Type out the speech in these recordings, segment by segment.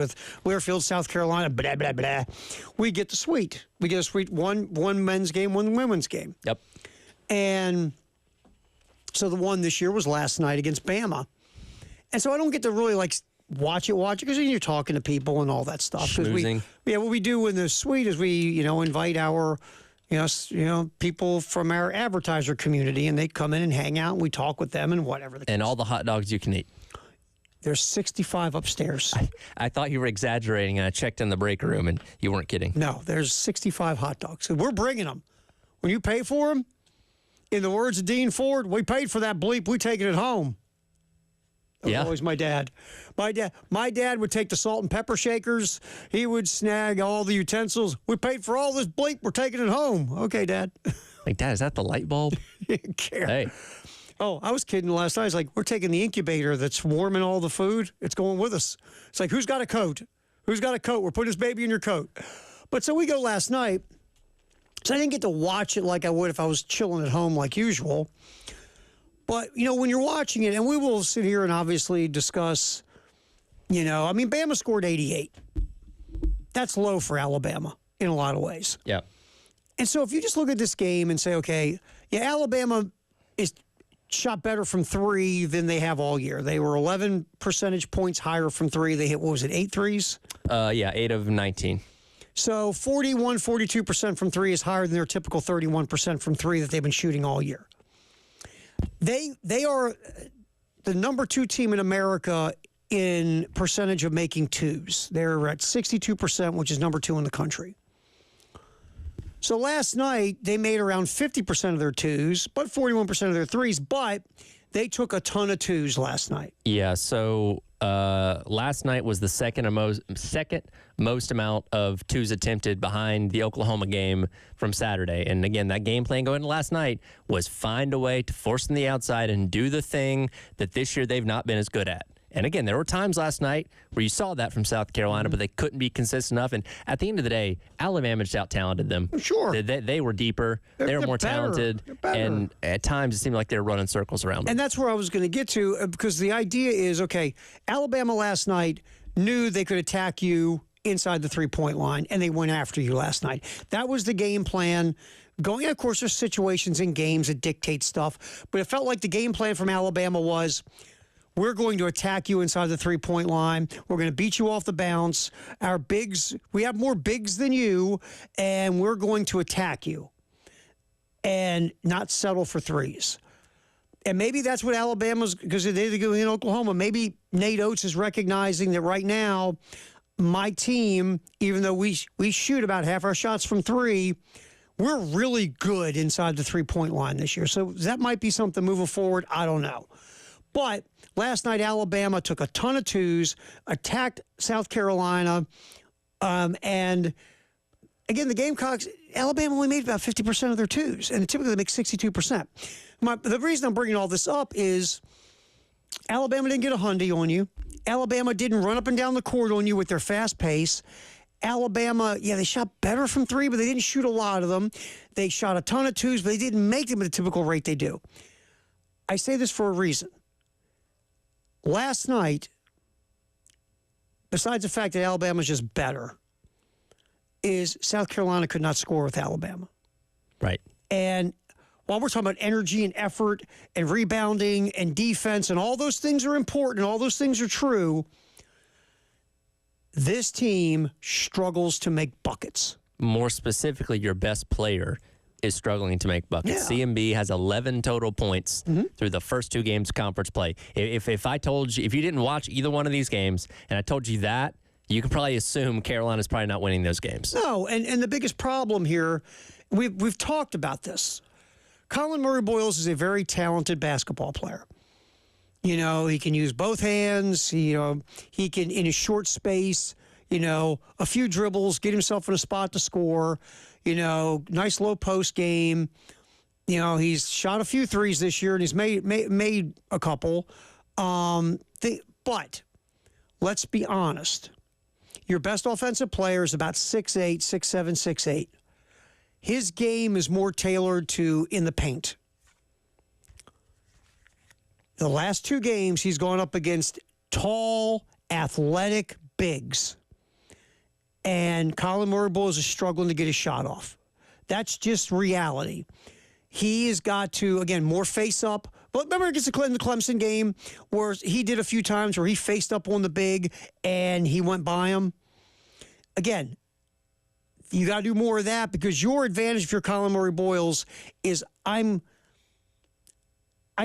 with Learfield, South Carolina, blah, blah, blah. We get the suite. We get a suite, one men's game, one women's game. Yep. And so the one this year was last night against Bama. And so I don't get to really watch it because you're talking to people and all that stuff. Schmoozing. What we do in the suite is we, invite our, people from our advertiser community, and they come in and hang out, and we talk with them and whatever. And all the hot dogs you can eat. There's 65 upstairs. I thought you were exaggerating, and I checked in the break room, and you weren't kidding. No, there's 65 hot dogs. And we're bringing them. When you pay for them, in the words of Dean Ford, we paid for that bleep, we taking it home. That was always my dad. My dad would take the salt and pepper shakers. He would snag all the utensils. We paid for all this bleep, we're taking it home. Okay, Dad. Like, Dad, is that the light bulb? Didn't care. Hey. Oh, I was kidding last night. I was like, we're taking the incubator that's warming all the food. It's going with us. It's like, who's got a coat? Who's got a coat? We're putting this baby in your coat. But so we go last night. So I didn't get to watch it like I would if I was chilling at home like usual. But, when you're watching it, and we will sit here and obviously discuss, Bama scored 88. That's low for Alabama in a lot of ways. Yeah. And so if you just look at this game and say, okay, Alabama is shot better from three than they have all year. They were 11 percentage points higher from three. They hit, 8 threes? 8 of 19. So 42% from three is higher than their typical 31% from three that they've been shooting all year. They are the number 2 team in America in percentage of making twos. They're at 62%, which is number 2 in the country. So last night, they made around 50% of their twos, but 41% of their threes, but they took a ton of twos last night. Yeah, so last night was the second most amount of twos attempted behind the Oklahoma game from Saturday. And again, that game plan going into last night was find a way to force them to the outside and do the thing that this year they've not been as good at. And again, there were times last night where you saw that from South Carolina, but they couldn't be consistent enough. And at the end of the day, Alabama just out-talented them. Sure. They were deeper. They were more talented. And at times, it seemed like they were running circles around them. And that's where I was going to get to, because the idea is, okay, Alabama last night knew they could attack you inside the three-point line, and they went after you last night. That was the game plan. Going, of course, there's situations in games that dictate stuff, but it felt like the game plan from Alabama was, we're going to attack you inside the three-point line. We're going to beat you off the bounce. Our bigs, we have more bigs than you, and we're going to attack you and not settle for threes. And maybe that's what Alabama's, because they're going in Oklahoma, maybe Nate Oates is recognizing that right now, my team, even though we shoot about half our shots from three, we're really good inside the three-point line this year. So that might be something moving forward. I don't know. But last night, Alabama took a ton of twos, attacked South Carolina, and again, the Gamecocks, Alabama only made about 50% of their twos, and typically they make 62%. The reason I'm bringing all this up is Alabama didn't get a hundy on you. Alabama didn't run up and down the court on you with their fast pace. Alabama, they shot better from three, but they didn't shoot a lot of them. They shot a ton of twos, but they didn't make them at the typical rate they do. I say this for a reason. Last night, besides the fact that Alabama's just better, is South Carolina could not score with Alabama. Right. And while we're talking about energy and effort and rebounding and defense, and all those things are important, all those things are true, this team struggles to make buckets. More specifically, your best player is struggling to make buckets. Yeah. CMB has 11 total points through the first 2 games of conference play. If I told you, if you didn't watch either one of these games, and I told you that, you can probably assume Carolina's probably not winning those games. No, and the biggest problem here, we've talked about this. Colin Murray-Boyles is a very talented basketball player. He can use both hands. He can, in a short space, a few dribbles, get himself in a spot to score. Nice low post game. He's shot a few threes this year, and he's made a couple. But let's be honest. Your best offensive player is about 6'8", 6'7", 6'8". His game is more tailored to in the paint. The last 2 games, he's gone up against tall, athletic, bigs. And Colin Murray-Boyles is struggling to get his shot off. That's just reality. He has got to, again, more face up. But remember against the Clemson game where he did a few times where he faced up on the big and he went by him? Again, you got to do more of that because your advantage if you're Colin Murray-Boyles is I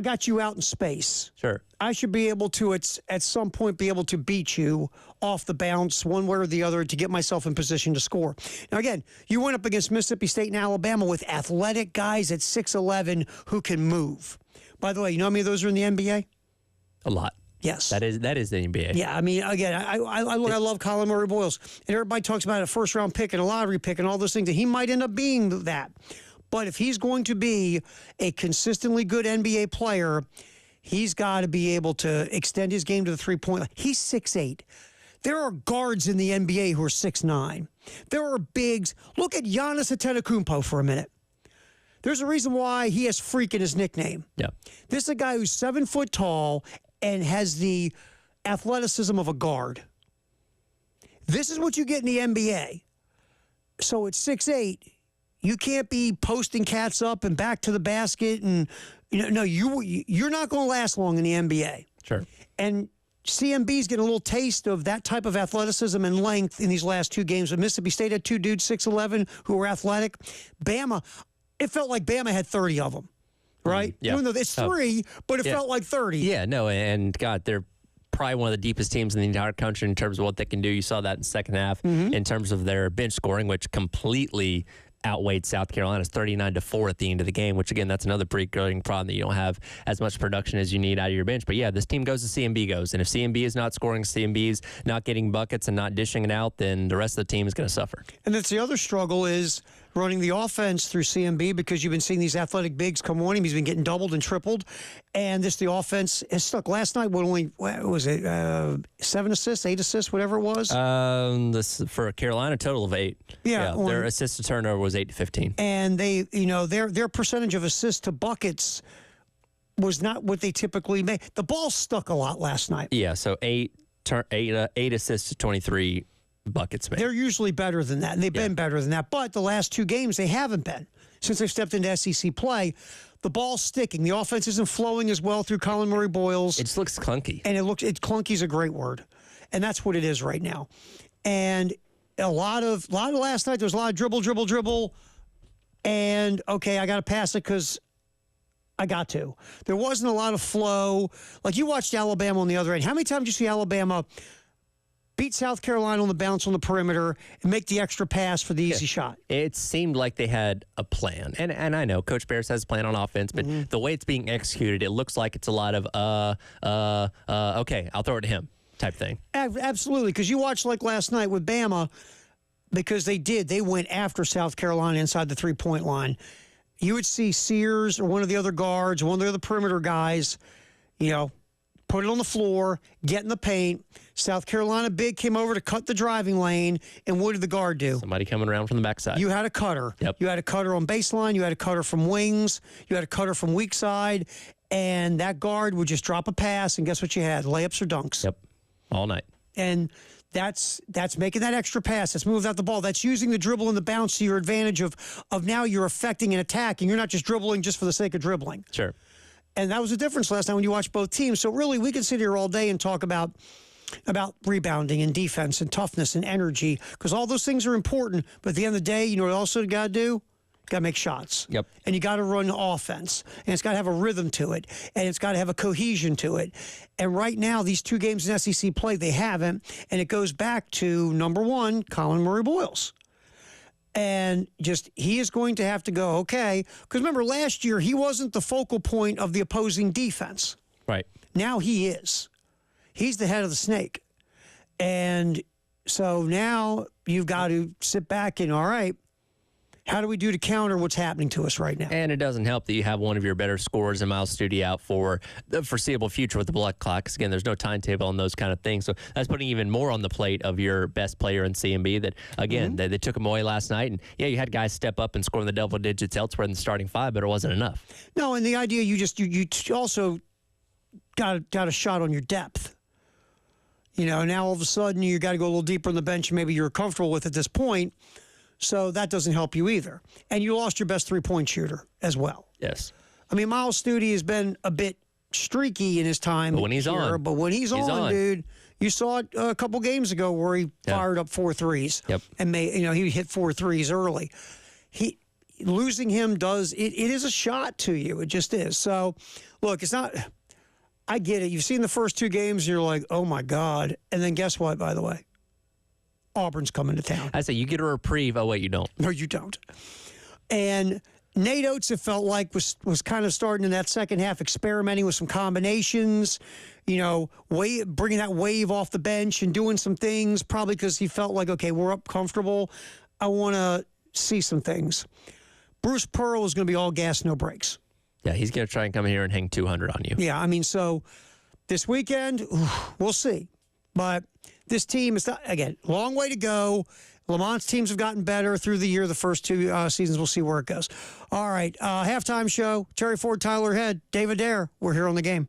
got you out in space. Sure. I should be able to, at some point, be able to beat you off the bounce one way or the other to get myself in position to score. Now, again, you went up against Mississippi State and Alabama with athletic guys at 6'11" who can move. By the way, you know how many of those are in the NBA? A lot. Yes. That is the NBA. Yeah, I mean, again, I love Colin Murray-Boyles. And everybody talks about a first-round pick and a lottery pick and all those things. And he might end up being that. But if he's going to be a consistently good NBA player, he's got to be able to extend his game to the three-point line. He's 6'8". There are guards in the NBA who are 6'9". There are bigs. Look at Giannis Antetokounmpo for a minute. There's a reason why he has Freak in his nickname. Yeah. This is a guy who's 7 foot tall and has the athleticism of a guard. This is what you get in the NBA. So at 6'8", you can't be posting cats up and back to the basket, and you're not going to last long in the NBA. Sure. And CMB's getting a little taste of that type of athleticism and length in these last two games. But Mississippi State had two dudes 6'11" who were athletic. Bama, it felt like Bama had 30 of them, right? Yeah. Even though it's three, but it felt like 30. Yeah, no, and God, they're probably one of the deepest teams in the entire country in terms of what they can do. You saw that in the second half in terms of their bench scoring, which completely outweighed South Carolina's 39-4 at the end of the game, which, again, that's another pretty growing problem that you don't have as much production as you need out of your bench. But, yeah, this team goes to CMB goes. And if CMB is not scoring, CMB's not getting buckets and not dishing it out, then the rest of the team is going to suffer. And that's the other struggle is running the offense through CMB because you've been seeing these athletic bigs come on him. He's been getting doubled and tripled. And the offense has stuck. Last night, what was it, 7 assists, 8 assists, whatever it was? This for Carolina, total of 8. Yeah. Their assist to turnover was 8 to 15. And they, their percentage of assists to buckets was not what they typically make. The ball stuck a lot last night. Yeah, so 8 assists to 23 buckets made. They're usually better than that, and they've been better than that. But the last two games, they haven't been. Since they've stepped into SEC play, the ball's sticking. The offense isn't flowing as well through Colin Murray-Boyles. It just looks clunky. And clunky's a great word. And that's what it is right now. And a lot of last night, there was a lot of dribble. And, okay, I got to pass it because I got to. There wasn't a lot of flow. Like you watched Alabama on the other end. How many times did you see Alabama beat South Carolina on the bounce on the perimeter and make the extra pass for the easy shot? It seemed like they had a plan. And I know Coach Bears has a plan on offense, but the way it's being executed, it looks like it's a lot of, okay, I'll throw it to him type thing. Absolutely, because you watched like last night with Bama, because they went after South Carolina inside the three-point line. You would see Sears or one of the other guards, one of the other perimeter guys, put it on the floor, get in the paint. South Carolina big came over to cut the driving lane, and what did the guard do? Somebody coming around from the backside. You had a cutter. Yep. You had a cutter on baseline. You had a cutter from wings. You had a cutter from weak side, and that guard would just drop a pass, and guess what you had? Layups or dunks. Yep, all night. And that's making that extra pass. That's moving out the ball. That's using the dribble and the bounce to your advantage of now you're affecting an attack, and you're not just dribbling just for the sake of dribbling. Sure. And that was the difference last night when you watched both teams. So really, we could sit here all day and talk about rebounding and defense and toughness and energy, because all those things are important. But at the end of the day, you know what also you got to do? Got to make shots. Yep. And you got to run offense. And it's got to have a rhythm to it. And it's got to have a cohesion to it. And right now, these two games in SEC play, they haven't. And it goes back to, number one, Colin Murray-Boyles. And he is going to have to go, okay. Because remember, last year, he wasn't the focal point of the opposing defense. Right. Now he is. He's the head of the snake. And so now you've got to sit back and, all right, how do we do to counter what's happening to us right now? And it doesn't help that you have one of your better scorers in Miles Studi out for the foreseeable future with the blood clock. Because, again, there's no timetable on those kind of things. So that's putting even more on the plate of your best player in CMB that, again, they took him away last night. And, yeah, you had guys step up and score in the double digits elsewhere in the starting five, but it wasn't enough. No, and the idea you also got a shot on your depth. Now all of a sudden you got to go a little deeper on the bench and maybe you're comfortable with at this point. So that doesn't help you either. And you lost your best three-point shooter as well. Yes. I mean, Miles Studi has been a bit streaky in his time. But when he's on. But when he's on, dude, you saw it a couple games ago where he fired up 4 threes. Yep. And he hit 4 threes early. Losing him it is a shot to you. It just is. So, look, it's not. I get it. You've seen the first 2 games, and you're like, oh my God. And then guess what? By the way, Auburn's coming to town. I say you get a reprieve. Oh wait, you don't. No, you don't. And Nate Oates, it felt like, was kind of starting in that second half, experimenting with some combinations, bringing that wave off the bench and doing some things, probably because he felt like, okay, we're up comfortable. I want to see some things. Bruce Pearl is going to be all gas, no brakes. Yeah, he's going to try and come here and hang 200 on you. Yeah, I mean, so this weekend, we'll see. But this team is, again, long way to go. Lamont's teams have gotten better through the year. The first 2 seasons, we'll see where it goes. All right, halftime show. Terry Ford, Tyler Head, David Dare. We're here on the game.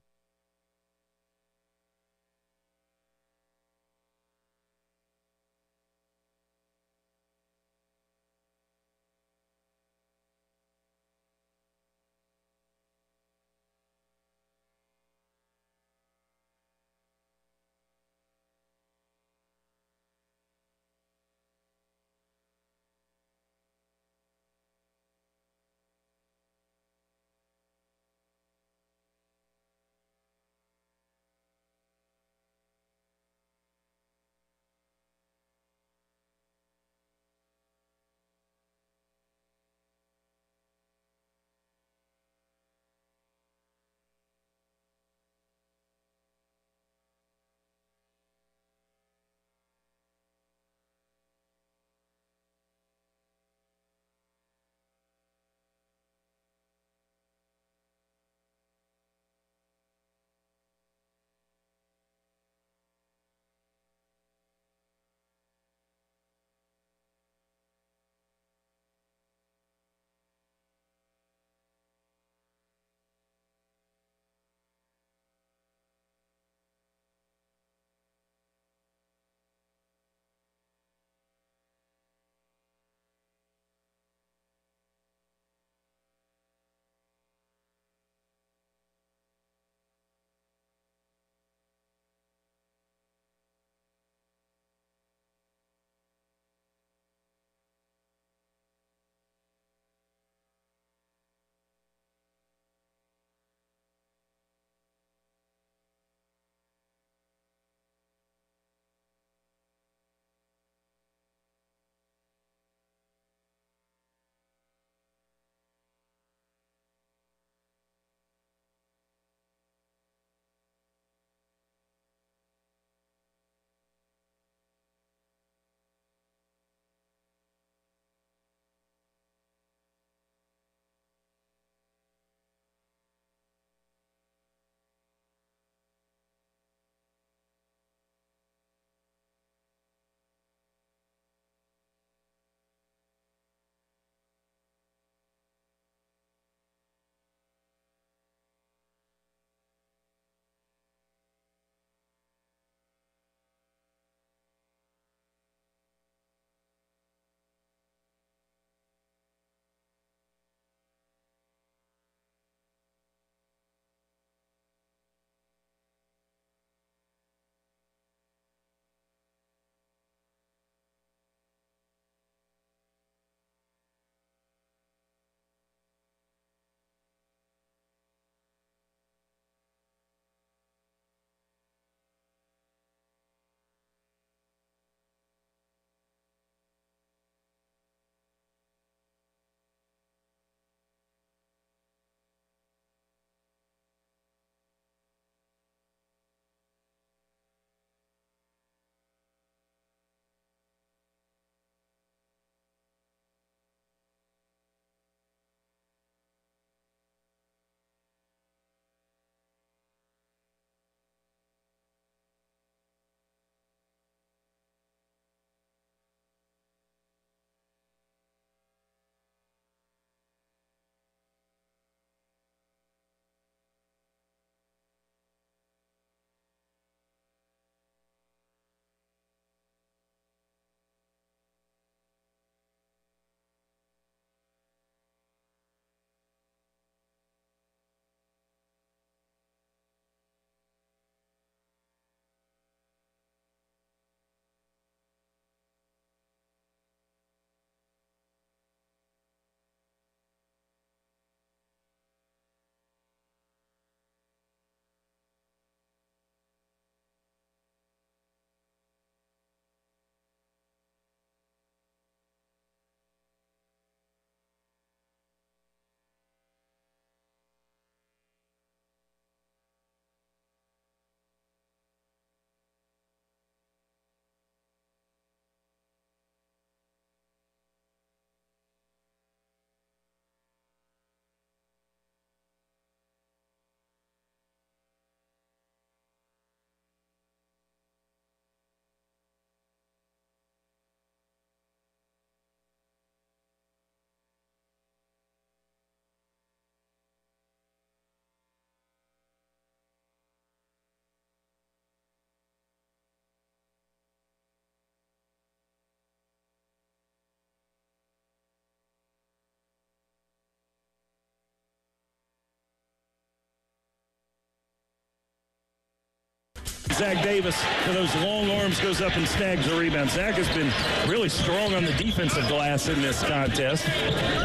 Zach Davis, for those long arms, goes up and snags the rebound. Zach has been really strong on the defensive glass in this contest.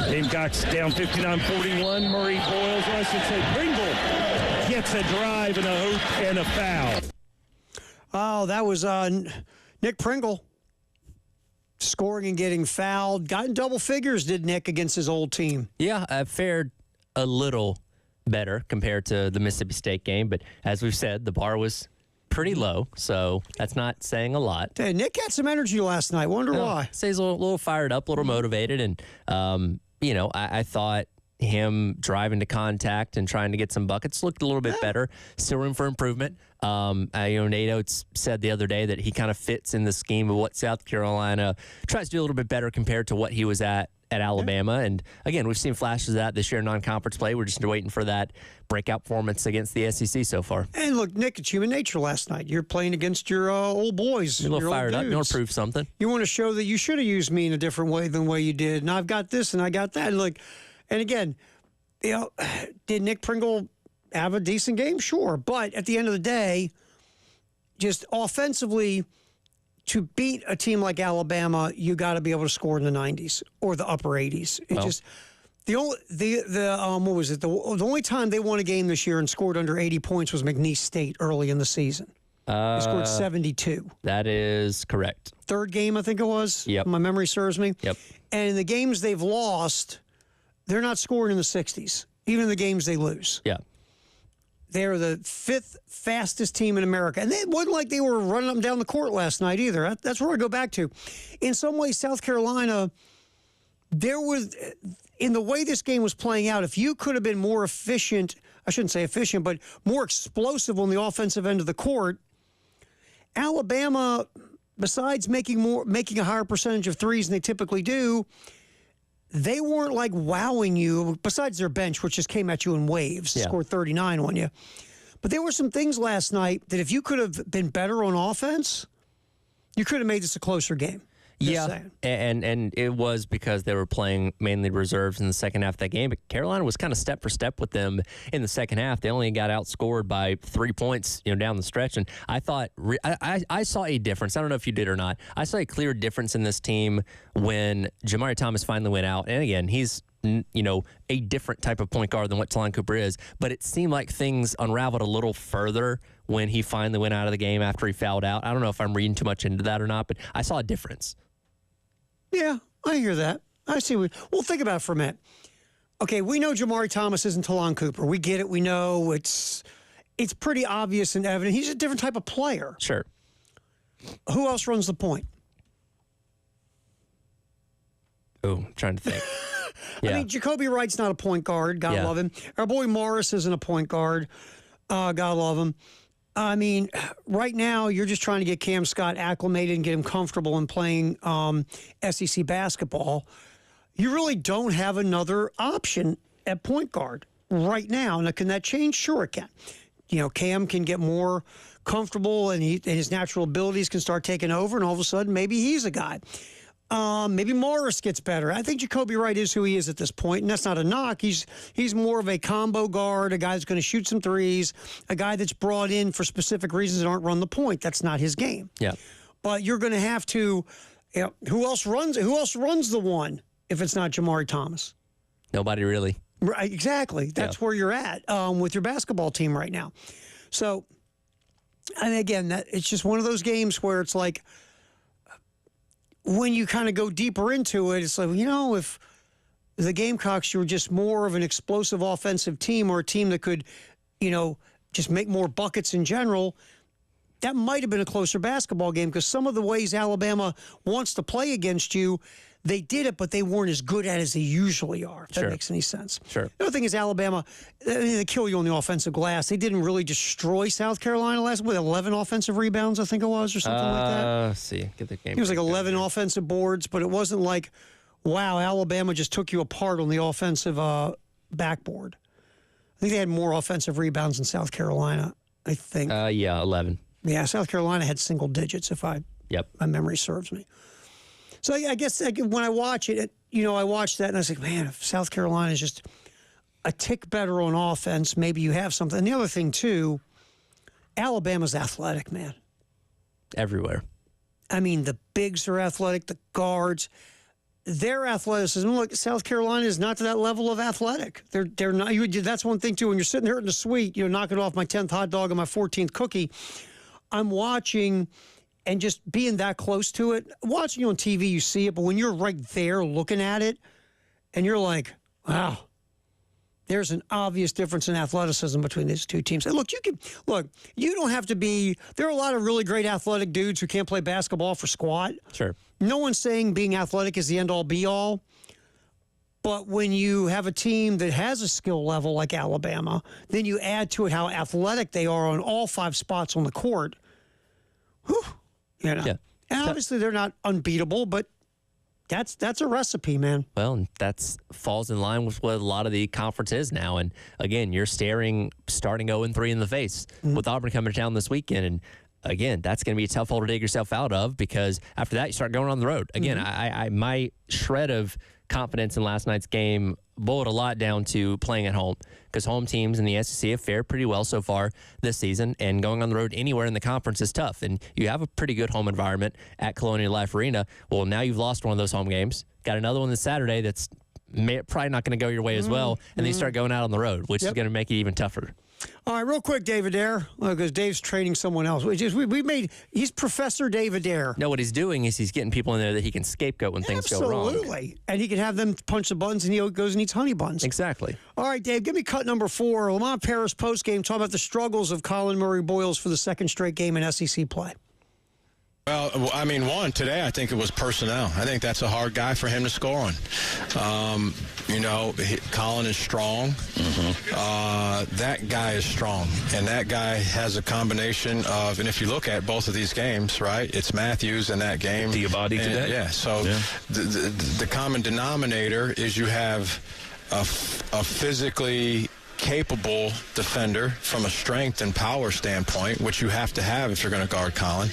Gamecocks down 59-41. Murray Boyles, or I should say Pringle, gets a drive and a hoop and a foul. Oh, that was Nick Pringle scoring and getting fouled. Got in double figures, did Nick, against his old team. Yeah, I fared a little better compared to the Mississippi State game, but as we've said, the bar was pretty low, so that's not saying a lot. Hey, Nick had some energy last night. Wonder why. So he's a little fired up, a little motivated, and I thought him driving to contact and trying to get some buckets looked a little bit better. Still room for improvement. Nate Oates said the other day that he kind of fits in the scheme of what South Carolina tries to do a little bit better compared to what he was at Alabama. And again, we've seen flashes of that this year in non-conference play. We're just waiting for that breakout performance against the SEC so far. And look, Nick, it's human nature last night. You're playing against your old boys. You're a little fired up. You want to prove something. You want to show that you should have used me in a different way than the way you did. And I've got this and I got that. And again, did Nick Pringle have a decent game? Sure. But at the end of the day, just offensively, to beat a team like Alabama, you got to be able to score in the 90s or the upper 80s. The only time they won a game this year and scored under 80 points was McNeese State early in the season. They scored 72. That is correct. Third game, I think it was. Yep. My memory serves me. Yep. And in the games they've lost, they're not scoring in the 60s, even in the games they lose. Yeah. They're the fifth fastest team in America. And it wasn't like they were running up and down the court last night either. That's where I go back to. In some ways, South Carolina, in the way this game was playing out, if you could have been more efficient, I shouldn't say efficient, but more explosive on the offensive end of the court, Alabama, besides making a higher percentage of threes than they typically do, they weren't like wowing you, besides their bench, which just came at you in waves, scored 39 on you. But there were some things last night that if you could have been better on offense, you could have made this a closer game. And it was because they were playing mainly reserves in the second half of that game. But Carolina was kind of step for step with them in the second half. They only got outscored by 3 points, down the stretch. And I thought I saw a difference. I don't know if you did or not. I saw a clear difference in this team when Jamari Thomas finally went out. And again, he's a different type of point guard than what Talon Cooper is. But it seemed like things unraveled a little further when he finally went out of the game after he fouled out. I don't know if I'm reading too much into that or not, but I saw a difference. Yeah, I hear that. I see. Well, think about it for a minute. Okay, we know Jamari Thomas isn't Talon Cooper. We get it. We know it's pretty obvious and evident. He's a different type of player. Sure. Who else runs the point? Oh, I'm trying to think. I mean, Jacoby Wright's not a point guard. God love him. Our boy Morris isn't a point guard. God love him. I mean, right now you're just trying to get Cam Scott acclimated and get him comfortable in playing SEC basketball. You really don't have another option at point guard right now. Now, can that change? Sure, it can. Cam can get more comfortable and his natural abilities can start taking over, and all of a sudden maybe he's a guy. Maybe Morris gets better. I think Jacoby Wright is who he is at this point, and that's not a knock. He's more of a combo guard, a guy that's going to shoot some threes, a guy that's brought in for specific reasons that aren't run the point. That's not his game. Yeah. But you're going to have to. Who else runs the one if it's not Jamari Thomas? Nobody really. Right. Exactly. That's where you're at with your basketball team right now. So, and again, it's just one of those games where it's like, when you kind of go deeper into it, it's like, if the Gamecocks were just more of an explosive offensive team or a team that could, just make more buckets in general, that might have been a closer basketball game because some of the ways Alabama wants to play against you, they did it, but they weren't as good at it as they usually are, if that makes any sense. Sure. The other thing is Alabama, they kill you on the offensive glass. They didn't really destroy South Carolina last week with 11 offensive rebounds, I think it was, or something like that. Let's see. Get the game. It was like 11 offensive boards, but it wasn't like, wow, Alabama just took you apart on the offensive backboard. I think they had more offensive rebounds than South Carolina, I think. 11. Yeah, South Carolina had single digits, if my memory serves me. So I guess when I watch it, I watch that and I was like, man, if South Carolina is just a tick better on offense, maybe you have something. And the other thing, too, Alabama's athletic, man. Everywhere. I mean, the bigs are athletic, the guards, their athleticism. Look, South Carolina is not to that level of athletic. They're not. That's one thing too. When you're sitting there in the suite, knocking off my 10th hot dog and my 14th cookie, I'm watching and just being that close to it. Watching you on TV, you see it, but when you're right there looking at it, and you're like, wow. There's an obvious difference in athleticism between these two teams. And look, you don't have to be. There are a lot of really great athletic dudes who can't play basketball for squat. Sure. No one's saying being athletic is the end-all, be-all. But when you have a team that has a skill level like Alabama, then you add to it how athletic they are on all 5 spots on the court. Whew, Yeah. And obviously they're not unbeatable, but that's a recipe, man. Well, and that falls in line with what a lot of the conference is now. And again, you're starting 0-3 in the face with Auburn coming to town this weekend. And again, that's going to be a tough hole to dig yourself out of, because after that, you start going on the road. Again, I my shred of confidence in last night's game boiled a lot down to playing at home, because home teams in the SEC have fared pretty well so far this season, and going on the road anywhere in the conference is tough. And you have a pretty good home environment at Colonial Life Arena. Well, now you've lost one of those home games. Got another one this Saturday that's probably not going to go your way as well, and then you start going out on the road, which is going to make it even tougher. All right, real quick, David Adair, because Dave's training someone else. He's Professor David Adair. No, what he's doing is he's getting people in there that he can scapegoat when things go wrong. Absolutely. And he can have them punch the buttons, and he goes and eats honey buns. Exactly. All right, Dave, give me cut number 4. Lamont Paris postgame talking about the struggles of Colin Murray Boyles for the second straight game in SEC play. Well, I mean, today I think it was personnel. I think that's a hard guy for him to score on. Colin is strong. That guy is strong. And that guy has a combination of, and if you look at both of these games, right, it's Matthews in that game. Diabate today? Yeah, so the common denominator is you have a physically capable defender from a strength and power standpoint, which you have to have if you're going to guard Colin.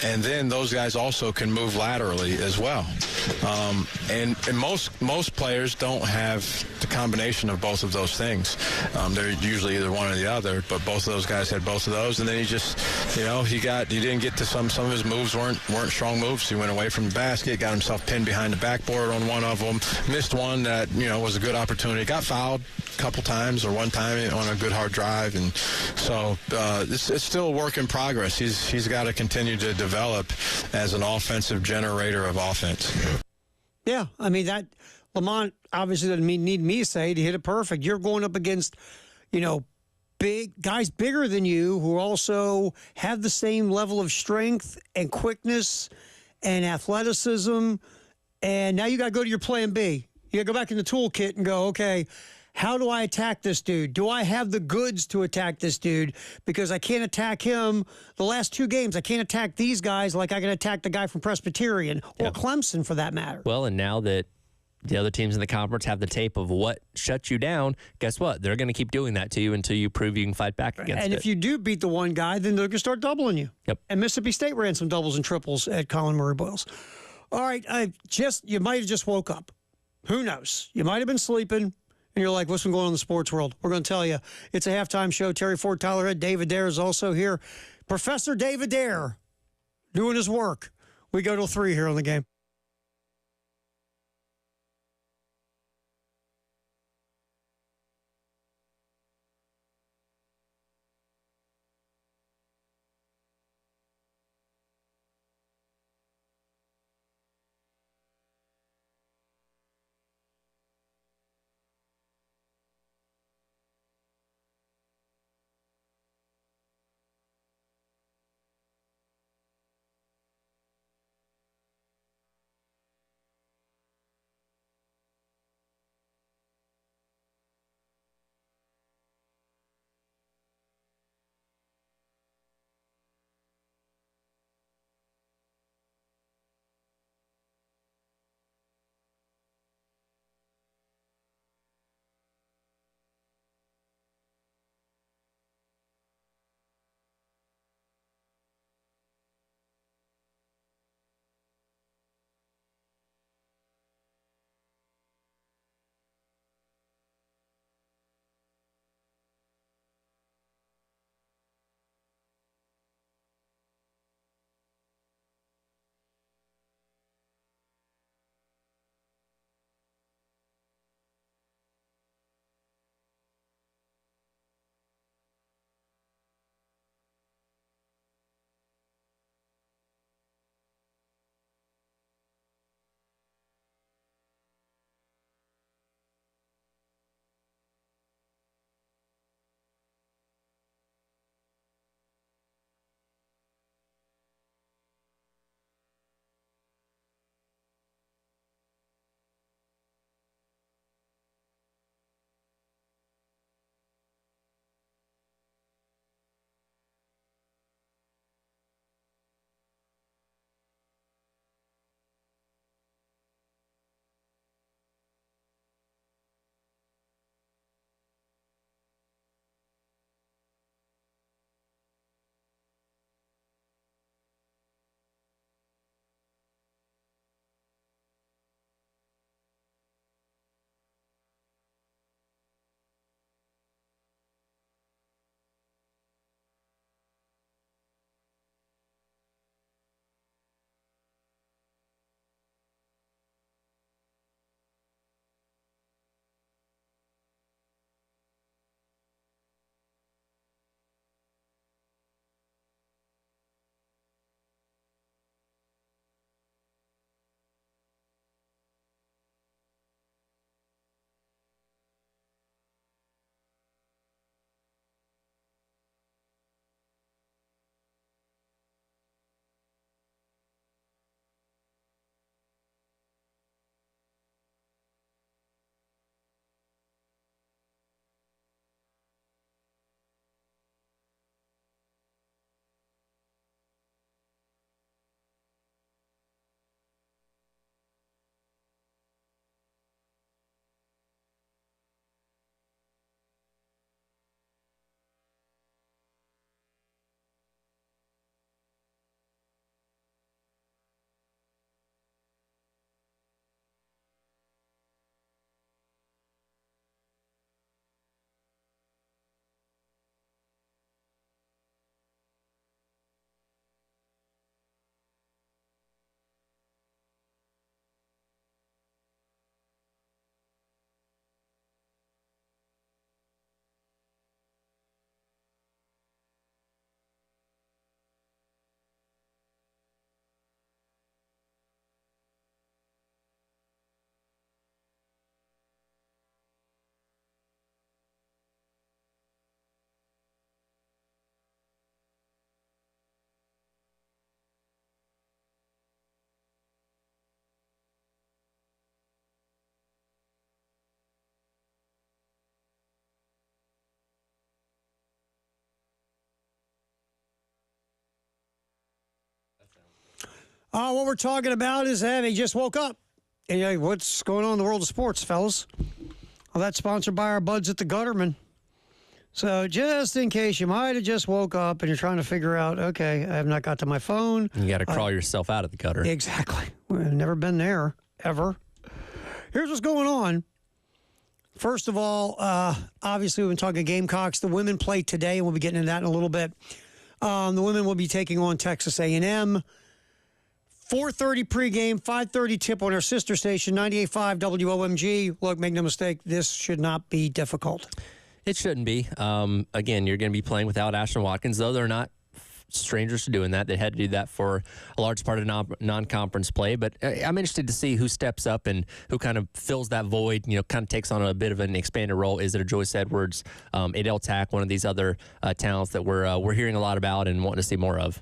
And then those guys also can move laterally as well. And most players don't have the combination of both of those things. They're usually either one or the other, but both of those guys had both of those. And then he just, he didn't get to some of his moves weren't strong moves. He went away from the basket, got himself pinned behind the backboard on one of them, missed one that, was a good opportunity. Got fouled a couple times or one time on a good hard drive, and so it's still a work in progress. He's got to continue to develop as an offensive generator of offense. Yeah, I mean, that Lamont obviously doesn't need me to say to hit it perfect. You're going up against, big guys bigger than you who also have the same level of strength and quickness and athleticism, and now you got to go to your plan B. You got to go back in the toolkit and go, okay, how do I attack this dude? Do I have the goods to attack this dude? Because I can't attack him the last 2 games. I can't attack these guys like I can attack the guy from Presbyterian or Clemson, for that matter. Well, and now that the other teams in the conference have the tape of what shuts you down, guess what? They're going to keep doing that to you until you prove you can fight back against it. And if you do beat the one guy, then they're going to start doubling you. Yep. And Mississippi State ran some doubles and triples at Colin Murray Boyles. All right, you might have just woke up. Who knows? You might have been sleeping. And you're like, what's been going on in the sports world? We're going to tell you. It's a halftime show. Terry Ford, Tyler Head, David Adair is also here. Professor David Adair doing his work. We go till 3 here on the game. What we're talking about is he just woke up. And you're like, what's going on in the world of sports, fellas? Well, that's sponsored by our buds at the Gutterman. So just in case you might have just woke up and you're trying to figure out, okay, I have not got to my phone. You got to crawl yourself out of the gutter. Exactly. We've never been there, ever. Here's what's going on. First of all, obviously, we've been talking Gamecocks. The women play today, and we'll be getting into that in a little bit. The women will be taking on Texas A&M. 4:30 pregame, 5:30 tip on our sister station, 98.5 WOMG. Look, make no mistake, this should not be difficult. It shouldn't be. Again, you're going to be playing without Ashton Watkins, though they're not strangers to doing that. They had to do that for a large part of non-conference play. But I'm interested to see who steps up and who kind of fills that void, kind of takes on a bit of an expanded role. Is it a Joyce Edwards, Adele Tack, one of these other talents that we're hearing a lot about and wanting to see more of?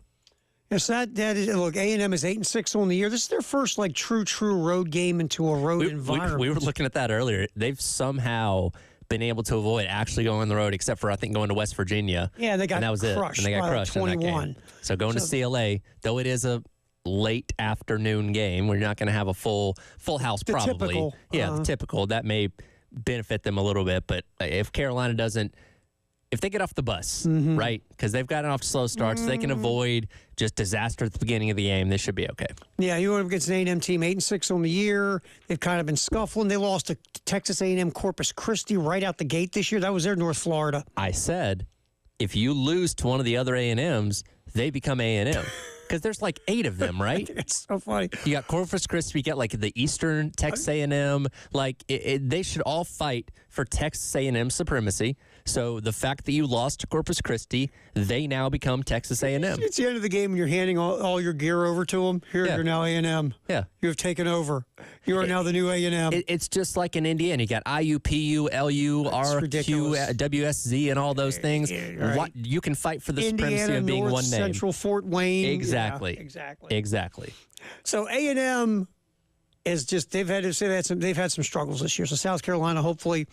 Yes, that is. Look, A&M is 8-6 on the year. This is their first true road game into a road environment. We were looking at that earlier. They've somehow been able to avoid actually going on the road, except for I think going to West Virginia. Yeah, they got and that was crushed. It. And they got crushed 21. in that game. So going to CLA, though it is a late afternoon game, where you're not going to have a full house the probably. Typical, the typical that may benefit them a little bit. But if Carolina doesn't. If they get off the bus, right, because they've gotten off to slow starts, so they can avoid just disaster at the beginning of the game, they should be okay. Yeah, you went up against an A&M team, 8-6 on the year. They've kind of been scuffling. They lost to Texas A&M Corpus Christi right out the gate this year. That was their North Florida. I said, if you lose to one of the other A&Ms, they become A&M. Because there's 8 of them, right? It's so funny. You got Corpus Christi, you got the Eastern Texas A&M. They should all fight for Texas A&M supremacy. So the fact that you lost to Corpus Christi, they now become Texas A&M. It's the end of the game and you're handing all your gear over to them. Here, You're now A&M. Yeah. You have taken over. You are now the new A&M. It's just like in Indiana. You got IU, PU, LU, RQ, WSZ, and all those things. Right. You can fight for the supremacy Indiana, of being North one name. Central, Fort Wayne. Exactly. Yeah, Exactly. So A&M is just they've had some struggles this year. So South Carolina, hopefully,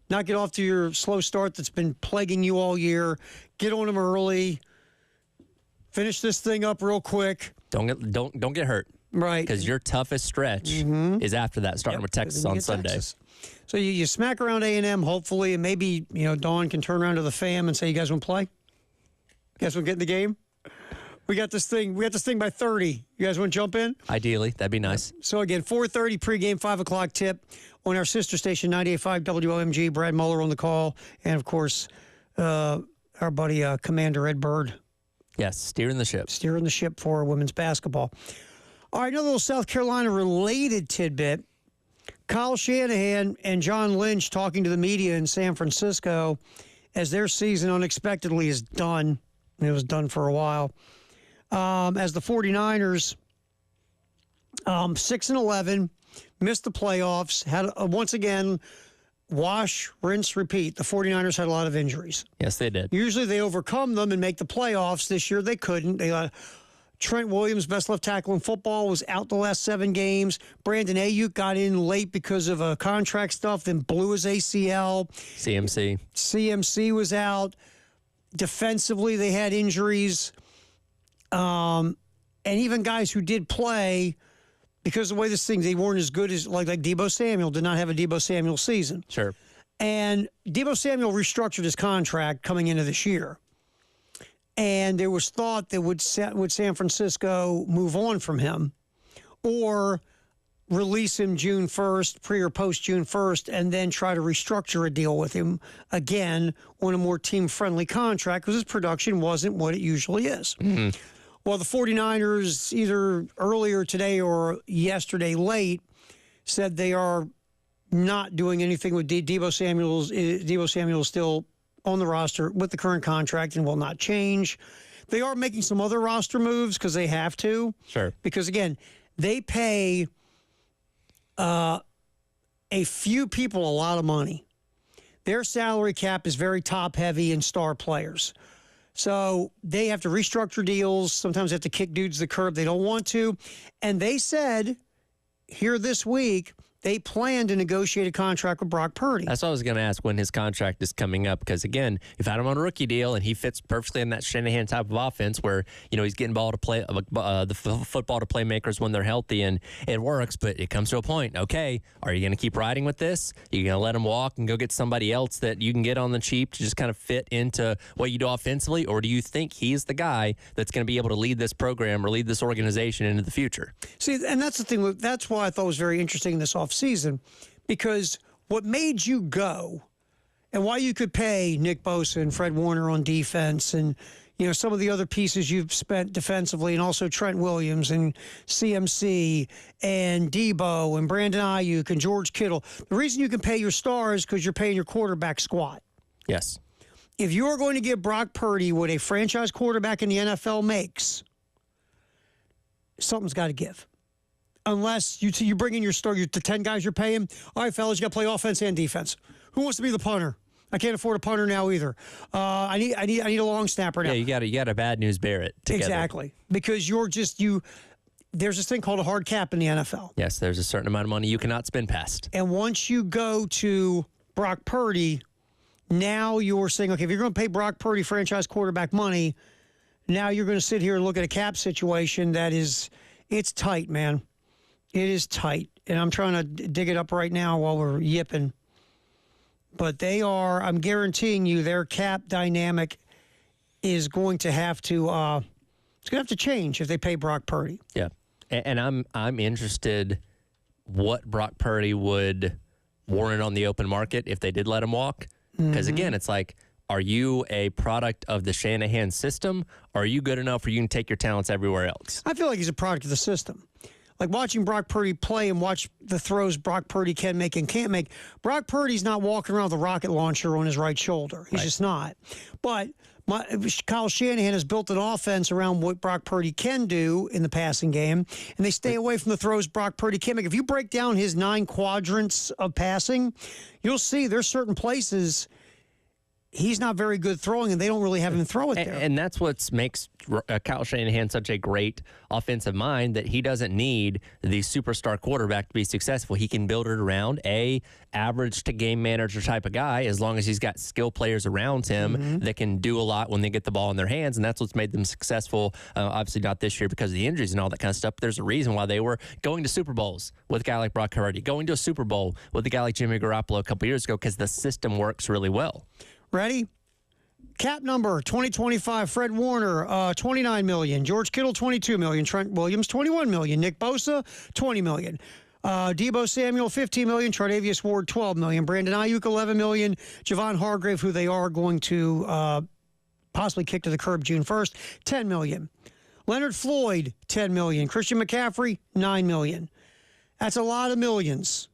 not get off to your slow start that's been plaguing you all year. Get on them early. Finish this thing up real quick. Don't get hurt. Right. Because your toughest stretch is after that, starting with Texas on Sunday. Texas. So you smack around A&M, hopefully, and maybe Dawn can turn around to the fam and say, "You guys want to play? You guys want to get in the game? We got this thing by 30. You guys want to jump in?" Ideally, that'd be nice. So again, 4:30 pregame, 5 o'clock tip on our sister station, 98.5 WOMG. Brad Muller on the call, and of course, our buddy Commander Ed Bird. Yes, steering the ship for women's basketball. All right, another little South Carolina-related tidbit. Kyle Shanahan and John Lynch talking to the media in San Francisco as their season unexpectedly is done. It was done for a while. As the 49ers, 6-11, missed the playoffs, had once again, wash, rinse, repeat. The 49ers had a lot of injuries. Yes, they did. Usually they overcome them and make the playoffs. This year they couldn't. Trent Williams, best left tackle in football, was out the last 7 games. Brandon Ayuk got in late because of contract stuff, then blew his ACL. CMC was out. Defensively, they had injuries. And even guys who did play, because of the way they weren't as good as, like Deebo Samuel, did not have a Deebo Samuel season. Sure. And Deebo Samuel restructured his contract coming into this year. And there was thought that would San Francisco move on from him or release him June 1st, pre or post June 1st, and then try to restructure a deal with him again on a more team-friendly contract because his production wasn't what it usually is. Mm-hmm. Well, the 49ers, either earlier today or yesterday late, said they are not doing anything with Deebo Samuel. Deebo Samuel is still on the roster with the current contract and will not change. They are making some other roster moves because they have to. Sure. Because, again, they pay a few people a lot of money. Their salary cap is very top-heavy in star players. So they have to restructure deals. Sometimes they have to kick dudes to the curb. They don't want to. And they said here this week they plan to negotiate a contract with Brock Purdy. That's what I was going to ask, when his contract is coming up, because again, you've had him on a rookie deal and he fits perfectly in that Shanahan type of offense where, he's getting ball to play football to playmakers when they're healthy, and it works. But it comes to a point. Okay, are you going to keep riding with this? Are you going to let him walk and go get somebody else that you can get on the cheap to just kind of fit into what you do offensively, or do you think he's the guy that's going to be able to lead this program or lead this organization into the future? See, and that's the thing. That's why I thought it was very interesting this offseason, because what made you go and why you could pay Nick Bosa and Fred Warner on defense and, some of the other pieces you've spent defensively, and also Trent Williams and CMC and Debo and Brandon Ayuk and George Kittle. The reason you can pay your stars is because you're paying your quarterback squat. Yes. If you're going to give Brock Purdy what a franchise quarterback in the NFL makes, something's got to give. Unless you bring in your star, the 10 guys you're paying. All right, fellas, you got to play offense and defense. Who wants to be the punter? I can't afford a punter now either. I need a long snapper now. Yeah, you got a bad news Barrett together. Exactly, because there's this thing called a hard cap in the NFL. Yes, there's a certain amount of money you cannot spend past. And once you go to Brock Purdy, now you're saying, okay, if you're going to pay Brock Purdy franchise quarterback money, now you're going to sit here and look at a cap situation that it's tight, man. It is tight. And I'm trying to dig it up right now while we're yipping. But I'm guaranteeing you, their cap dynamic is going to have to, it's going to have to change if they pay Brock Purdy. Yeah. And I'm interested what Brock Purdy would warrant on the open market if they did let him walk. Because again, it's like, are you a product of the Shanahan system, or are you good enough where you can take your talents everywhere else? I feel like he's a product of the system. Like watching Brock Purdy play and watch the throws Brock Purdy can make and can't make. Brock Purdy's not walking around with a rocket launcher on his right shoulder. He's just not. But Kyle Shanahan has built an offense around what Brock Purdy can do in the passing game, and they stay away from the throws Brock Purdy can make. If you break down his 9 quadrants of passing, you'll see there's certain places he's not very good throwing, and they don't really have him throw it there. And that's what makes Kyle Shanahan such a great offensive mind, that he doesn't need the superstar quarterback to be successful. He can build it around a average to game manager type of guy, as long as he's got skill players around him that can do a lot when they get the ball in their hands. And that's what's made them successful. Obviously not this year because of the injuries and all that kind of stuff. But there's a reason why they were going to Super Bowls with a guy like Brock Purdy, going to a Super Bowl with a guy like Jimmy Garoppolo a couple years ago, because the system works really well. Ready? Cap number 2025, Fred Warner, $29 million. George Kittle, $22 million. Trent Williams, $21 million. Nick Bosa, $20 million. Debo Samuel, $15 million. Tre'Davious Ward, $12 million. Brandon Ayuk, $11 million. Javon Hargrave, who they are going to possibly kick to the curb June 1st, $10 million. Leonard Floyd, $10 million. Christian McCaffrey, $9 million. That's a lot of millions.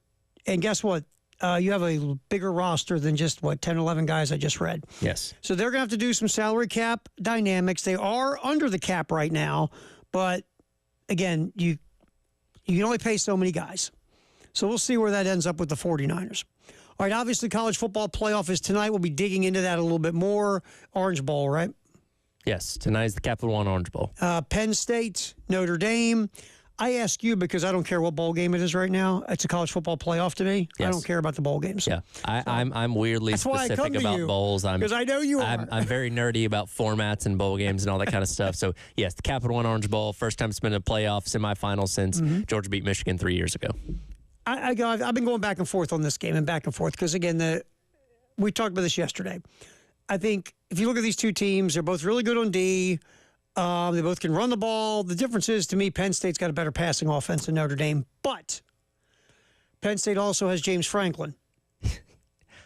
And guess what? You have a bigger roster than just, 10 or 11 guys I just read. Yes. So they're going to have to do some salary cap dynamics. They are under the cap right now, but again, you can only pay so many guys. So we'll see where that ends up with the 49ers. All right, obviously college football playoff is tonight. We'll be digging into that a little bit more. Orange Bowl, right? Yes, tonight's the Capital One Orange Bowl. Penn State, Notre Dame. I ask you because I don't care what bowl game it is right now. It's a college football playoff to me. Yes. I don't care about the bowl games. Yeah, I'm weirdly specific about bowls. Because I know you are. I'm very nerdy about formats and bowl games and all that kind of stuff. So, yes, the Capital One Orange Bowl, first time it's been a playoff semifinal since Georgia beat Michigan 3 years ago. I've been going back and forth on this game and back and forth because, again, we talked about this yesterday. I think if you look at these two teams, they're both really good on D. They both can run the ball. The difference is, to me, Penn State's got a better passing offense than Notre Dame. But Penn State also has James Franklin.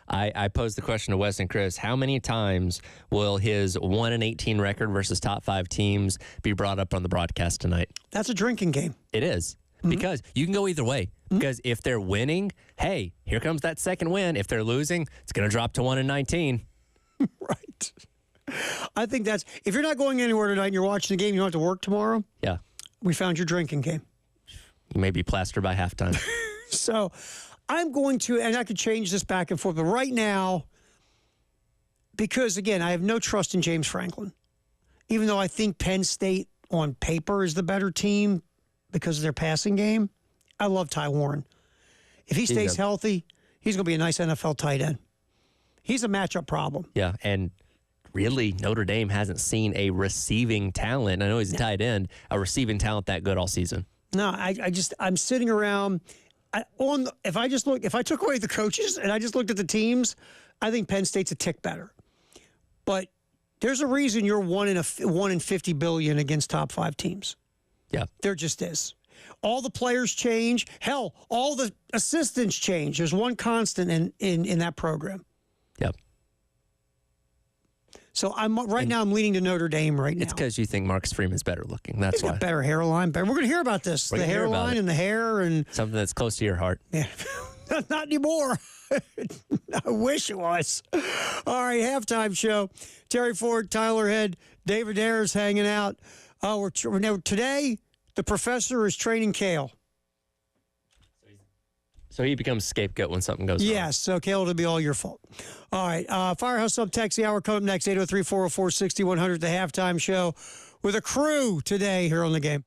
I posed the question to Wes and Chris, how many times will his 1-18 record versus top 5 teams be brought up on the broadcast tonight? That's a drinking game. It is. Because you can go either way. Because if they're winning, hey, here comes that second win. If they're losing, it's going to drop to 1-19. Right. I think if you're not going anywhere tonight and you're watching the game, you don't have to work tomorrow. Yeah. We found your drinking game. You may be plastered by halftime. So I'm going to, and I could change this back and forth, but right now, because again, I have no trust in James Franklin, even though I think Penn State on paper is the better team because of their passing game. I love Ty Warren. If he stays healthy, he's going to be a nice NFL tight end. He's a matchup problem. Yeah, and really, Notre Dame hasn't seen a receiving talent. I know he's a tight end, a receiving talent that good all season. No, I'm sitting around. If I took away the coaches and I just looked at the teams, I think Penn State's a tick better. But there's a reason you're 1 in 50 billion against top 5 teams. Yeah, there just is. All the players change. Hell, all the assistants change. There's one constant in that program. Yep. So I'm leaning to Notre Dame right now. It's because you think Marcus Freeman's better looking. That's He's why. got better hairline. We're going to hear about this. The hairline and the hair and something that's close to your heart. Yeah, not anymore. I wish it was. All right, halftime show. Terry Ford, Tyler Head, David Ayers hanging out. Today, the professor is training Kale. So he becomes scapegoat when something goes wrong. Yes, so Kale, it'll be all your fault. All right, Firehouse Up Taxi Hour coming up next, 803-404-6100, the halftime show with a crew today here on the game.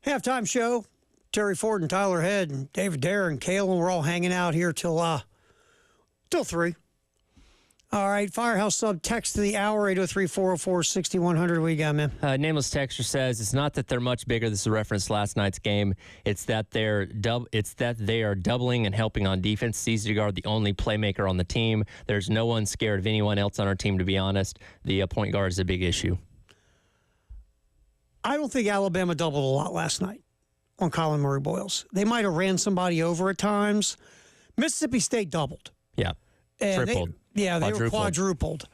Halftime show. Terry Ford and Tyler Head and David Dare and Kalen, we're all hanging out here till 3. All right, Firehouse sub text to the hour, 803-404-6100. What you got, man? Nameless Texture says it's not that they're much bigger. This is a reference to last night's game. It's that they are doubling and helping on defense. It's easy to guard the only playmaker on the team. There's no one scared of anyone else on our team, to be honest. The point guard is a big issue. I don't think Alabama doubled a lot last night on Colin Murray Boyles. They might have ran somebody over at times. Mississippi State doubled. Yeah, tripled. They were quadrupled.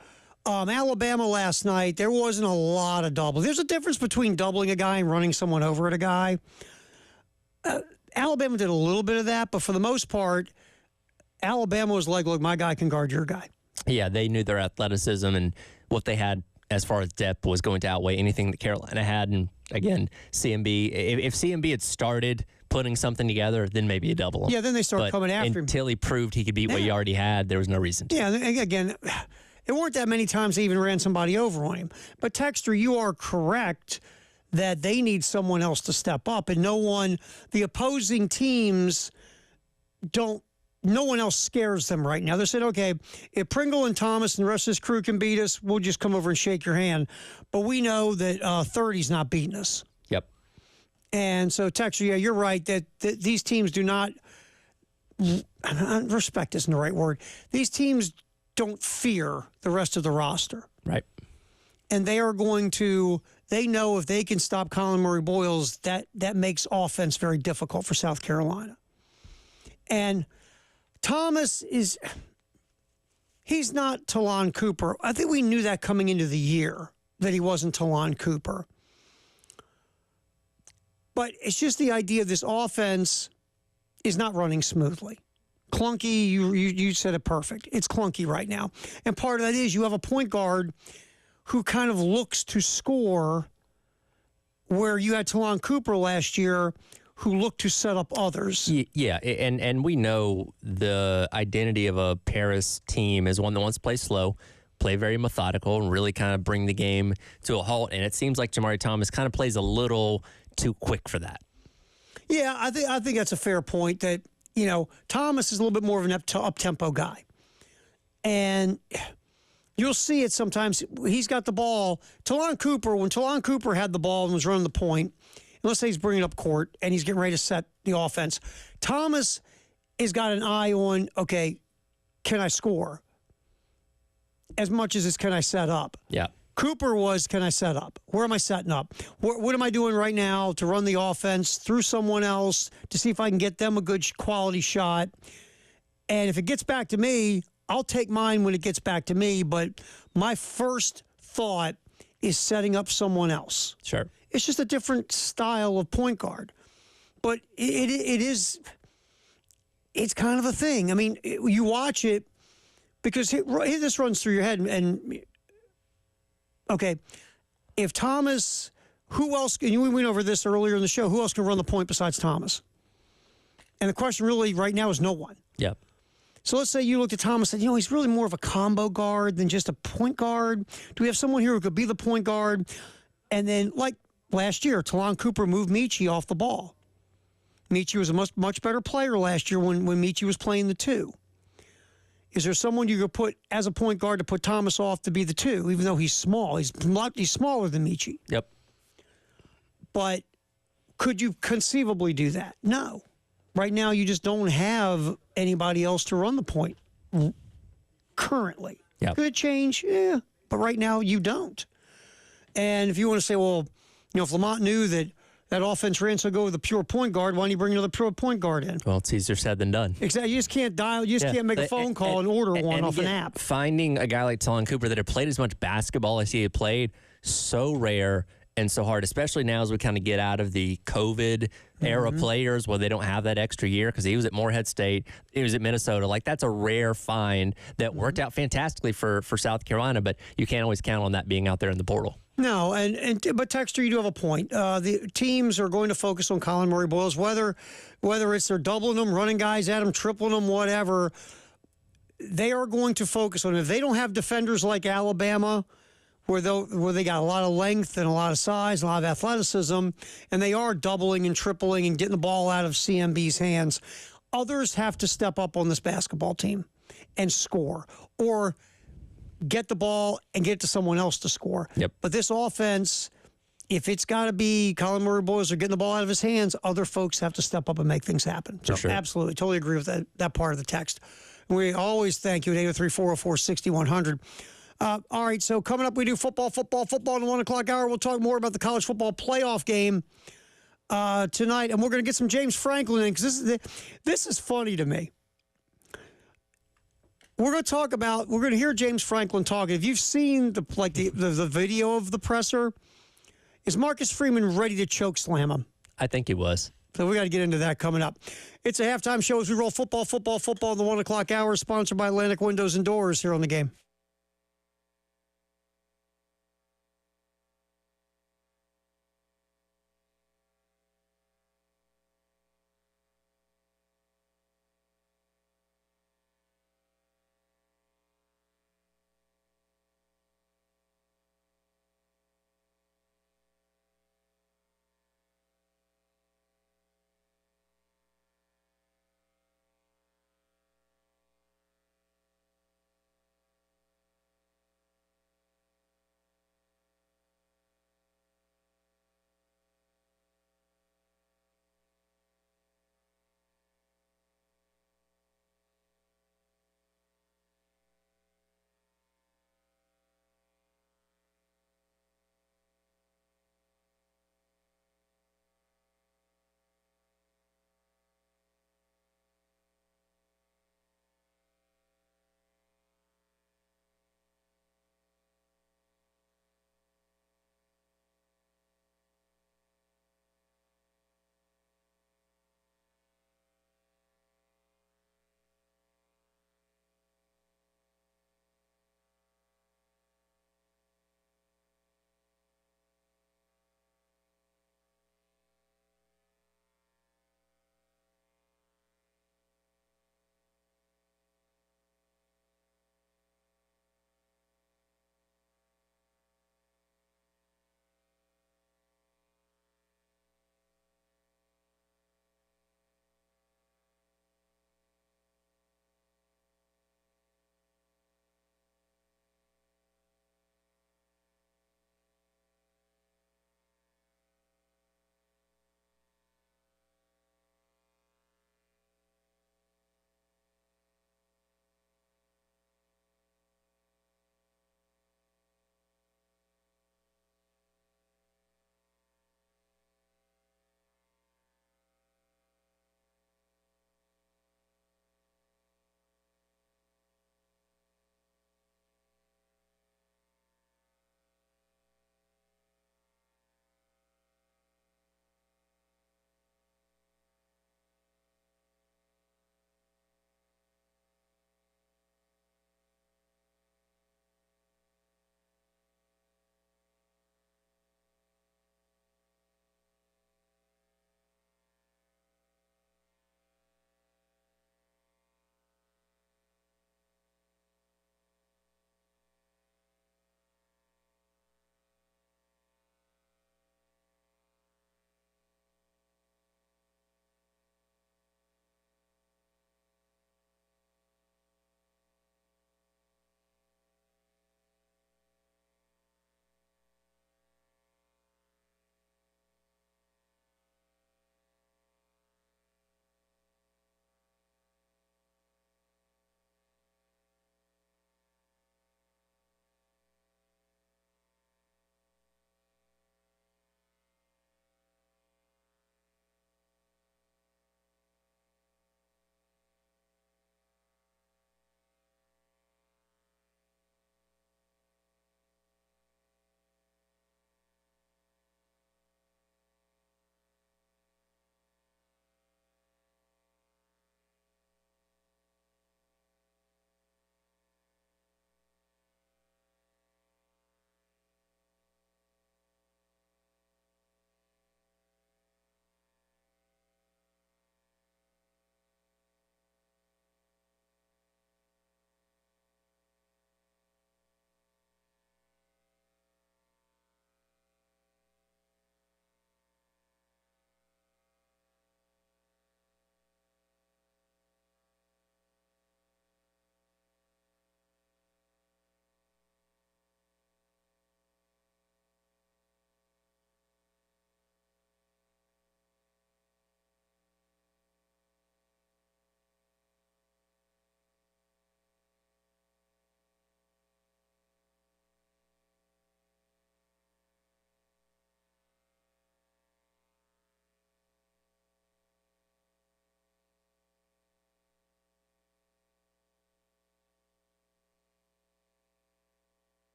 Alabama last night, there wasn't a lot of double. There's a difference between doubling a guy and running someone over at a guy. Alabama did a little bit of that, but for the most part, Alabama was like, look, my guy can guard your guy. Yeah, they knew their athleticism and what they had as far as depth was going to outweigh anything that Carolina had. And again, CMB, if CMB had started putting something together, then maybe a double him. Yeah, then they started coming after him. Until he proved he could beat what he already had, there was no reason to. Yeah, and again, it weren't that many times they even ran somebody over on him. But Texter, you are correct that they need someone else to step up. And the opposing teams no one else scares them right now. They said, okay, if Pringle and Thomas and the rest of this crew can beat us, we'll just come over and shake your hand. But we know that 30's not beating us. Yep. And so, Texter, yeah, you're right that these teams do not respect isn't the right word. These teams don't fear the rest of the roster. Right. And they are going to, they know if they can stop Colin Murray Boyles, that makes offense very difficult for South Carolina. And Thomas he's not Talon Cooper. I think we knew that coming into the year, that he wasn't Talon Cooper. But it's just the idea of this offense is not running smoothly. Clunky, you said it perfect. It's clunky right now. And part of that is you have a point guard who kind of looks to score, where you had Talon Cooper last year who looked to set up others. Yeah, and we know the identity of a Paris team is one that wants to play slow, play very methodical, and really kind of bring the game to a halt. And it seems like Jamari Thomas kind of plays a little too quick for that. Yeah, I think that's a fair point that, Thomas is a little bit more of an up-tempo guy. And you'll see it sometimes. He's got the ball. Talon Cooper, when Talon Cooper had the ball and was running the point, and let's say he's bringing up court and he's getting ready to set the offense, Thomas has got an eye on, okay, can I score? As much as it's can I set up? Yeah. Cooper was, can I set up? Where am I setting up? What am I doing right now to run the offense through someone else to see if I can get them a good quality shot? And if it gets back to me, I'll take mine when it gets back to me. But my first thought is setting up someone else. Sure. It's just a different style of point guard. But it's kind of a thing. I mean, you watch it because this runs through your head and okay, if Thomas, who else, and we went over this earlier in the show, who else can run the point besides Thomas? And the question really right now is no one. Yeah. So let's say you looked at Thomas and said, he's really more of a combo guard than just a point guard. Do we have someone here who could be the point guard? And then, like last year, Talon Cooper moved Michi off the ball. Michi was a much better player last year when Michi was playing the 2. Is there someone you could put as a point guard to put Thomas off to be the 2, even though he's small? He's smaller than Michi. Yep. But could you conceivably do that? No. Right now, you just don't have anybody else to run the point currently. Yep. Could it change? Yeah. But right now, you don't. And if you want to say, well, if Lamont knew that offense ran so go with a pure point guard, why don't you bring another pure point guard in? Well, it's easier said than done. Exactly. You just can't dial. You just can't make a phone call and order one off an app. Finding a guy like Talon Cooper that had played as much basketball as he had played, so rare and so hard, especially now as we kind of get out of the COVID era players where they don't have that extra year, because he was at Morehead State, he was at Minnesota. Like, that's a rare find that worked out fantastically for South Carolina, but you can't always count on that being out there in the portal. No, but Texter, you do have a point. The teams are going to focus on Colin Murray Boyles, whether it's they're doubling them, running guys at him, tripling them, whatever. They are going to focus on it. If they don't have defenders like Alabama, where they got a lot of length and a lot of size, a lot of athleticism, and they are doubling and tripling and getting the ball out of CMB's hands. Others have to step up on this basketball team and score, or get the ball and get it to someone else to score. Yep. But this offense, if it's got to be Colin Murray-Boyles or getting the ball out of his hands, other folks have to step up and make things happen. So sure. Absolutely, totally agree with that part of the text. We always thank you at 803-404-6100. All right, so coming up, we do football in the 1 o'clock hour. We'll talk more about the college football playoff game tonight, and we're going to get some James Franklin in, because this is funny to me. We're going to hear James Franklin talk. If you've seen the video of the presser, is Marcus Freeman ready to choke slam him? I think he was. So we got to get into that coming up. It's a halftime show as we roll football in the 1 o'clock hour, sponsored by Atlantic Windows and Doors here on the game.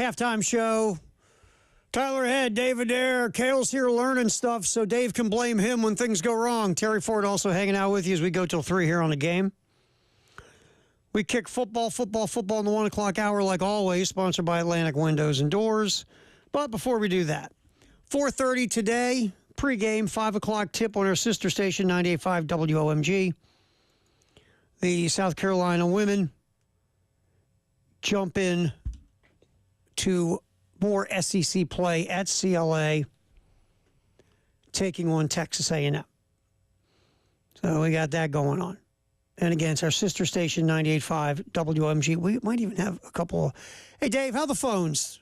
Halftime show. Tyler Head, David Adair, Kale's here learning stuff so Dave can blame him when things go wrong. Terry Ford also hanging out with you as we go till 3 here on the game. We kick football in the 1 o'clock hour like always, sponsored by Atlantic Windows and Doors. But before we do that, 4:30 today, pregame, 5 o'clock tip on our sister station, 98.5 WOMG. The South Carolina women jump in to more SEC play at CLA, taking on Texas A&M. So we got that going on. And again, it's our sister station, 98.5 WMG. We might even have a couple of... Hey, Dave, how the phones?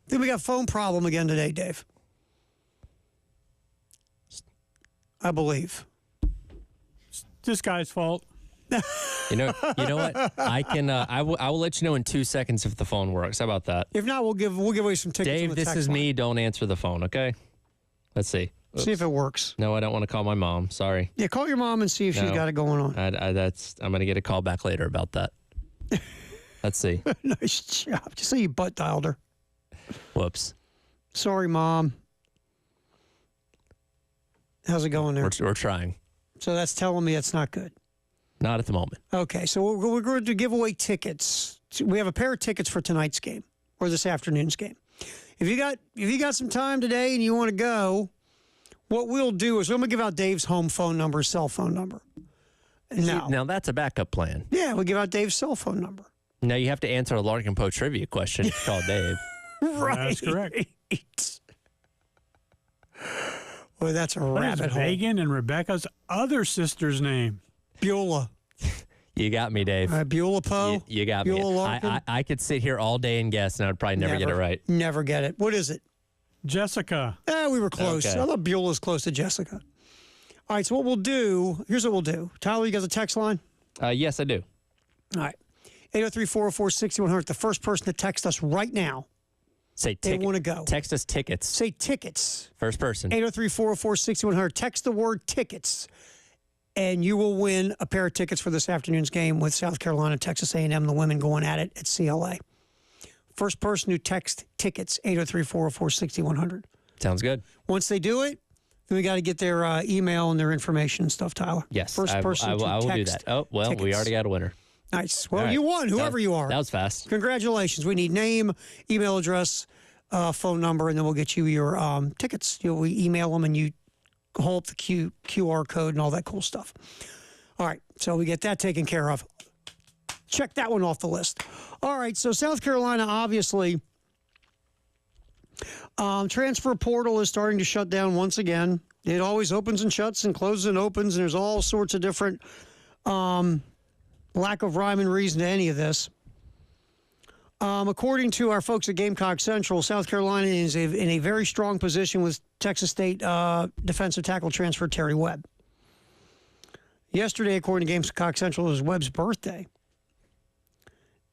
I think we got a phone problem again today, Dave. I believe. It's this guy's fault. You know what? I will let you know in 2 seconds if the phone works. How about that? If not, we'll give away some tickets. Dave, on the this text is line. me. Don't answer the phone, okay? Let's see. Oops. See if it works. No, I don't want to call my mom. Sorry. Yeah, call your mom and see if she's No. got it going on. I'm going to get a call back later about that. Let's see. Nice job. Just say you butt dialed her. Whoops. Sorry, Mom. How's it going there? We're trying. So that's telling me it's not good. Not at the moment. Okay, so we're going to give away tickets. We have a pair of tickets for tonight's game or this afternoon's game. If you got some time today and you want to go, what we'll do is we're going to give out Dave's home phone number, cell phone number. Now that's a backup plan. Yeah, we give out Dave's cell phone number. Now you have to answer a Larkin Poe trivia question if you call Dave. Right. That's correct. Well, that's a What is rabbit hole. Megan and Rebecca's other sister's name? Beulah. You got me, Dave. Beulah Poe. You got me. Beulah Larkin. I could sit here all day and guess, and I would probably never get it right. Never get it. What is it? Jessica. We were close. Okay. I thought Beulah's close to Jessica. All right, so what we'll do, here's what we'll do. Tyler, you got the text line? Yes, I do. All right. 803-404-6100. The first person to text us right now, Say they ticket. want to go. Text us tickets. Say tickets. First person. 803-404-6100. Text the word tickets, and you will win a pair of tickets for this afternoon's game with South Carolina, Texas A&M, the women going at it at CLA. First person who texts tickets, 803-404-6100. Sounds good. Once they do it, then we got to get their email and their information and stuff, Tyler. Yes, First person I will do text that. Oh, well, we tickets. already got a winner. Nice. Well, All right. you won, whoever you are. That was fast. Congratulations. We need name, email address, phone number, and then we'll get you your tickets. We email them, and you hold up the QR code and all that cool stuff. All right, so we get that taken care of. Check that one off the list. All right, so South Carolina, obviously, transfer portal is starting to shut down once again. It always opens and shuts and closes and opens, and there's all sorts of different lack of rhyme and reason to any of this. According to our folks at Gamecock Central, South Carolina is in a very strong position with Texas State defensive tackle transfer Terry Webb. Yesterday, according to Gamecock Central, it was Webb's birthday.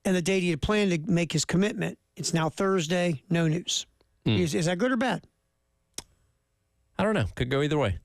And the date he had planned to make his commitment. It's now Thursday, no news. Is that good or bad? I don't know. Could go either way.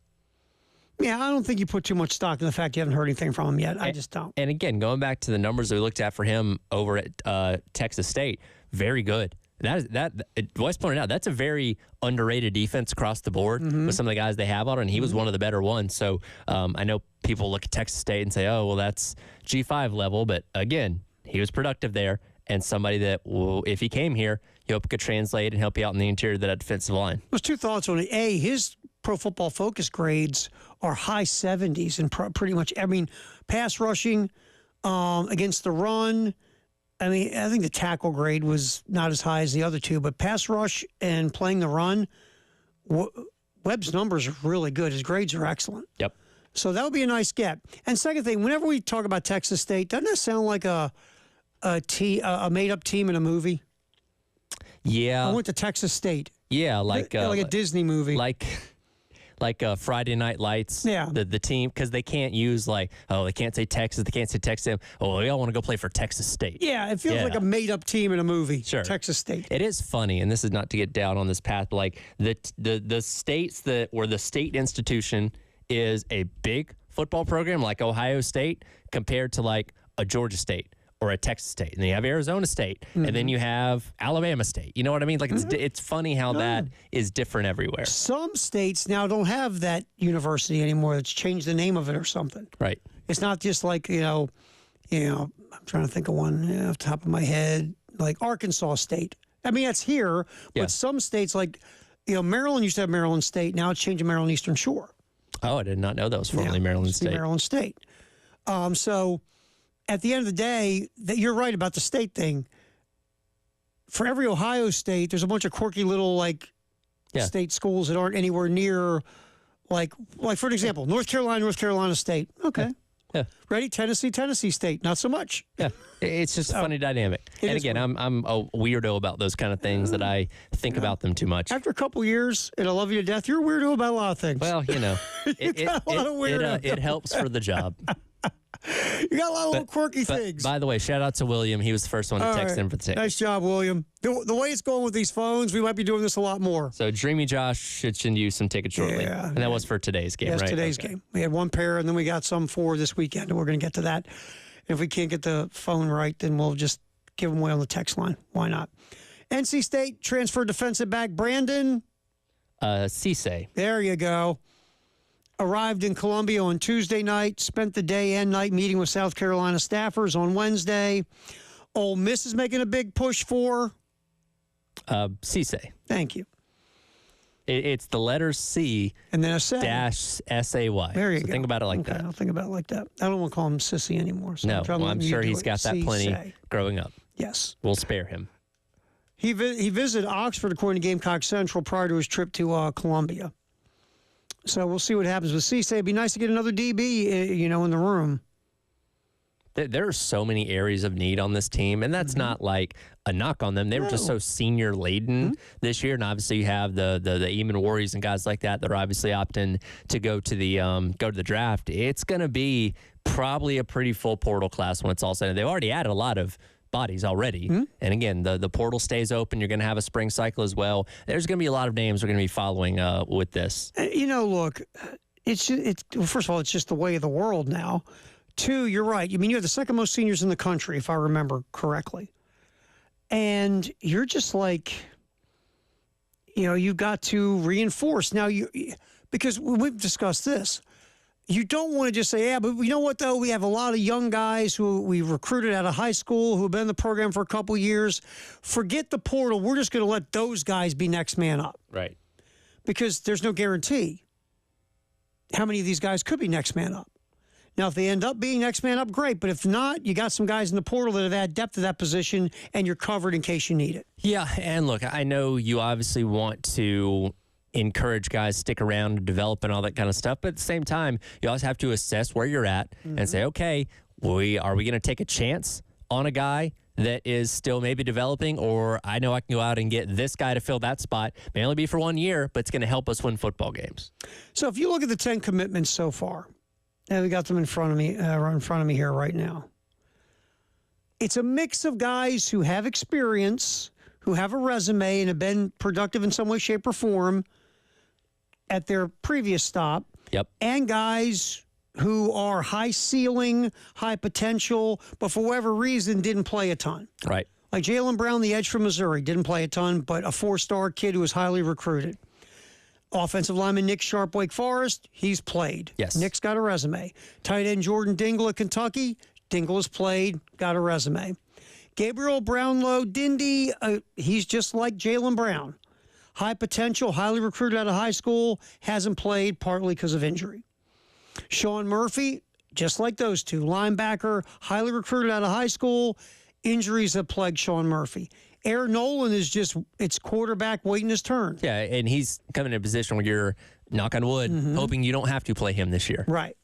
Yeah, I don't think you put too much stock in the fact you haven't heard anything from him yet. I just don't. And again, going back to the numbers that we looked at for him over at Texas State, very good. Wes pointed out, that's a very underrated defense across the board with some of the guys they have on it, and he was one of the better ones. So I know people look at Texas State and say, oh, well, that's G5 level. But again, he was productive there, and somebody that, if he came here, you hope could translate and help you out in the interior of that defensive line. There's two thoughts on it. A, his Pro Football Focus grades are high 70s and pretty much, pass rushing against the run. I think the tackle grade was not as high as the other two, but pass rush and playing the run, Webb's numbers are really good. His grades are excellent. Yep. So that would be a nice get. And second thing, whenever we talk about Texas State, doesn't that sound like a made-up team in a movie? Yeah. I went to Texas State. Yeah, like a Disney movie. Like Friday Night Lights. Yeah. The team, because they can't use they can't say Texas, they can't say Texas. Oh, we all want to go play for Texas State. Yeah, it feels like a made-up team in a movie. Sure. Texas State. It is funny, and this is not to get down on this path, but like the states where the state institution is a big football program, like Ohio State, compared to like a Georgia State or a Texas State, and then you have Arizona State, and then you have Alabama State. You know what I mean? Like it's funny how that is different everywhere. Some states now don't have that university anymore. It's changed the name of it or something. Right. It's not just like, I'm trying to think of one off the top of my head, like Arkansas State. I mean, that's here, Yeah. but some states like, Maryland used to have Maryland State. Now it's changed to Maryland Eastern Shore. Oh, I did not know that was formerly Yeah, Maryland it's the State. Maryland State. So at the end of the day, that you're right about the state thing. For every Ohio State, there's a bunch of quirky little Yeah. state schools that aren't anywhere near like for an example, North Carolina State. Okay. Yeah. Ready? Tennessee State. Not so much. Yeah, it's just a funny dynamic. And is again, I'm a weirdo about those kind of things that I think about them too much. After a couple years, and I love you to death, you're a weirdo about a lot of things. Well, it got a lot of weirdo. it helps for the job. You got a lot of little quirky things. By the way, shout out to William. He was the first one to All text right. in for the ticket. Nice job, William. The way it's going with these phones, we might be doing this a lot more. So Dreamy Josh should send you some tickets shortly. Yeah, And that was for today's game, Yes, right? today's Okay. game. We had one pair, and then we got some for this weekend, and we're going to get to that. If we can't get the phone right, then we'll just give them away on the text line. Why not? NC State transfer defensive back Brandon. Cisse. There you go. Arrived in Columbia on Tuesday night, spent the day and night meeting with South Carolina staffers on Wednesday. Ole Miss is making a big push for. Cisse. Thank you. It's the letter C And then a say. dash S-A-Y. There you So go. think about it like Okay, that. I'll think about it like that. I don't want to call him Sissy anymore. So No, well, I'm sure he's got that plenty Say. growing up. Yes. We'll spare him. He visited Oxford, according to Gamecock Central, prior to his trip to Columbia. So we'll see what happens with Cisse. It'd be nice to get another DB, in the room. There are so many areas of need on this team, and that's not like a knock on them. They were just so senior laden this year, and obviously you have the Eamon Warriors and guys like that that are obviously opting to go to the draft. It's going to be probably a pretty full portal class when it's all said. And they've already added a lot of bodies already, and again, the portal stays open. You're going to have a spring cycle as well. There's going to be a lot of names we're going to be following with this. Look, well, first of all, it's just the way of the world now. Two, you're right. I mean, you have the second most seniors in the country, if I remember correctly. And you're just like, you've got to reinforce. Now, because we've discussed this, you don't want to just say, yeah, but you know what, though? We have a lot of young guys who we recruited out of high school who have been in the program for a couple years. Forget the portal. We're just going to let those guys be next man up. Right. Because there's no guarantee how many of these guys could be next man up. Now, if they end up being next man up, great. But if not, you got some guys in the portal that have had depth to that position, and you're covered in case you need it. Yeah, and look, I know you obviously want to encourage guys to stick around and develop and all that kind of stuff, but at the same time, you always have to assess where you're at and say, okay, are we going to take a chance on a guy that is still maybe developing, or I know I can go out and get this guy to fill that spot. May only be for 1 year, but it's going to help us win football games. So if you look at the 10 commitments so far, and we got them in front of me here right now. It's a mix of guys who have experience, who have a resume, and have been productive in some way, shape, or form at their previous stop. Yep. And guys who are high ceiling, high potential, but for whatever reason didn't play a ton. Right. Like Jalen Brown, the edge from Missouri, didn't play a ton, but a 4-star kid who was highly recruited. Offensive lineman Nick Sharp, Wake Forest, he's played. Yes. Nick's got a resume. Tight end Jordan Dingle at Kentucky, Dingle has played, got a resume. Gabriel Brownlow Dindy, he's just like Jalen Brown. High potential, highly recruited out of high school, hasn't played partly because of injury. Sean Murphy, just like those two, linebacker, highly recruited out of high school, injuries have plagued Sean Murphy. Aaron Nolan is it's quarterback waiting his turn. Yeah, and he's coming in a position where you're, knock on wood, hoping you don't have to play him this year. Right.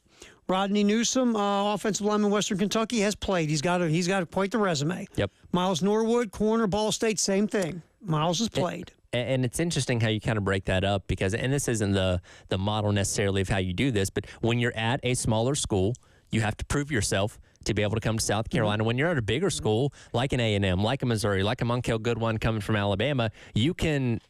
Rodney Newsom, offensive lineman, Western Kentucky, has played. He's got quite the resume. Yep. Miles Norwood, corner, Ball State, same thing. Miles has played. And it's interesting how you kind of break that up because, and this isn't the model necessarily of how you do this, but when you're at a smaller school, you have to prove yourself to be able to come to South Carolina. When you're at a bigger school, like an A&M, like a Missouri, like a Monkel Goodwin coming from Alabama, you can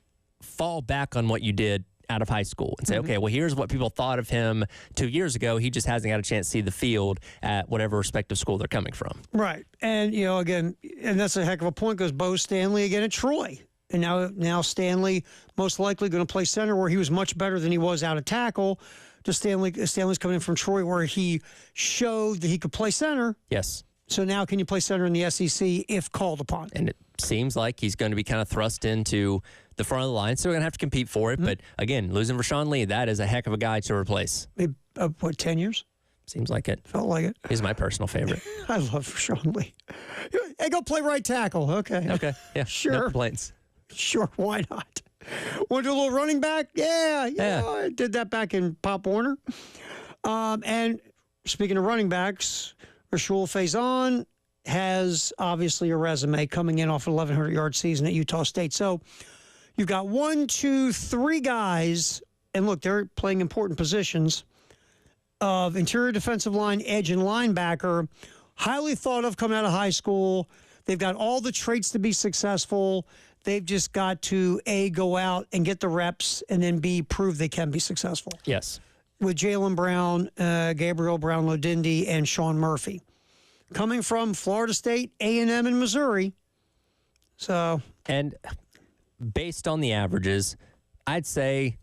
fall back on what you did out of high school and say, okay, well, here's what people thought of him 2 years ago. He just hasn't got a chance to see the field at whatever respective school they're coming from. Right. And, again, and that's a heck of a point because Bo Stanley again at Troy. And now Stanley most likely going to play center where he was much better than he was out of tackle. Just Stanley's coming in from Troy where he showed that he could play center. Yes. So now can you play center in the SEC if called upon? And it seems like he's going to be kind of thrust into the front of the line. So we're going to have to compete for it. But again, losing Rashawn Lee, that is a heck of a guy to replace. Maybe, 10 years? Seems like it. Felt like it. He's my personal favorite. I love Rashawn Lee. Hey, go play right tackle. Okay. Okay. Yeah. Sure. No complaints. Sure. Why not? Want to do a little running back? Yeah. I did that back in Pop Warner. And speaking of running backs, Rashul Faison has obviously a resume coming in off an 1,100-yard season at Utah State. So you've got 1, 2, 3 guys, and look, they're playing important positions of interior defensive line, edge, and linebacker, highly thought of coming out of high school. They've got all the traits to be successful. They've just got to, A, go out and get the reps, and then, B, prove they can be successful. Yes. With Jaylen Brown, Gabriel Brown-Lodindi, and Sean Murphy. Coming from Florida State, A&M, and Missouri. So, and based on the averages, I'd say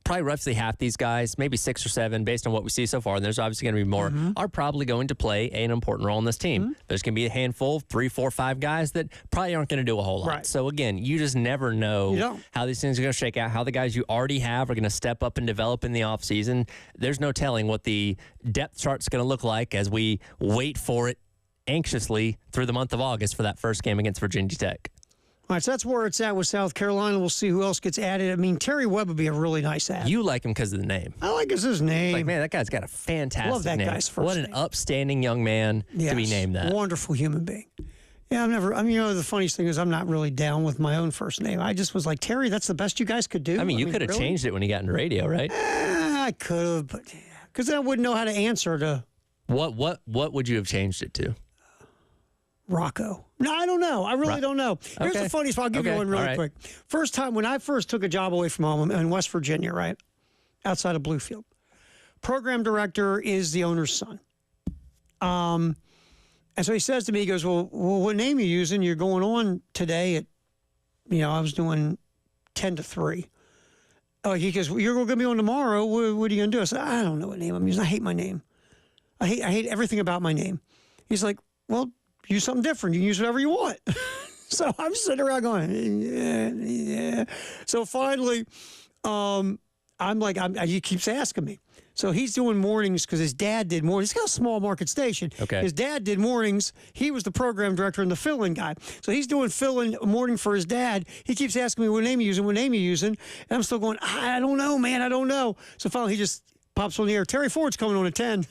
probably roughly half these guys, maybe 6 or 7, based on what we see so far, and there's obviously going to be more, are probably going to play an important role in this team. There's going to be a handful, 3, 4, 5 guys that probably aren't going to do a whole lot. Right. So again, you just never know how these things are going to shake out, how the guys you already have are going to step up and develop in the offseason. There's no telling what the depth chart's going to look like as we wait for it anxiously through the month of August for that first game against Virginia Tech. all right, so that's where it's at with South Carolina. We'll see who else gets added. I mean, Terry Webb would be a really nice add. You like him because of the name. I like his name. Like, man, that guy's got a fantastic Love that name. guy's first What an name. upstanding young man to be named that. Wonderful human being. Yeah, the funniest thing is I'm not really down with my own first name. I just was like, Terry, that's the best you guys could do. I mean, you could have really? changed it when you got into radio, right? I could have, but because then I wouldn't know how to answer to What would you have changed it to? Rocco. No, I don't know. I really don't know. Here's Okay. the funniest part. I'll give you Okay. one really All right. quick. First time when I first took a job away from home in West Virginia, right? Outside of Bluefield. Program director is the owner's son. And so he says to me, he goes, well, what name are you using? You're going on today at, I was doing 10 to 3. Oh, he goes, well, you're going to be on tomorrow. What are you going to do? I said, I don't know what name I'm using. I hate my name. I hate everything about my name. He's like, well, use something different. You can use whatever you want. So I'm sitting around going, yeah. So finally, he keeps asking me. So he's doing mornings because his dad did mornings. He's got a small market station. Okay. His dad did mornings. He was the program director and the fill-in guy. So he's doing fill-in morning for his dad. He keeps asking me what name you using. And I'm still going, I don't know, man. I don't know. So finally he just pops on the air. Terry Ford's coming on at 10.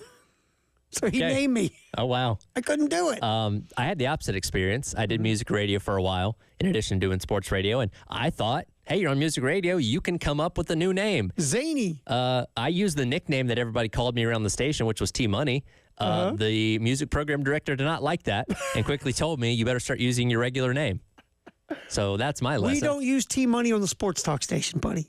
So he named me. Oh, wow. I couldn't do it. I had the opposite experience. I did music radio for a while in addition to doing sports radio. And I thought, hey, you're on music radio. You can come up with a new name. Zany. I used the nickname that everybody called me around the station, which was T-Money. The music program director did not like that and quickly told me, you better start using your regular name. So that's my lesson. We don't use T-Money on the sports talk station, buddy.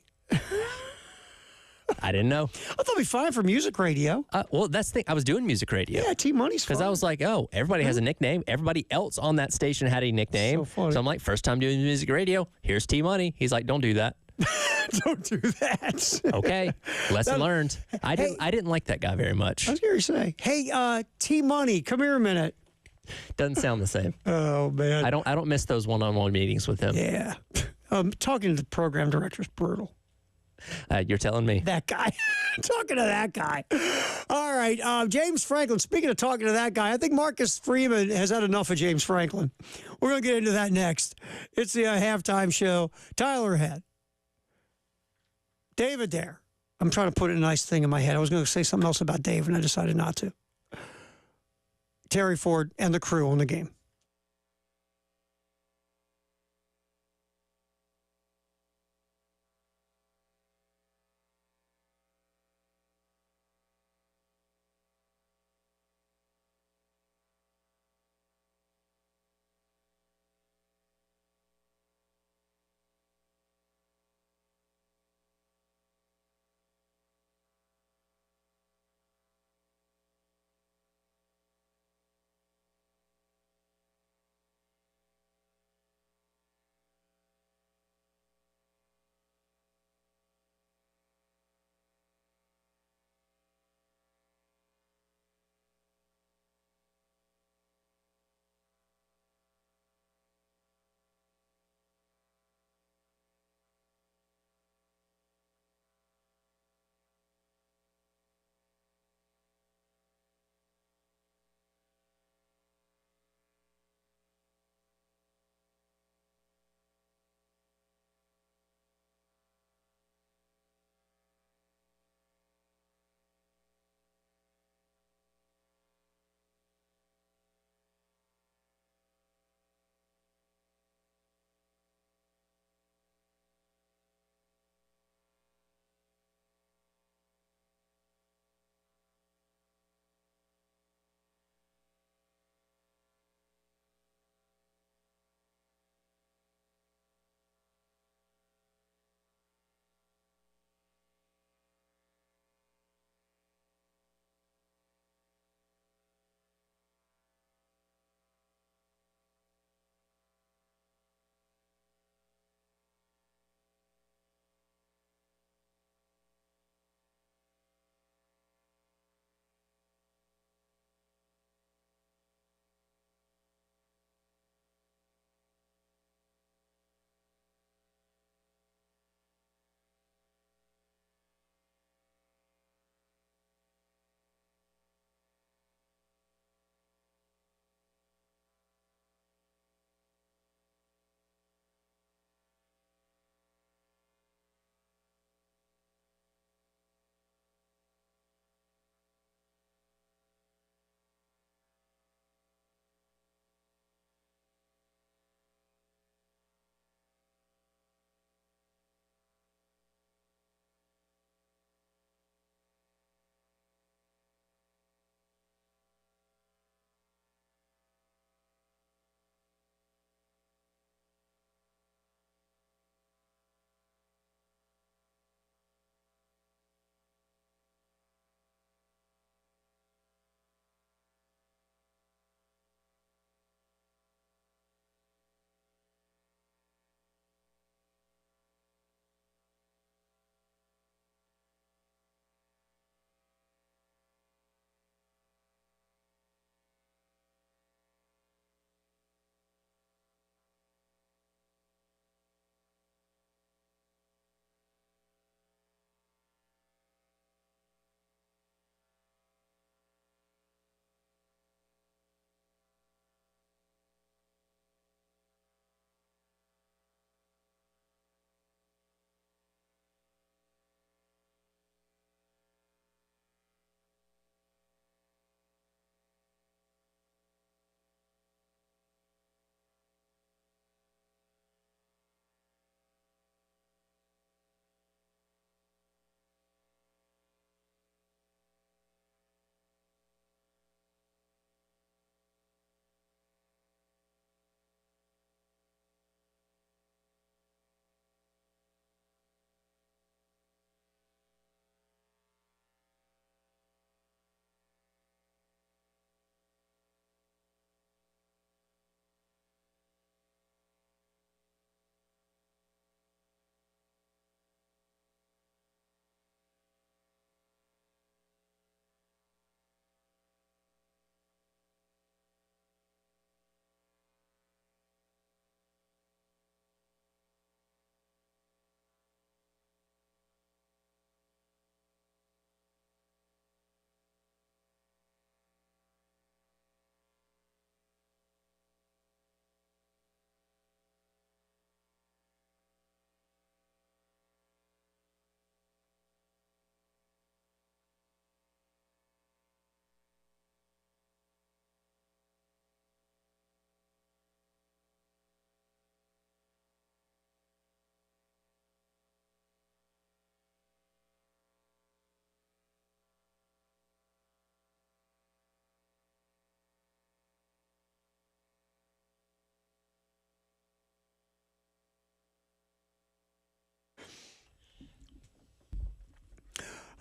I didn't know. I thought it'd be fine for music radio. Well, that's the thing. I was doing music radio. Yeah, T-Money's fine. Because I was like, oh, everybody has a nickname. Everybody else on that station had a nickname. So funny. So I'm like, first time doing music radio, here's T-Money. He's like, don't do that. Don't do that. Okay. Lesson learned. I didn't like that guy very much. I was going to say, hey, T-Money, come here a minute. Doesn't sound the same. Oh, man. I don't miss those one-on-one meetings with him. Yeah. Talking to the program director is brutal. You're telling me. That guy. Talking to that guy. All right. James Franklin. Speaking of talking to that guy, I think Marcus Freeman has had enough of James Franklin. We're going to get into that next. It's the halftime show. Tyler Head. David Dare. I'm trying to put a nice thing in my head. I was going to say something else about Dave, and I decided not to. Terry Ford and the crew on the game.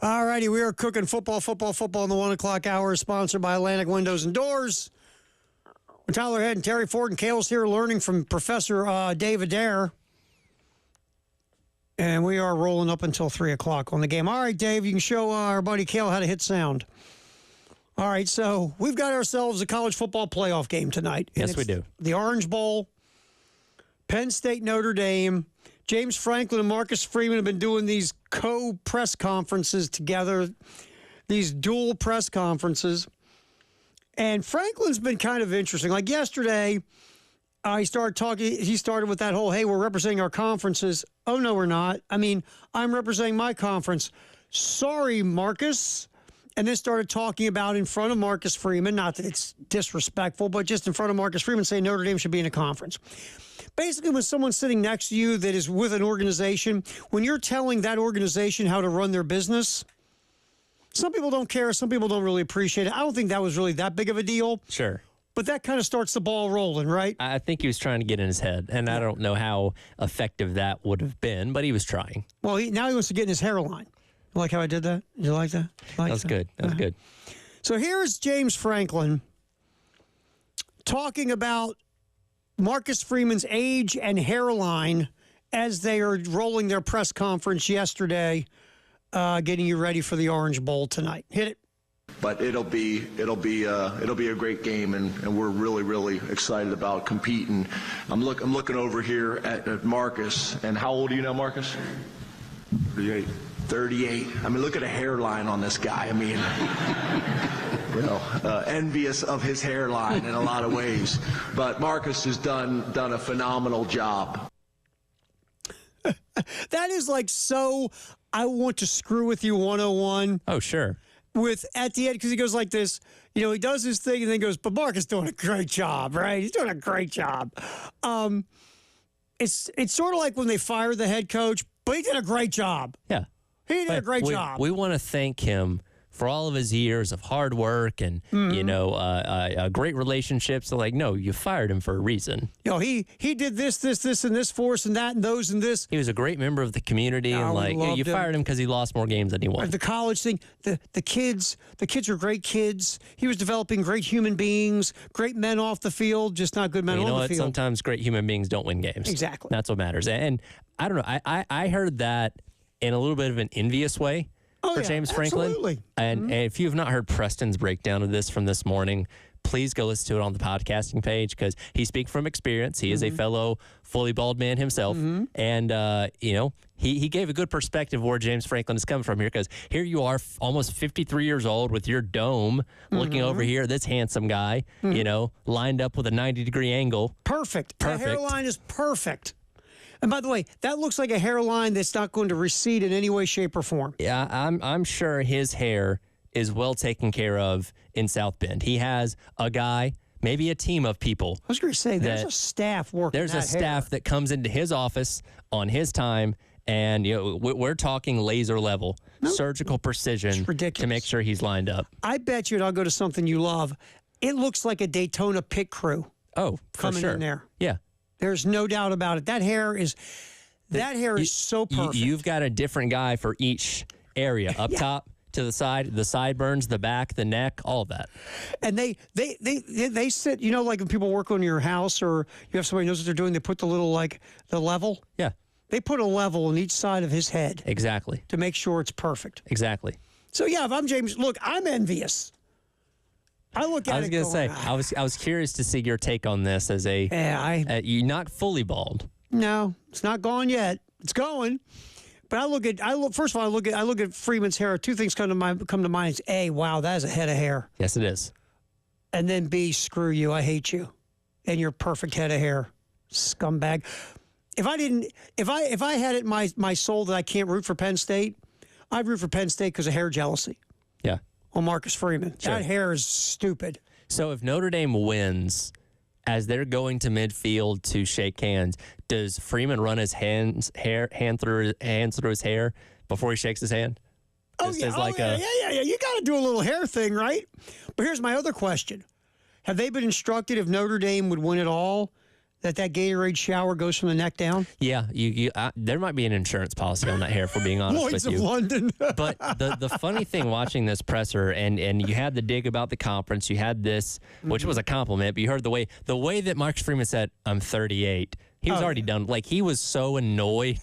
All righty, we are cooking football in the 1 o'clock hour, sponsored by Atlantic Windows and Doors. With Tyler Head and Terry Ford and Kale's here learning from Professor Dave Adair. And we are rolling up until 3 o'clock on the game. All right, Dave, you can show our buddy Kale how to hit sound. All right, so we've got ourselves a college football playoff game tonight. Yes, we do. The Orange Bowl, Penn State, Notre Dame. James Franklin and Marcus Freeman have been doing these co-press conferences together, these dual press conferences. And Franklin's been kind of interesting. Like yesterday, he started with that whole, hey, we're representing our conferences. Oh, no, we're not. I mean, I'm representing my conference. Sorry, Marcus. And then started talking about in front of Marcus Freeman, not that it's disrespectful, but just in front of Marcus Freeman saying Notre Dame should be in a conference. Basically, when someone's sitting next to you that is with an organization, when you're telling that organization how to run their business, some people don't care. Some people don't really appreciate it. I don't think that was really that big of a deal. Sure. But that kind of starts the ball rolling, right? I think he was trying to get in his head, and I don't know how effective that would have been, but he was trying. Well, now he wants to get in his hairline. You like how I did that? You like that? That was good. That was good. So here's James Franklin talking about Marcus Freeman's age and hairline as they are rolling their press conference yesterday, getting you ready for the Orange Bowl tonight. Hit it. But it'll be a great game, and we're really excited about competing. I'm looking over here at Marcus, and how old are you now, Marcus? 38. I mean, look at the hairline on this guy. I mean, envious of his hairline in a lot of ways. But Marcus has done a phenomenal job. That is like so. I want to screw with you 101. Oh, sure. With at the end, because he goes like this, he does his thing and then goes, but Marcus doing a great job, right? He's doing a great job. It's sort of like when they fired the head coach, but he did a great job. Yeah. He did a great job. We want to thank him for all of his years of hard work and, great relationships. So, no, you fired him for a reason. He did this, and this for us, and that, and those, and this. He was a great member of the community, you fired him because he lost more games than he won. The college thing, the kids are great kids. He was developing great human beings, great men off the field, just not good men on the field. Sometimes great human beings don't win games. Exactly. That's what matters. And I don't know, I heard that in a little bit of an envious way. For James Franklin. Absolutely. And if you have not heard Preston's breakdown of this from this morning, please go listen to it on the podcasting page because he speaks from experience. He is a fellow fully bald man himself. And, he gave a good perspective where James Franklin is coming from here because here you are almost 53 years old with your dome looking over here, this handsome guy, lined up with a 90-degree angle. Perfect. The hairline is perfect. And by the way, that looks like a hairline that's not going to recede in any way, shape, or form. Yeah, I'm sure his hair is well taken care of in South Bend. He has a guy, maybe a team of people. I was going to say, there's a staff working. There's a staff that comes into his office on his time, and we're talking laser level, surgical precision to make sure he's lined up. I bet you, and I'll go to something you love, it looks like a Daytona pit crew. Oh, for coming sure. in there. Yeah. There's no doubt about it. That hair is so perfect. You've got a different guy for each area, up top, to the side, the sideburns, the back, the neck, all of that. And they sit, like when people work on your house or you have somebody who knows what they're doing, they put the little, the level. Yeah. They put a level on each side of his head. Exactly. To make sure it's perfect. Exactly. So, if I'm James, look, I'm envious. I look at it. I was going to say, I was curious to see your take on this as you're not fully bald. No, it's not gone yet. It's going. But first of all, I look at Freeman's hair. Two things come to mind. Is A, wow, that is a head of hair. Yes, it is. And then B, screw you. I hate you. And your perfect head of hair. Scumbag. If I had it in my soul that I can't root for Penn State, I'd root for Penn State because of hair jealousy. Yeah. On Marcus Freeman. Sure. That hair is stupid. So if Notre Dame wins, as they're going to midfield to shake hands, does Freeman run his hand through his hair before he shakes his hand? Yeah. You got to do a little hair thing, right? But here's my other question. Have they been instructed if Notre Dame would win it all that Gatorade shower goes from the neck down? Yeah, there might be an insurance policy on that hair, if we're being honest Lloyd's with of you. London. But the funny thing watching this presser, and you had the dig about the conference, you had this, which was a compliment, but you heard the way that Marcus Freeman said, "I'm 38." He was already done. Like, he was so annoyed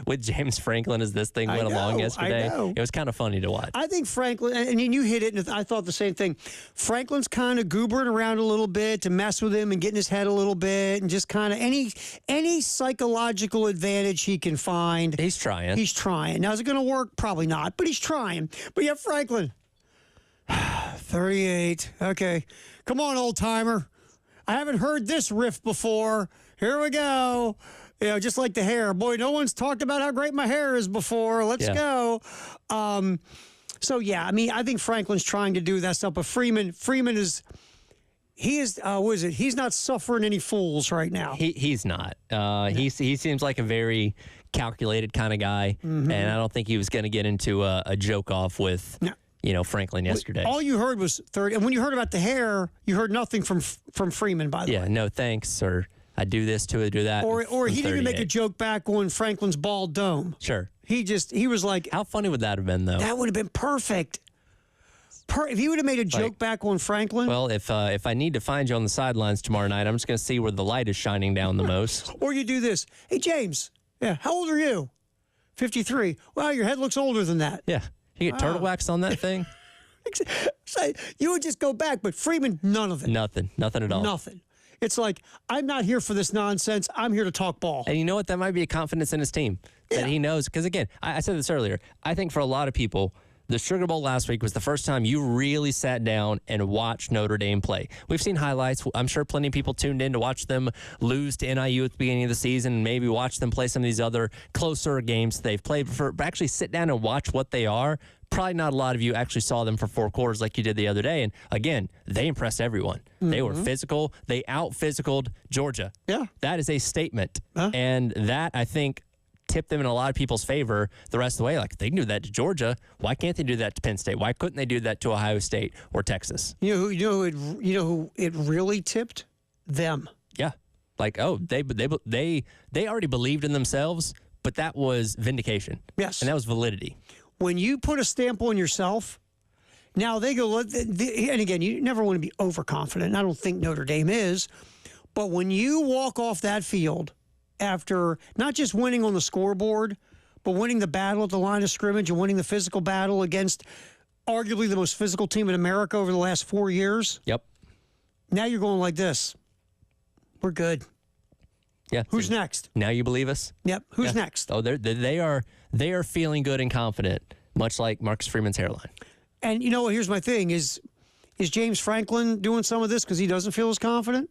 with James Franklin as this thing went along yesterday. It was kind of funny to watch. I think Franklin, and you hit it, and I thought the same thing. Franklin's kind of goobering around a little bit to mess with him and get in his head a little bit, and just kind of any psychological advantage he can find. He's trying. He's trying. Now, is it going to work? Probably not, but he's trying. But yeah, Franklin, 38. Okay. Come on, old timer. I haven't heard this riff before. Here we go. You know, just like the hair. Boy, no one's talked about how great my hair is before. Let's go. So, yeah, I mean, I think Franklin's trying to do that stuff, but Freeman is, what is it? He's not suffering any fools right now. He's not. He seems like a very calculated kind of guy, and I don't think he was going to get into a joke off with Franklin yesterday. All you heard was 30, and when you heard about the hair, you heard nothing from Freeman, by the way. Yeah, no thanks, or I do this to do that. Or he didn't even make a 38. joke back on Franklin's bald dome. Sure. He was like, How funny would that have been, though? that would have been perfect. If he would have made a joke back on Franklin. Well, if I need to find you on the sidelines tomorrow night, I'm just going to see where the light is shining down the most. Or you do this. Hey, James. Yeah. How old are you? 53. Wow, your head looks older than that. Yeah. You get turtle wax on that thing? So you would just go back, but Freeman, none of it. Nothing at all. Nothing. It's like, I'm not here for this nonsense. I'm here to talk ball. And you know what? That might be a confidence in his team that he knows. Because again, I said this earlier. I think for a lot of people, the Sugar Bowl last week was the first time you really sat down and watched Notre Dame play. We've seen highlights. I'm sure plenty of people tuned in to watch them lose to NIU at the beginning of the season and maybe watch them play some of these other closer games they've played. But actually sit down and watch what they are, probably not a lot of you actually saw them for 4 quarters like you did the other day. And again, they impressed everyone. They were physical. They out-physicaled Georgia. Yeah. That is a statement. And that, I think, tipped them in a lot of people's favor the rest of the way. Like, if they can do that to Georgia, why can't they do that to Penn State? Why couldn't they do that to Ohio State or Texas? You know who it really tipped? Them. Yeah. Like, oh, they already believed in themselves, but that was vindication. Yes. And that was validity. When you put a stamp on yourself, now they go, and again, you never want to be overconfident, and I don't think Notre Dame is, but when you walk off that field after not just winning on the scoreboard, but winning the battle at the line of scrimmage and winning the physical battle against arguably the most physical team in America over the last 4 years, Yep. now you're going like this. We're good. Yeah. Who's next? Now you believe us? Yep. Who's Yeah. next? Oh, they are feeling good and confident, much like Marcus Freeman's hairline. And you know what? Here's my thing: is James Franklin doing some of this because he doesn't feel as confident?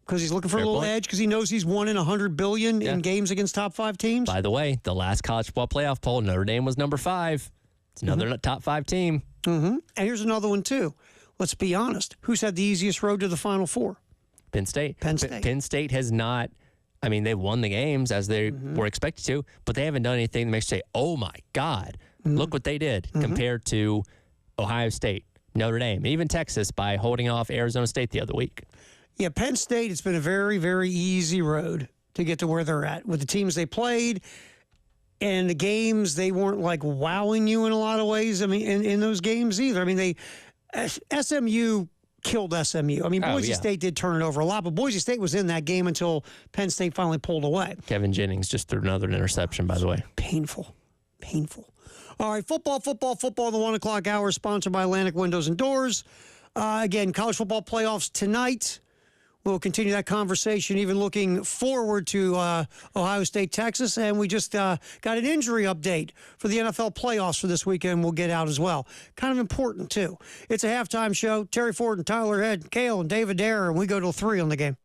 Because he's looking for Fair a little point. edge? Because he knows he's won in 100 billion in games against top 5 teams? By the way, the last college football playoff poll, Notre Dame was number 5. It's another top 5 team. And here's another one too. Let's be honest: who's had the easiest road to the Final Four? Penn State. Penn State. Penn State has not. I mean, they've won the games as they were expected to, but they haven't done anything that makes you say, "Oh my God, look what they did," compared to Ohio State, Notre Dame, even Texas by holding off Arizona State the other week. Yeah, Penn State. It's been a very, very easy road to get to where they're at with the teams they played. And the games, they weren't like wowing you in a lot of ways. I mean, in those games either. I mean, SMU killed SMU. I mean, Boise State did turn it over a lot, but Boise State was in that game until Penn State finally pulled away. Kevin Jennings just threw another interception, by the way. Painful. All right, football. The 1 o'clock hour, sponsored by Atlantic Windows and Doors. Again, college football playoffs tonight. We'll continue that conversation, even looking forward to Ohio State, Texas. And we just got an injury update for the NFL playoffs for this weekend. We'll get out as well. Kind of important, too. It's a halftime show. Terry Ford and Tyler Head, Kale and David Dare, and we go till 3 on the game.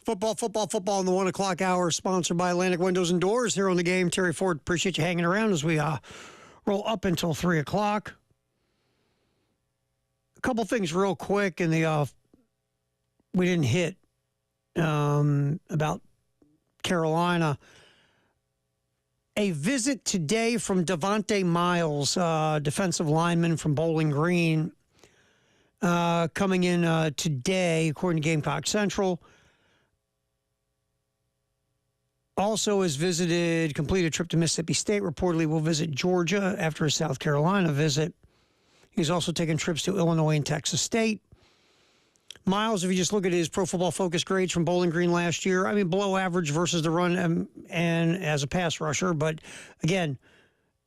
Football in the 1 o'clock hour, sponsored by Atlantic Windows and Doors here on the game. Terry Ford, appreciate you hanging around as we roll up until 3 o'clock. A couple things real quick in the we didn't hit about Carolina. A visit today from Devontae Miles, defensive lineman from Bowling Green, coming in today, according to Gamecock Central. Also has completed a trip to Mississippi State. Reportedly will visit Georgia after his South Carolina visit. He's also taken trips to Illinois and Texas State. Miles, if you just look at his Pro Football Focus grades from Bowling Green last year, I mean, below average versus the run and as a pass rusher. But again,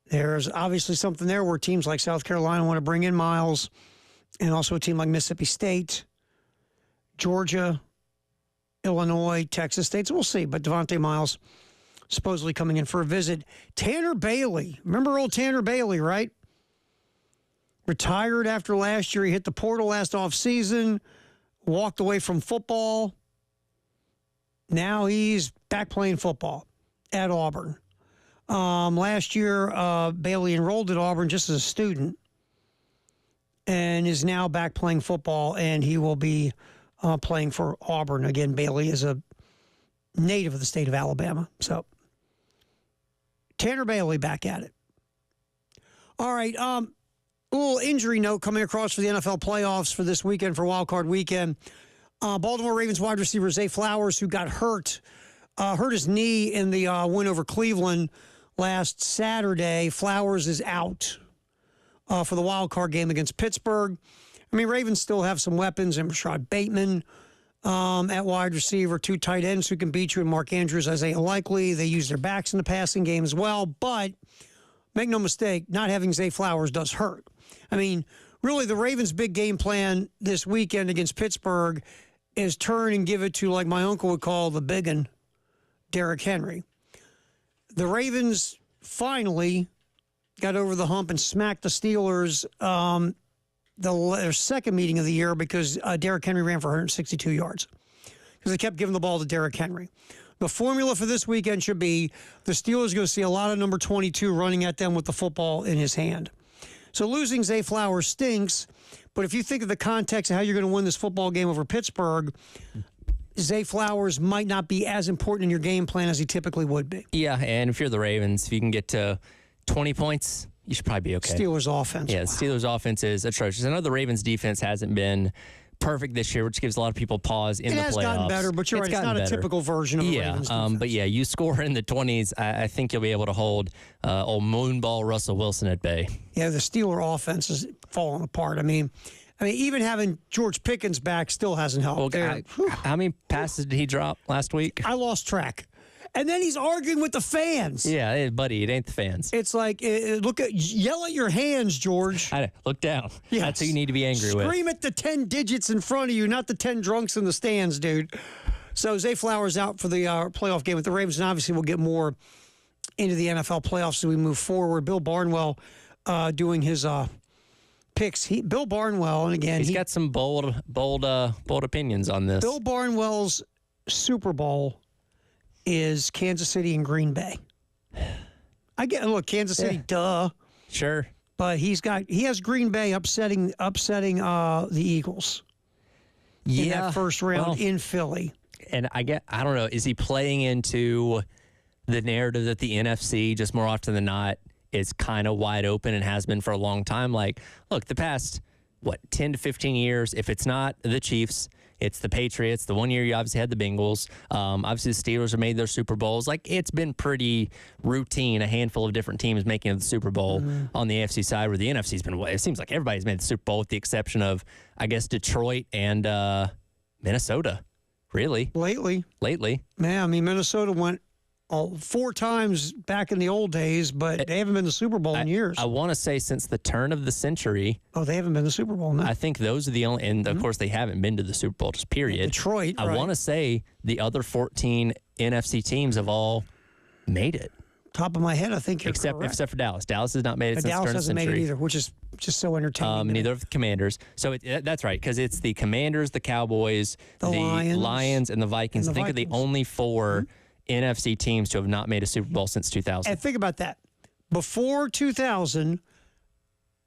there's obviously something there where teams like South Carolina want to bring in Miles, and also a team like Mississippi State, Georgia, Illinois, Texas State. So we'll see. But Devontae Miles supposedly coming in for a visit. Tanner Bailey. Remember old Tanner Bailey, right? Retired after last year. He hit the portal last offseason, walked away from football. Now he's back playing football at Auburn. Last year, Bailey enrolled at Auburn just as a student and is now back playing football, and he will be playing for Auburn. Again, Bailey is a native of the state of Alabama. So, Tanner Bailey back at it. All right, a little injury note coming across for the NFL playoffs for this weekend, for Wild Card Weekend. Baltimore Ravens wide receiver Zay Flowers, who got hurt his knee in the win over Cleveland last Saturday. Flowers is out for the wild card game against Pittsburgh. I mean, Ravens still have some weapons, and Rashad Bateman at wide receiver, 2 tight ends who can beat you, and Mark Andrews, Isaiah Likely. They use their backs in the passing game as well. But make no mistake, not having Zay Flowers does hurt. I mean, really, the Ravens' big game plan this weekend against Pittsburgh is turn and give it to, like my uncle would call, the biggin, Derrick Henry. The Ravens finally got over the hump and smacked the Steelers their second meeting of the year because Derrick Henry ran for 162 yards because they kept giving the ball to Derrick Henry. The formula for this weekend should be the Steelers are going to see a lot of number 22 running at them with the football in his hand. So losing Zay Flowers stinks, but if you think of the context of how you're going to win this football game over Pittsburgh, Zay Flowers might not be as important in your game plan as he typically would be. Yeah, and if you're the Ravens, if you can get to 20 points, you should probably be okay. Steelers offense. Yeah, Steelers offense is atrocious. I know the Ravens defense hasn't been perfect this year, which gives a lot of people pause in the playoffs. It has gotten better, but you're right. It's not a typical version of the Ravens defense. But yeah, you score in the 20s, I think you'll be able to hold old moonball Russell Wilson at bay. Yeah, the Steeler offense is falling apart. I mean, even having George Pickens back still hasn't helped. Well, how many passes did he drop last week? I lost track. And then he's arguing with the fans. Yeah, buddy, it ain't the fans. It's like, yell at your hands, George. Look down. Yes. That's who you need to be angry with. Scream at the 10 digits in front of you, not the 10 drunks in the stands, dude. So Zay Flowers out for the playoff game with the Ravens, and obviously we'll get more into the NFL playoffs as we move forward. Bill Barnwell doing his picks. Bill Barnwell, and again, he's got some bold opinions on this. Bill Barnwell's Super Bowl is Kansas City and Green Bay. Look, Kansas City, duh. Sure. But he has Green Bay upsetting the Eagles in that first round in Philly. And I don't know, is he playing into the narrative that the NFC, just more often than not, is kind of wide open and has been for a long time? Like, look, the past, 10 to 15 years, if it's not the Chiefs, it's the Patriots. The one year you obviously had the Bengals. Obviously, the Steelers have made their Super Bowls. Like, it's been pretty routine, a handful of different teams making it to the Super Bowl on the AFC side, where the NFC's been, it seems like everybody's made the Super Bowl with the exception of, I guess, Detroit and Minnesota, really. Lately. Man, I mean, Minnesota went 4 times back in the old days, but they haven't been to the Super Bowl in years. I want to say since the turn of the century. Oh, they haven't been to the Super Bowl now. I think those are the only, and of course they haven't been to the Super Bowl, just period. Detroit, I want to say the other 14 NFC teams have all made it. top of my head, I think you're except correct. for Dallas. Dallas has not made it But since Dallas turn of the hasn't made it century. either, which is just so entertaining. to me. Neither of the Commanders. So that's right, because it's the Commanders, the Cowboys, The Lions, and the Vikings. and the I think of the Vikings. only 4 NFC teams to have not made a Super Bowl since 2000. And think about that. Before 2000,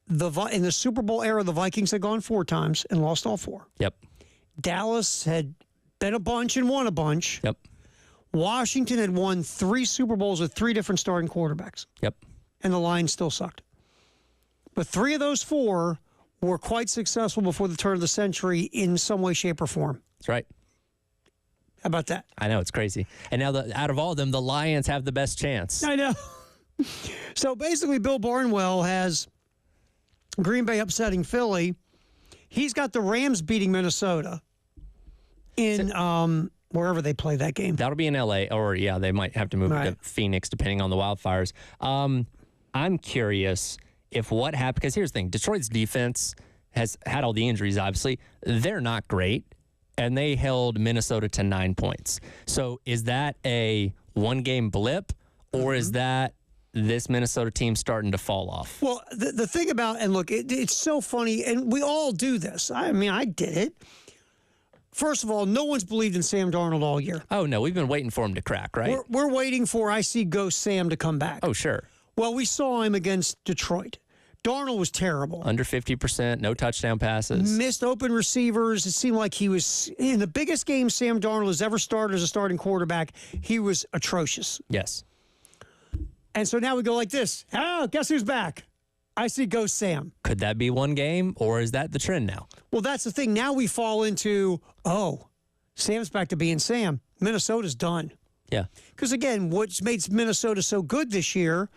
in the Super Bowl era, the Vikings had gone 4 times and lost all 4. Yep. Dallas had been a bunch and won a bunch. Yep. Washington had won 3 Super Bowls with 3 different starting quarterbacks, Yep. and the Lions still sucked. But 3 of those 4 were quite successful before the turn of the century in some way, shape, or form. That's right. How about that? I know, it's crazy. And now, out of all of them, the Lions have the best chance. I know. So basically, Bill Barnwell has Green Bay upsetting Philly. He's got the Rams beating Minnesota in wherever they play that game. That'll be in L.A., or, they might have to move it Right. to Phoenix, depending on the wildfires. I'm curious if what happened, because here's the thing. Detroit's defense has had all the injuries, obviously. They're not great, and they held Minnesota to 9 points. So is that a one-game blip, or is that this Minnesota team starting to fall off? Well, the thing about, and look, it's so funny, and we all do this. I mean, I did it. First of all, no one's believed in Sam Darnold all year. Oh, no, we've been waiting for him to crack, right? We're waiting for I see Ghost Sam to come back. Oh, sure. Well, we saw him against Detroit. Darnold was terrible. Under 50%, no touchdown passes. Missed open receivers. It seemed like he was in the biggest game Sam Darnold has ever started as a starting quarterback. He was atrocious. Yes. And so now we go like this. Oh, guess who's back? I see Ghost Sam. Could that be one game, or is that the trend now? Well, that's the thing. Now we fall into, Sam's back to being Sam. Minnesota's done. Yeah. Because, again, what's made Minnesota so good this year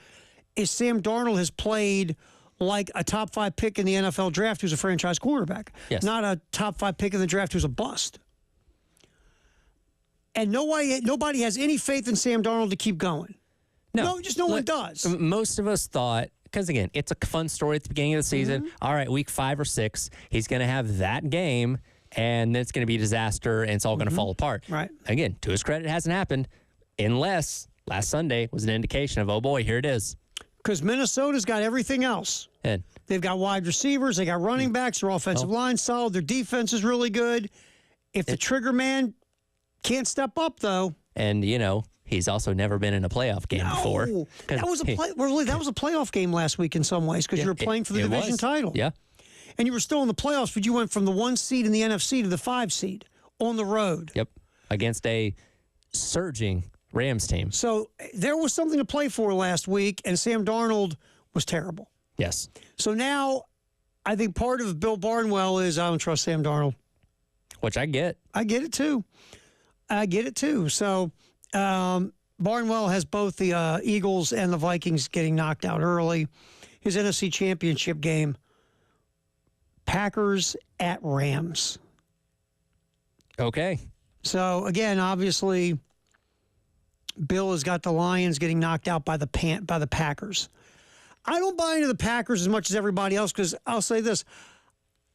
is Sam Darnold has played like a top 5 pick in the NFL draft who's a franchise quarterback. Yes. Not a top 5 pick in the draft who's a bust. And nobody has any faith in Sam Darnold to keep going. No, no one does. Most of us thought, because again, it's a fun story at the beginning of the season. Mm-hmm. All right, week 5 or 6, he's going to have that game, and then it's going to be a disaster, and it's all going to fall apart. Right. Again, to his credit, it hasn't happened, unless last Sunday was an indication of, oh boy, here it is. Because Minnesota's got everything else. And They've got wide receivers. They got running backs. Their offensive line's solid. Their defense is really good. If the trigger man can't step up, though. And, he's also never been in a playoff game before. That was a playoff game last week in some ways because you were playing for the division title. Yeah. And you were still in the playoffs, but you went from the 1 seed in the NFC to the 5 seed on the road. Yep. Against a surging Rams team. So there was something to play for last week, and Sam Darnold was terrible. Yes. So now I think part of Bill Barnwell is I don't trust Sam Darnold. Which I get. I get it too. So Barnwell has both the Eagles and the Vikings getting knocked out early. His NFC Championship game, Packers at Rams. Okay. So, again, obviously, Bill has got the Lions getting knocked out by the Packers. I don't buy into the Packers as much as everybody else because I'll say this.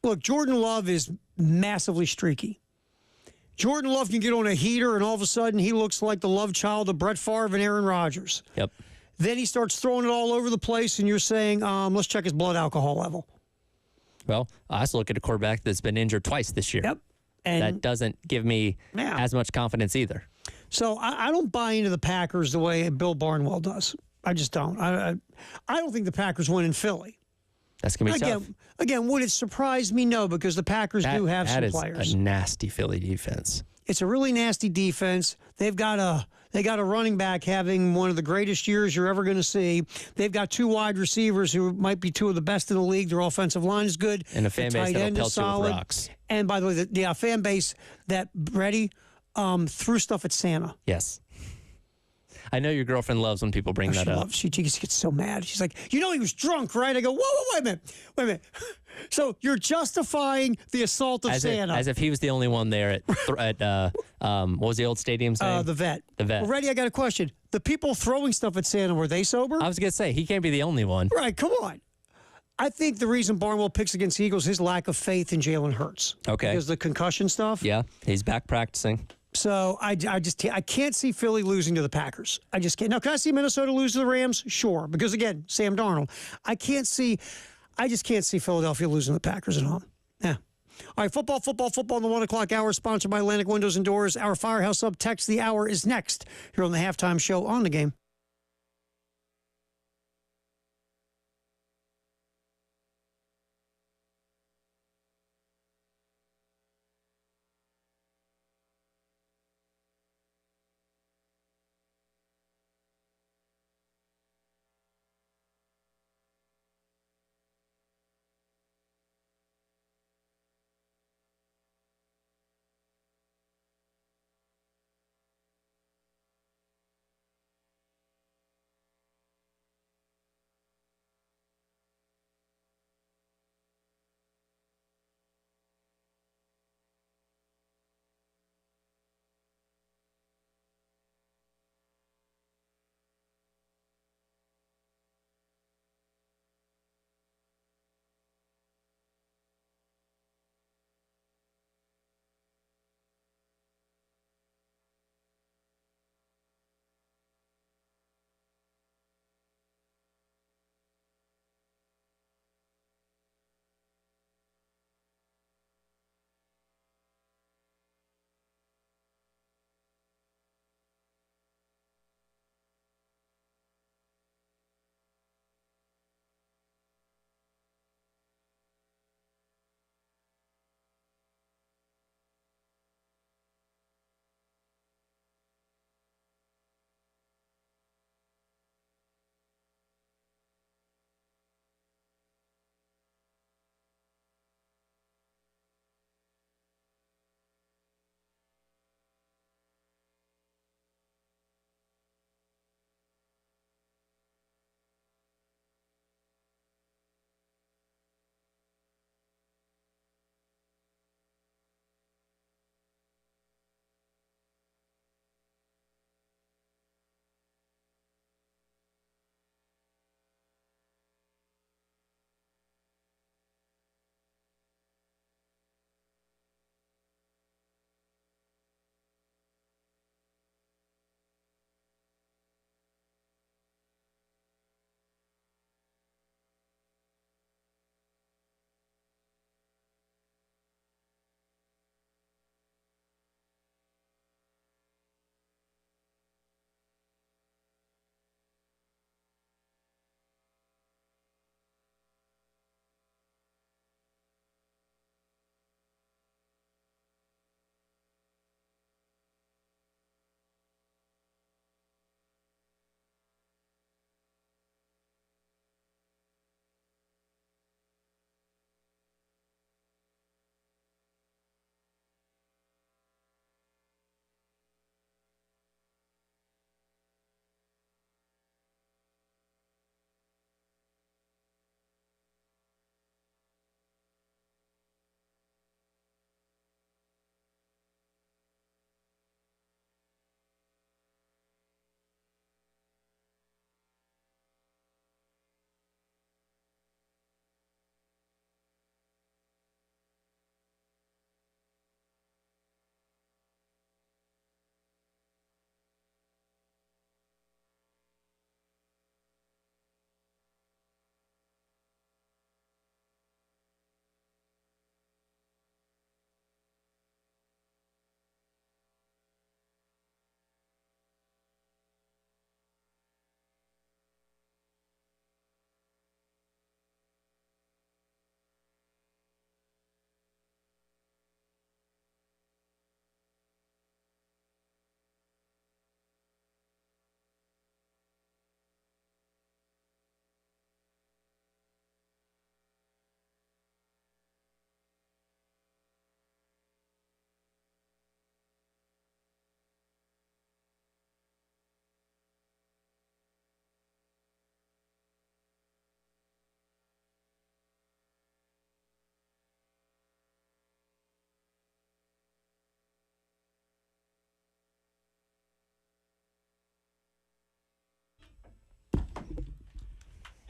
Look, Jordan Love is massively streaky. Jordan Love can get on a heater, and all of a sudden he looks like the love child of Brett Favre and Aaron Rodgers. Yep. Then he starts throwing it all over the place, and you're saying, let's check his blood alcohol level. Well, I also look at a quarterback that's been injured twice this year. Yep. And That doesn't give me as much confidence either. So I don't buy into the Packers the way Bill Barnwell does. I just don't. I don't think the Packers win in Philly. That's going to be tough. Again, would it surprise me? No, because the Packers do have some players. That is a nasty Philly defense. It's a really nasty defense. They got a running back having one of the greatest years you're ever going to see. They've got 2 wide receivers who might be 2 of the best in the league. Their offensive line is good. And a fan base that'll pelt you with rocks. And by the way, the fan base that threw stuff at Santa. Yes. I know your girlfriend loves when people bring that up. She just gets so mad. She's like, he was drunk, right? I go, whoa, wait a minute. So you're justifying the assault of Santa. As if he was the only one there at what was the old stadium's name? The Vet. The Vet. Well, Reddy, I got a question. The people throwing stuff at Santa, were they sober? I was going to say, he can't be the only one. Right, come on. I think the reason Barnwell picks against the Eagles is his lack of faith in Jalen Hurts. Okay. Because of the concussion stuff. Yeah, he's back practicing. So I can't see Philly losing to the Packers. I just can't. Now, can I see Minnesota lose to the Rams? Sure, because again, Sam Darnold. I just can't see Philadelphia losing to the Packers at home. Yeah. All right, football in the 1 o'clock hour, sponsored by Atlantic Windows and Doors. Our Firehouse Up Text the Hour is next here on the Halftime Show on the Game.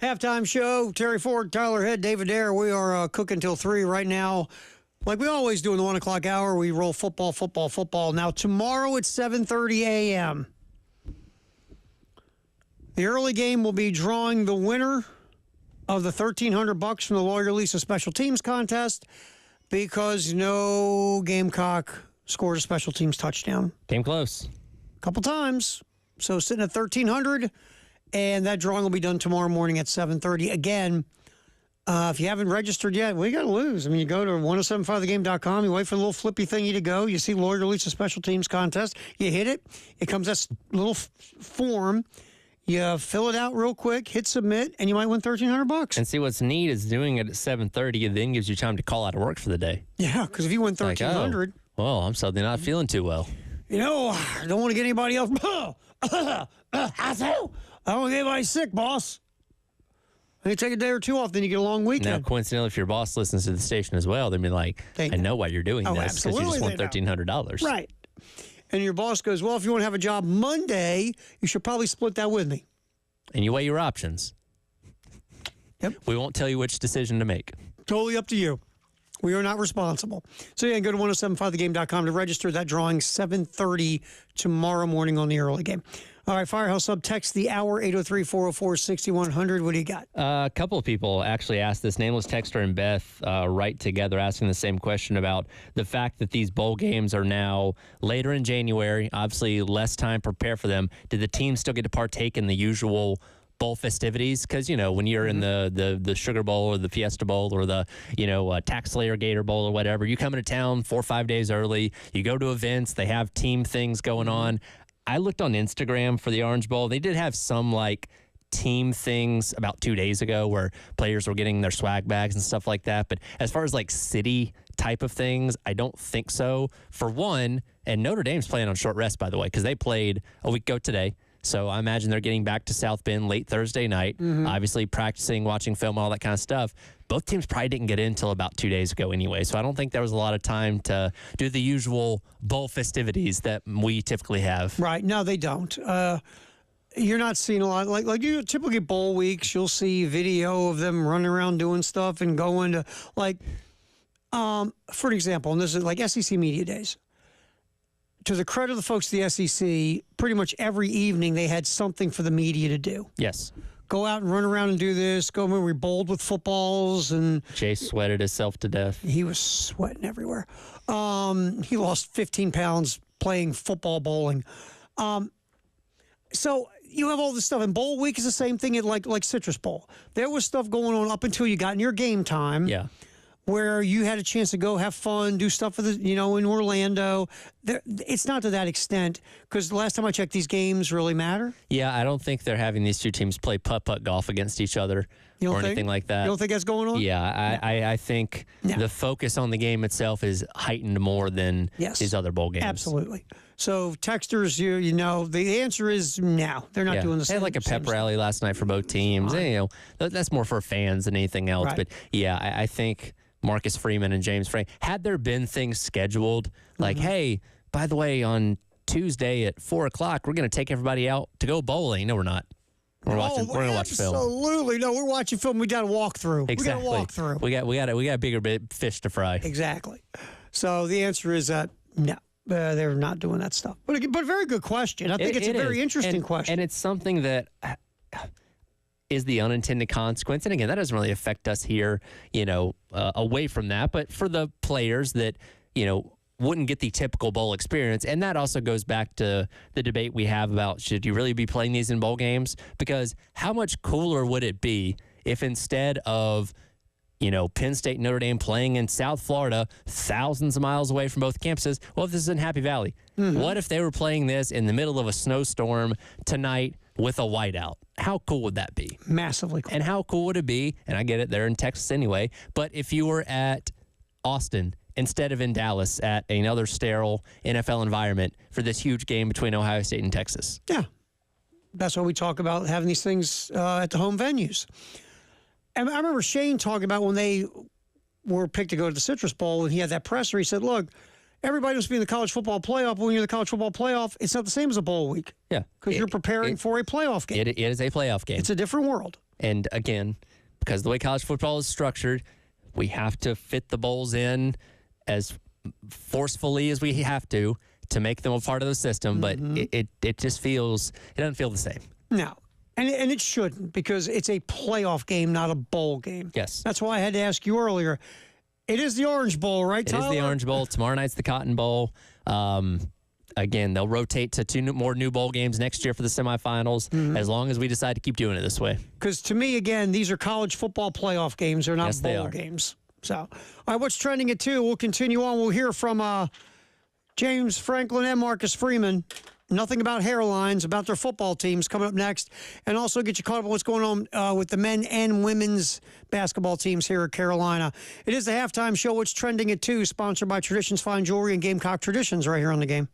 Halftime show. Terry Ford, Tyler Head, David Dare. We are cooking till 3 right now. Like we always do in the 1 o'clock hour, we roll football, football, football. Now, tomorrow at 7:30 a.m., the early game will be drawing the winner of the $1,300 from the Lawyer Lisa Special Teams contest because no Gamecock scored a special teams touchdown. Came close. A couple times. So sitting at $1,300, and that drawing will be done tomorrow morning at 7:30. Again, if you haven't registered yet, well, you got to lose. I mean, you go to 1075thegame.com, you wait for the little flippy thingy to go. You see Lawyer Lisa Special Teams contest. You hit it. It comes that little form. You fill it out real quick, hit submit, and you might win $1,300. And see, what's neat is doing it at 7:30. It then gives you time to call out of work for the day. Yeah, because if you win $1,300, well, I'm suddenly not feeling too well. you know, I don't want to get anybody else. I don't want to get anybody sick, boss. And you take a day or two off, then you get a long Now, weekend. coincidentally, if your boss listens to the station as well, they'd be like, They I know why you're doing Oh, this because you just absolutely won they know. $1,300. Right. And your boss goes, well, if you want to have a job Monday, you should probably split that with me. And you weigh your options. Yep. We won't tell you which decision to make. Totally up to you. We are not responsible. So, yeah, go to 1075thegame.com to register. That drawing 7:30 tomorrow morning on the early game. All right, Firehouse Sub, text the hour, 803-404-6100. What do you got? A couple of people actually asked this. Nameless Texter and Beth right together asking the same question about the fact that these bowl games are now later in January, obviously less time to prepare for them. Did the team still get to partake in the usual bowl festivities? Because, you know, when you're in the Sugar Bowl or the Fiesta Bowl or the, Tax Slayer Gator Bowl or whatever, you come into town 4 or 5 days early, you go to events, they have team things going on. I looked on Instagram for the Orange Bowl. They did have some team things about 2 days ago where players were getting their swag bags and stuff like that. But as far as city type of things, I don't think so. For one, and Notre Dame's playing on short rest, by the way, because they played a week ago today. So I imagine they're getting back to South Bend late Thursday night, obviously practicing, watching film, all that kind of stuff. Both teams probably didn't get in until about 2 days ago anyway. So I don't think there was a lot of time to do the usual bowl festivities that we typically have. Right. No, they don't. You're not seeing a lot. Like you typically bowl weeks, you'll see video of them running around doing stuff and going to, for example, and this is SEC Media Days. To the credit of the folks at the SEC, pretty much every evening they had something for the media to do. Yes. Go out and run around and do this. Go when we bowled with footballs, and Chase sweated himself to death. he was sweating everywhere. He lost 15 pounds playing football bowling. So you have all this stuff, and bowl week is the same thing at like Citrus Bowl. There was stuff going on up until you got in your game time. Yeah. Where you had a chance to go have fun, do stuff in Orlando. It's not to that extent, because the last time I checked, these games really matter. Yeah, I don't think they're having these two teams play putt-putt golf against each other or anything like that. You don't think that's going on? Yeah, I think the focus on the game itself is heightened more than these other bowl games. Absolutely. So texters, the answer is no. They're not doing the They same. had a pep rally last night for both teams. And, that's more for fans than anything else. Right. But, yeah, I think Marcus Freeman and James Frank, had there been things scheduled hey, by the way, on Tuesday at 4 o'clock, we're going to take everybody out to go bowling. No, we're not. We're going to watch film. Absolutely. No, we're watching film. We got to walk through. Exactly. We got to walk through. We got a bigger fish to fry. Exactly. So the answer is no. They're not doing that stuff. But a very good question. I think it's a very interesting question. And it's something that is the unintended consequence. And again, that doesn't really affect us here, away from that. But for the players that, wouldn't get the typical bowl experience. And that also goes back to the debate we have about should you really be playing these in bowl games? Because how much cooler would it be if instead of Penn State and Notre Dame playing in South Florida, thousands of miles away from both campuses. Well, if this is in Happy Valley, what if they were playing this in the middle of a snowstorm tonight with a whiteout? How cool would that be? Massively cool. And how cool would it be? And I get it, they're in Texas anyway. But if you were at Austin instead of in Dallas at another sterile NFL environment for this huge game between Ohio State and Texas. Yeah. That's why we talk about having these things at the home venues. And I remember Shane talking about when they were picked to go to the Citrus Bowl, and he had that presser. He said, look, everybody must be in the college football playoff. But when you're in the college football playoff, it's not the same as a bowl week. Yeah. Because you're preparing for a playoff game. It is a playoff game. It's a different world. And again, because the way college football is structured, we have to fit the bowls in as forcefully as we have to make them a part of the system, but it just feels, it doesn't feel the same. No. And it shouldn't, because it's a playoff game, not a bowl game. Yes. That's why I had to ask you earlier. It is the Orange Bowl, right, It Tyler? is the Orange Bowl. Tomorrow night's the Cotton Bowl. Again, they'll rotate to two more new bowl games next year for the semifinals, as long as we decide to keep doing it this way. Because to me, again, these are college football playoff games. They're not Yes, they bowl are. games. So, all right, what's trending at 2? We'll continue on. We'll hear from James Franklin and Marcus Freeman. Nothing about hairlines, about their football teams coming up next. And also get you caught up on what's going on with the men and women's basketball teams here at Carolina. It is the halftime show, What's Trending at 2, sponsored by Traditions Fine Jewelry and Gamecock Traditions right here on the game.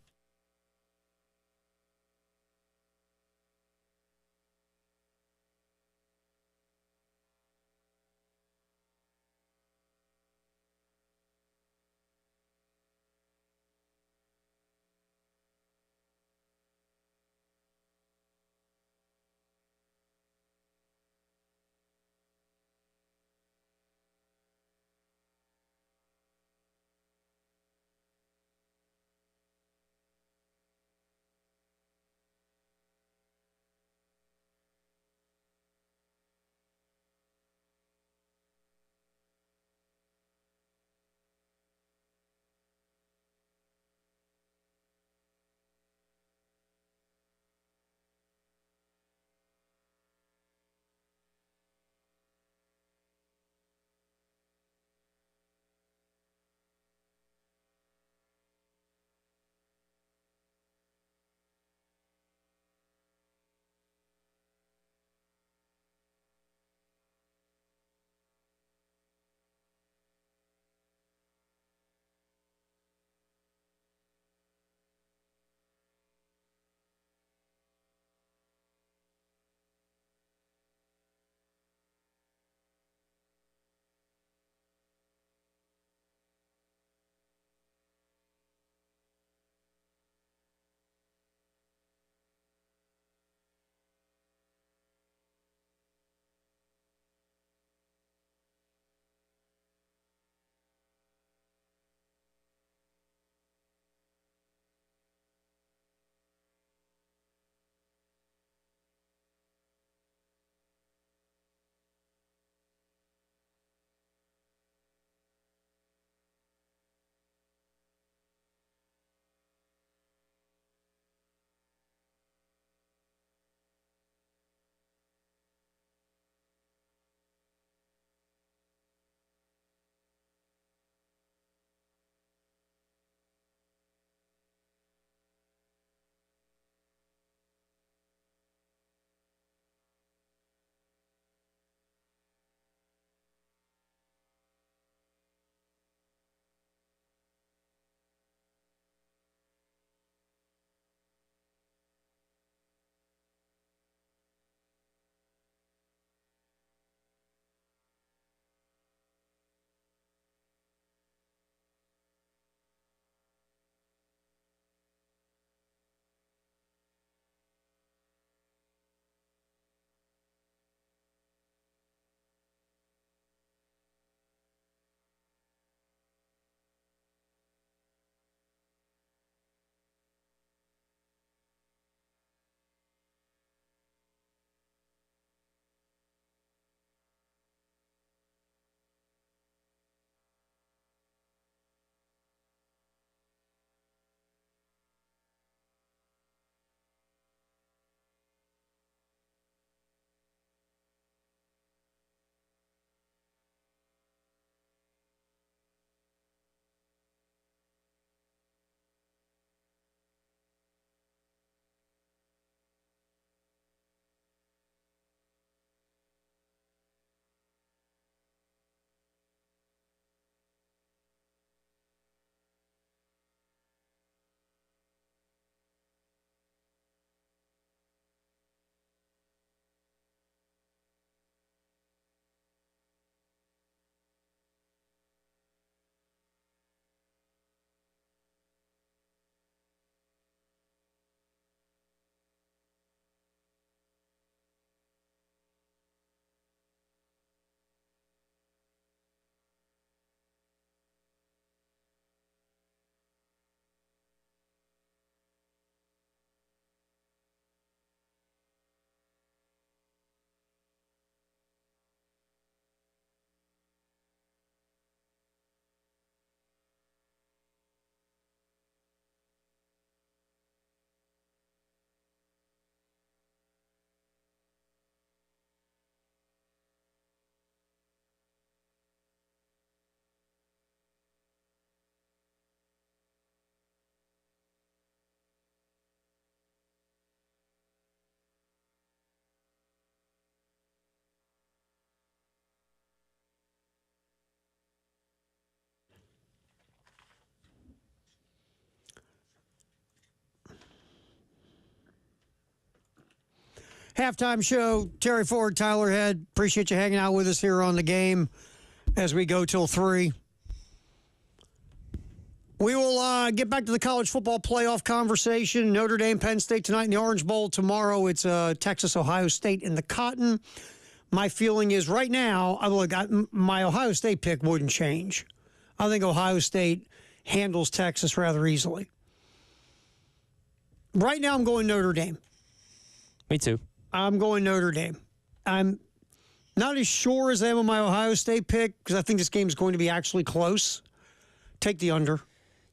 Halftime show, Terry Ford, Tyler Head. Appreciate you hanging out with us here on the game as we go till 3. We will get back to the college football playoff conversation. Notre Dame, Penn State tonight in the Orange Bowl. Tomorrow it's Texas, Ohio State in the Cotton. My feeling is right now, my Ohio State pick wouldn't change. I think Ohio State handles Texas rather easily. Right now I'm going Notre Dame. Me too. I'm going Notre Dame. I'm not as sure as I am on my Ohio State pick because I think this game is going to be actually close. Take the under.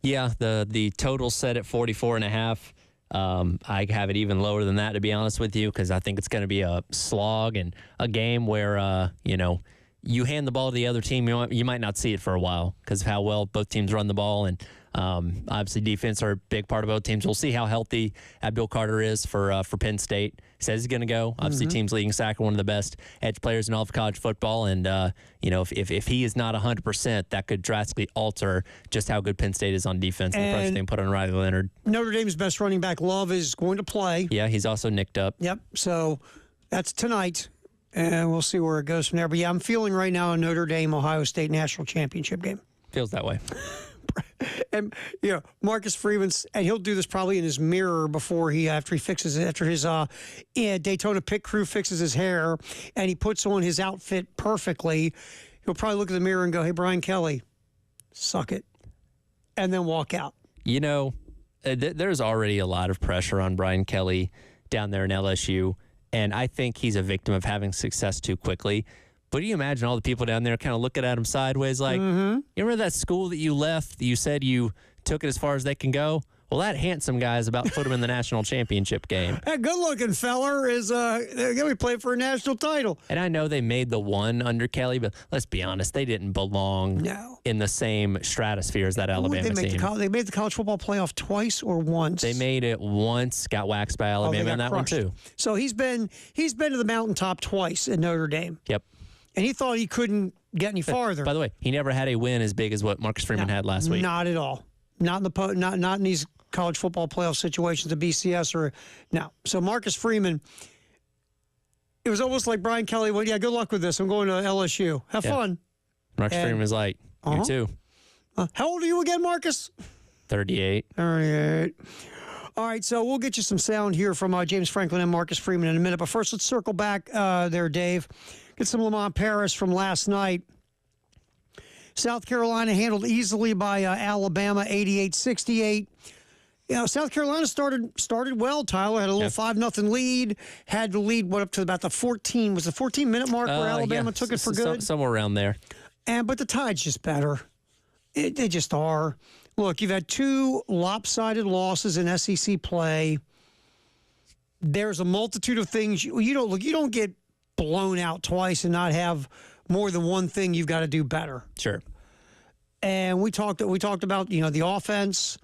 Yeah, the total set at 44.5. I have it even lower than that, to be honest with you, because I think it's going to be a slog and a game where, you hand the ball to the other team, you might not see it for a while because of how well both teams run the ball. And obviously defense are a big part of both teams. We'll see how healthy Abdul Carter is for Penn State. He says he's going to go. Obviously, team's leading sacker, one of the best edge players in all of college football. And, if he is not 100%, that could drastically alter just how good Penn State is on defense and the pressure they can put on Riley Leonard. Notre Dame's best running back, Love, is going to play. Yeah, he's also nicked up. Yep. So that's tonight. And we'll see where it goes from there. But, yeah, I'm feeling right now a Notre Dame-Ohio State national championship game. Feels that way. And, Marcus Freeman, and he'll do this probably in his mirror after his Daytona pit crew fixes his hair and he puts on his outfit perfectly. He'll probably look at the mirror and go, hey, Brian Kelly, suck it. And then walk out. There's already a lot of pressure on Brian Kelly down there in LSU. And I think he's a victim of having success too quickly. But do you imagine all the people down there kind of looking at him sideways like, you remember that school that you left, that you said you took it as far as they can go? Well, that handsome guy is about to put him in the national championship game. That good-looking feller is going to be playing for a national title. And I know they made the one under Kelly, but let's be honest, they didn't belong in the same stratosphere as that Alabama team. They made the college football playoff twice or once. They made it once, got waxed by Alabama in that crushed. one too. So he's been to the mountaintop twice at Notre Dame. Yep. And he thought he couldn't get any farther. By the way, he never had a win as big as what Marcus Freeman had last week. Not at all. Not in these college football playoff situations, the BCS or no. So Marcus Freeman, it was almost like Brian Kelly went, yeah, good luck with this. I'm going to LSU. Have fun. Marcus Freeman was like, you too. How old are you again, Marcus? 38. 38. All right, so we'll get you some sound here from James Franklin and Marcus Freeman in a minute. But first, let's circle back there, Dave. Get some Lamont Paris from last night. South Carolina handled easily by Alabama, 88-68. South Carolina started well, Tyler. Had a little 5-0 lead. Had the lead, went up to about the 14. Was the 14-minute mark where Alabama took it for good? Somewhere around there. But the Tide's just better. They just are. Look, you've had 2 lopsided losses in SEC play. There's a multitude of things. You don't get blown out twice and not have more than one thing you've got to do better. Sure. And we talked about, the offense.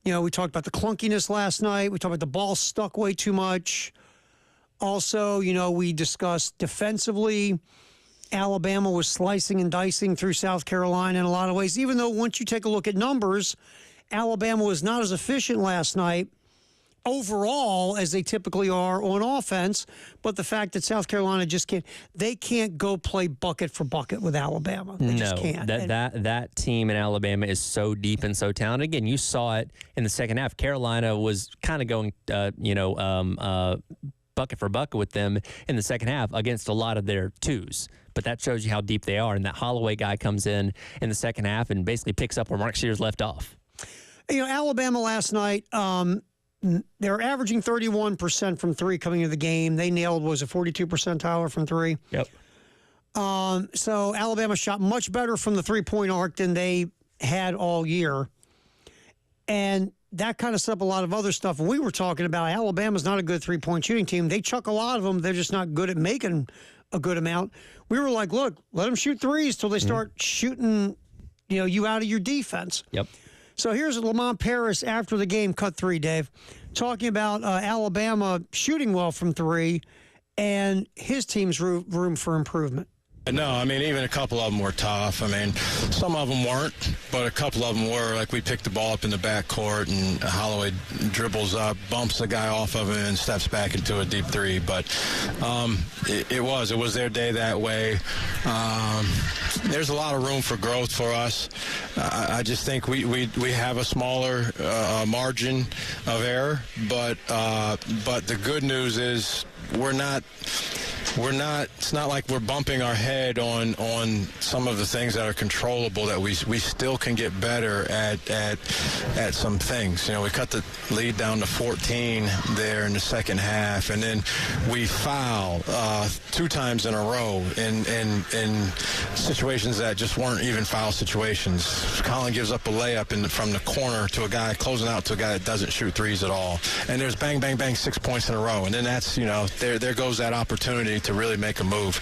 We talked about the clunkiness last night. We talked about the ball stuck way too much. Also, we discussed defensively, Alabama was slicing and dicing through South Carolina in a lot of ways, even though once you take a look at numbers, Alabama was not as efficient last night overall as they typically are on offense. But the fact that South Carolina just can't go play bucket for bucket with Alabama. They just can't. That team in Alabama is so deep and so talented. Again, you saw it in the second half. Carolina was kind of going, bucket for bucket with them in the second half against a lot of their twos. But that shows you how deep they are. And that Holloway guy comes in the second half and basically picks up where Mark Sears left off. Alabama last night, they're averaging 31% from 3 coming into the game. They nailed, 42% Tyler from 3? Yep. So Alabama shot much better from the 3-point arc than they had all year. And that kind of set up a lot of other stuff. And we were talking about Alabama's not a good 3-point shooting team. They chuck a lot of them. They're just not good at making a good amount. We were like, look, let them shoot threes till they start shooting, you out of your defense. Yep. So here's Lamont Paris after the game, cut 3, Dave, talking about Alabama shooting well from 3 and his team's room for improvement. No, I mean, even a couple of them were tough. I mean, some of them weren't, but a couple of them were. Like, we picked the ball up in the backcourt, and Holloway dribbles up, bumps the guy off of him, and steps back into a deep three. But it was their day that way. There's a lot of room for growth for us. I just think we have a smaller margin of error, but the good news is we're not. It's not like we're bumping our head on some of the things that are controllable. That we still can get better at some things. You know, we cut the lead down to 14 there in the second half, and then we foul 2 times in a row in situations that just weren't even foul situations. Colin gives up a layup from the corner to a guy closing out to a guy that doesn't shoot threes at all, and there's bang, bang, bang, 6 points in a row, and then that's, you know, there goes that opportunity to really make a move.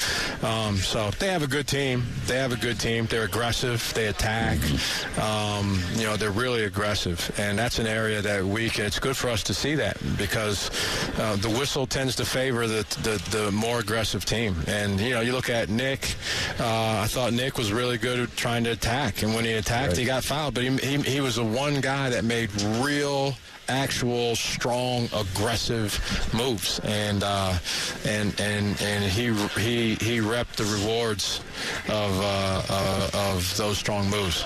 So they have a good team. They're aggressive. They attack. You know, they're really aggressive, and that's an area that it's good for us to see that, because the whistle tends to favor the more aggressive team. And, you know, you look at Nick. I thought Nick was really good at trying to attack, and when he attacked, he got fouled. But he was the one guy that made real, actual, strong, aggressive moves, and he reaped the rewards of those strong moves.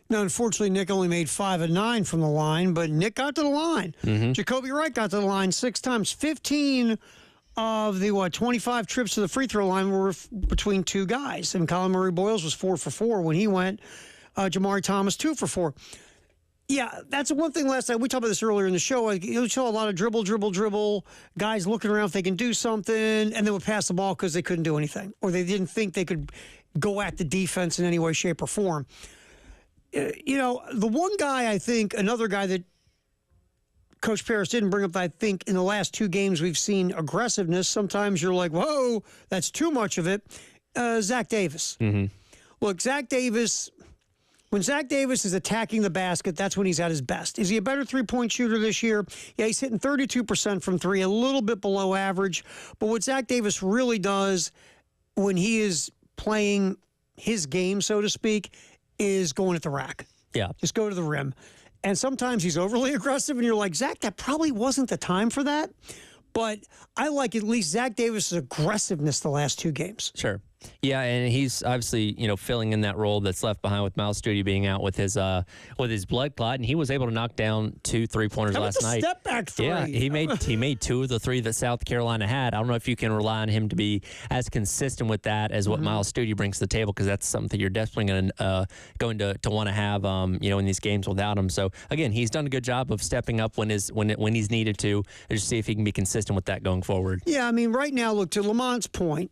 Now, unfortunately, Nick only made 5 of 9 from the line, but Nick got to the line. Jacoby Wright got to the line 6 times. 15 of the 25 trips to the free throw line were between 2 guys, and Colin Murray-Boyles was 4 for 4 when he went. Jamari Thomas 2 for 4. Yeah, that's one thing last night. We talked about this earlier in the show. You saw a lot of dribble, guys looking around if they can do something, and they would pass the ball because they couldn't do anything, or they didn't think they could go at the defense in any way, shape, or form. You know, the one guy, I think, another guy that Coach Paris didn't bring up, I think, in the last 2 games we've seen aggressiveness. Sometimes you're like, whoa, that's too much of it. Zach Davis. Look, Zach Davis... When Zach Davis is attacking the basket, that's when he's at his best. Is he a better three-point shooter this year? Yeah, he's hitting 32% from 3, a little bit below average. But what Zach Davis really does when he is playing his game, so to speak, is going at the rack. Yeah. Just go to the rim. And sometimes he's overly aggressive, and you're like, Zach, that probably wasn't the time for that. But I like at least Zach Davis' aggressiveness the last 2 games. Sure. Yeah, and he's obviously, you know, filling in that role that's left behind with Miles Studi being out with his blood clot, and he was able to knock down 2 3-pointers last night. Step back 3. Yeah, he made 2 of the 3 that South Carolina had. I don't know if you can rely on him to be as consistent with that as what Miles Studi brings to the table, because that's something you're definitely going to want to have, you know, in these games without him. So again, he's done a good job of stepping up when he's needed to, just see if he can be consistent with that going forward. Yeah, I mean, right now, look, to Lamont's point,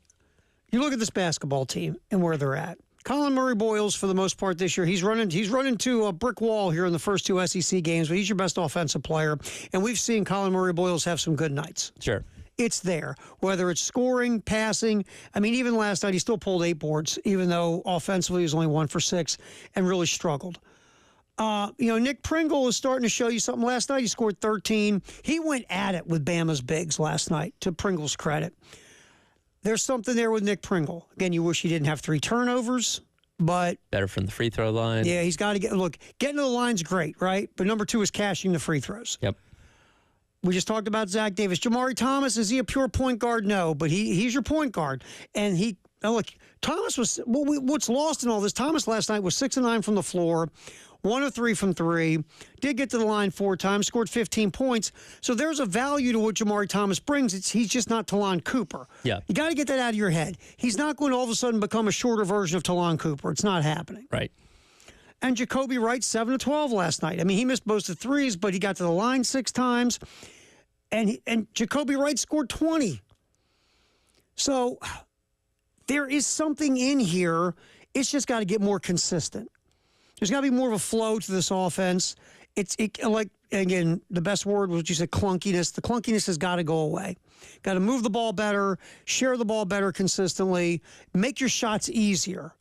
you look at this basketball team and where they're at. Colin Murray-Boyles, for the most part this year, he's running to a brick wall here in the first 2 SEC games, but he's your best offensive player. And we've seen Colin Murray-Boyles have some good nights. Sure. It's there, whether it's scoring, passing. I mean, even last night, he still pulled 8 boards, even though offensively he was only 1 for 6 and really struggled. You know, Nick Pringle is starting to show you something. Last night, he scored 13. He went at it with Bama's bigs last night, to Pringle's credit. There's something there with Nick Pringle. Again, you wish he didn't have 3 turnovers, but... Better from the free throw line. Yeah, he's got to getting to the line's great, right? But number 2 is cashing the free throws. Yep. We just talked about Zach Davis. Jamari Thomas, is he a pure point guard? No, but he's your point guard. And Thomas was... what's lost in all this, Thomas last night was 6 of 9 from the floor, 1 of 3 from 3, did get to the line 4 times, scored 15 points. So there's a value to what Jamari Thomas brings. He's just not Talon Cooper. Yeah. You got to get that out of your head. He's not going to all of a sudden become a shorter version of Talon Cooper. It's not happening. Right. And Jacoby Wright, 7 of 12 last night. I mean, he missed most of the threes, but he got to the line 6 times. And Jacoby Wright scored 20. So there is something in here. It's just got to get more consistent. There's got to be more of a flow to this offense. Like, again, the best word was you said clunkiness. The clunkiness has got to go away. Got to move the ball better, share the ball better consistently, make your shots easier.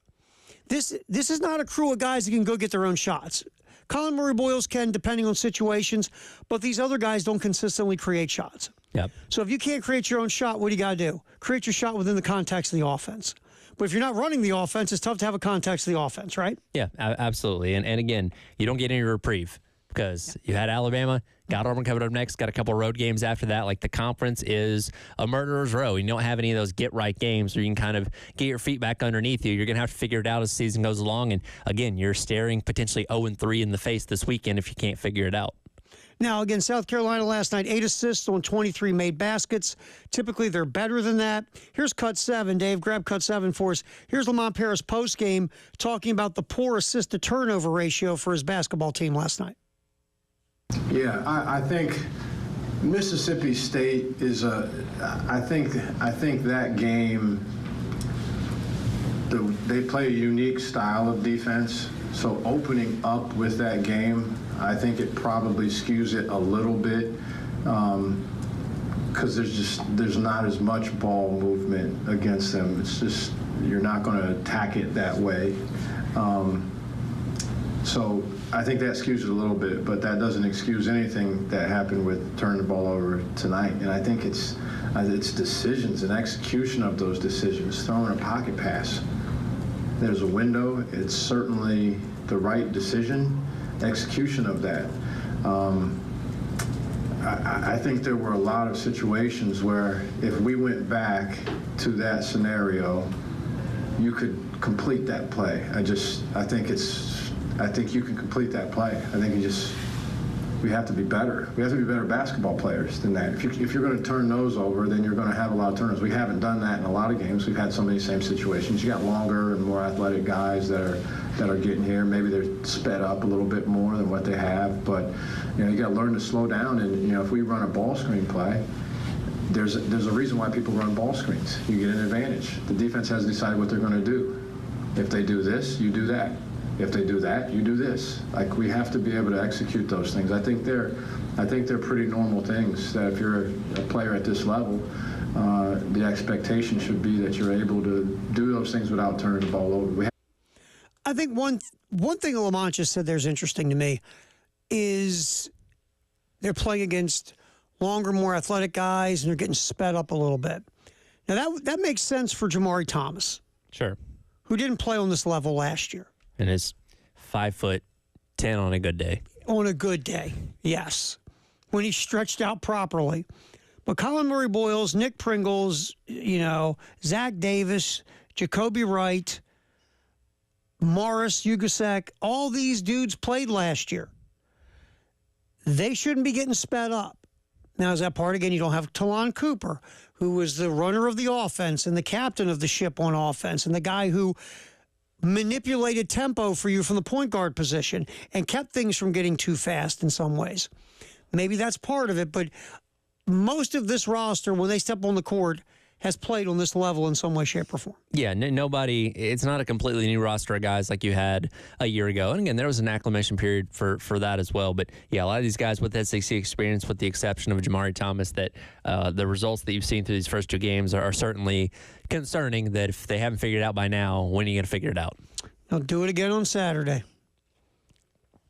This is not a crew of guys that can go get their own shots. Colin Murray-Boyles can, depending on situations, but these other guys don't consistently create shots. Yep. So if you can't create your own shot, what do you got to do? Create your shot within the context of the offense. But if you're not running the offense, it's tough to have a context of the offense, right? Yeah, absolutely. And again, you don't get any reprieve because you had Alabama, got Auburn coming up next, got a couple road games after that. Like, the conference is a murderer's row. You don't have any of those get-right games where you can kind of get your feet back underneath you. You're going to have to figure it out as the season goes along. And again, you're staring potentially 0-3 in the face this weekend if you can't figure it out. Now, again, South Carolina last night, 8 assists on 23 made baskets. Typically, they're better than that. Here's Cut 7. Dave, grab Cut 7 for us. Here's Lamont Paris postgame talking about the poor assist-to-turnover ratio for his basketball team last night. Yeah, I think Mississippi State is I think that game, they play a unique style of defense. So opening up with that game, I think it probably skews it a little bit because there's not as much ball movement against them. It's just, you're not going to attack it that way. So I think that skews it a little bit, but that doesn't excuse anything that happened with turning the ball over tonight. And I think it's decisions and execution of those decisions. Throwing a pocket pass, there's a window. It's certainly the right decision. Execution of that. I think there were a lot of situations where if we went back to that scenario, you could complete that play. I think you can complete that play. I think we have to be better. We have to be better basketball players than that. If you're going to turn those over, then you're going to have a lot of turnovers. We haven't done that in a lot of games. We've had some of these same situations. You got longer and more athletic guys that are getting here. Maybe they're sped up a little bit more than what they have. But you got to learn to slow down. And if we run a ball screen play, there's a reason why people run ball screens. You get an advantage. The defense has decided what they're going to do. If they do this, you do that. If they do that, you do this. Like, we have to be able to execute those things. I think they're pretty normal things that if you're a player at this level, the expectation should be that you're able to do those things without turning the ball over. I think one thing Lamont just said there's interesting to me is they're playing against longer, more athletic guys, and they're getting sped up a little bit. Now, that makes sense for Jamari Thomas. Sure. Who didn't play on this level last year. And is 5'10" on a good day. On a good day, yes. When he's stretched out properly. But Colin Murray-Boyles, Nick Pringles, Zach Davis, Jacoby Wright, Morris, Ugasek, all these dudes played last year. They shouldn't be getting sped up. Now, is that part? Again, you don't have Talon Cooper, who was the runner of the offense and the captain of the ship on offense and the guy who manipulated tempo for you from the point guard position and kept things from getting too fast in some ways. Maybe that's part of it, but most of this roster, when they step on the court, has played on this level in some way, shape, or form. Yeah, nobody, it's not a completely new roster of guys like you had a year ago. And again, there was an acclimation period for that as well. But yeah, a lot of these guys with SEC experience, with the exception of Jamari Thomas, that the results that you've seen through these first two games are certainly concerning, that if they haven't figured it out by now, when are you going to figure it out? They'll do it again on Saturday.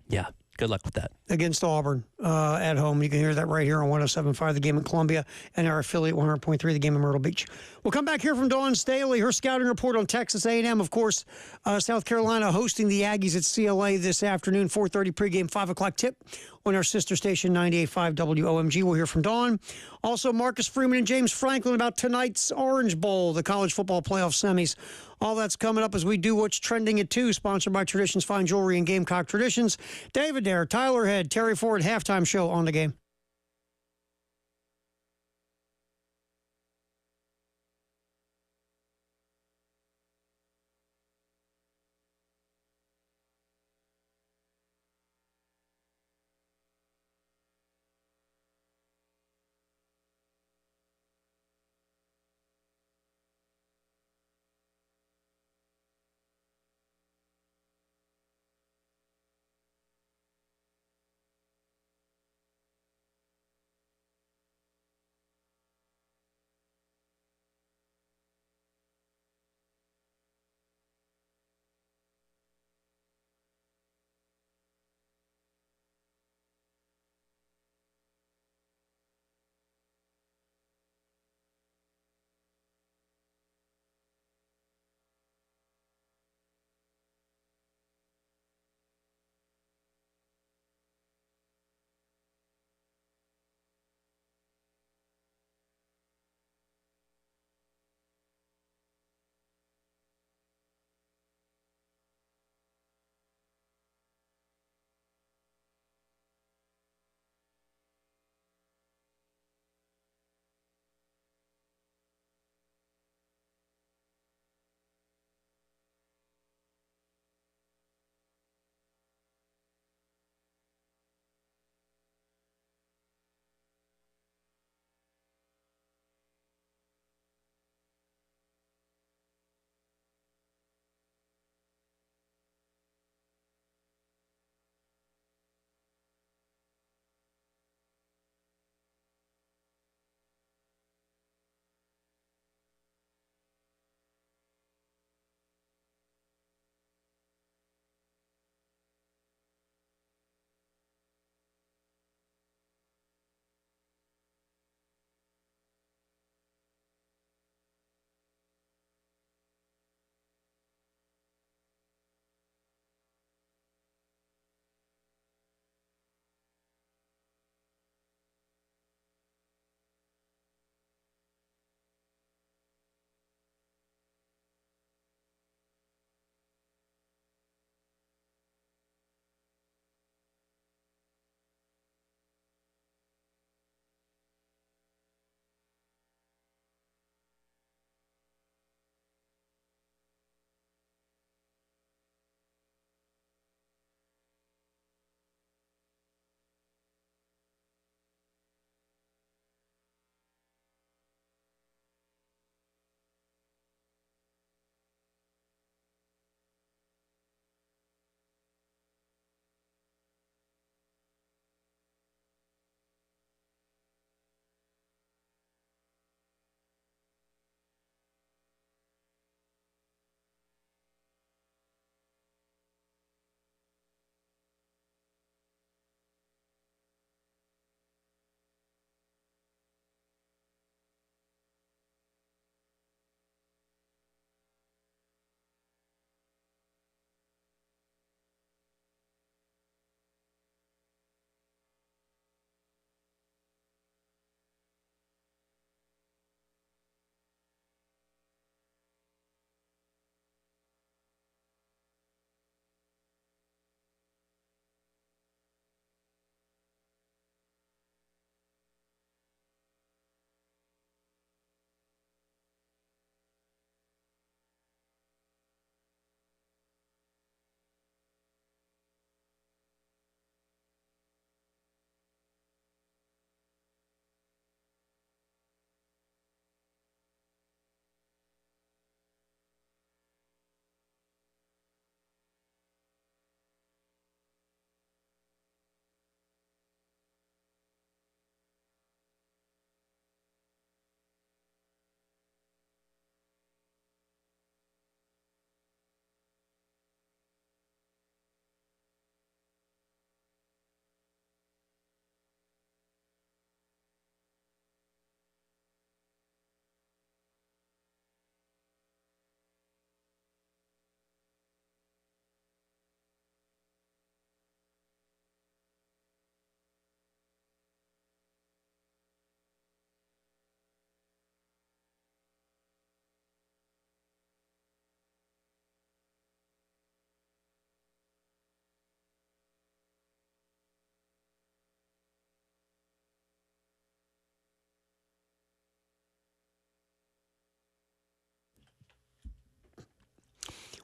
Yeah. Good luck with that. Against Auburn at home. You can hear that right here on 107.5 The Game in Columbia and our affiliate 100.3 The Game in Myrtle Beach. We'll come back here from Dawn Staley, her scouting report on Texas A&M. Of course, South Carolina hosting the Aggies at CLA this afternoon, 4:30 pregame, 5 o'clock tip on our sister station 98.5 WOMG. We'll hear from Dawn. Also, Marcus Freeman and James Franklin about tonight's Orange Bowl, the college football playoff semis. All that's coming up as we do What's Trending at 2, sponsored by Traditions Fine Jewelry and Gamecock Traditions. David Dare, Tyler Head, Terry Ford, halftime show on The Game.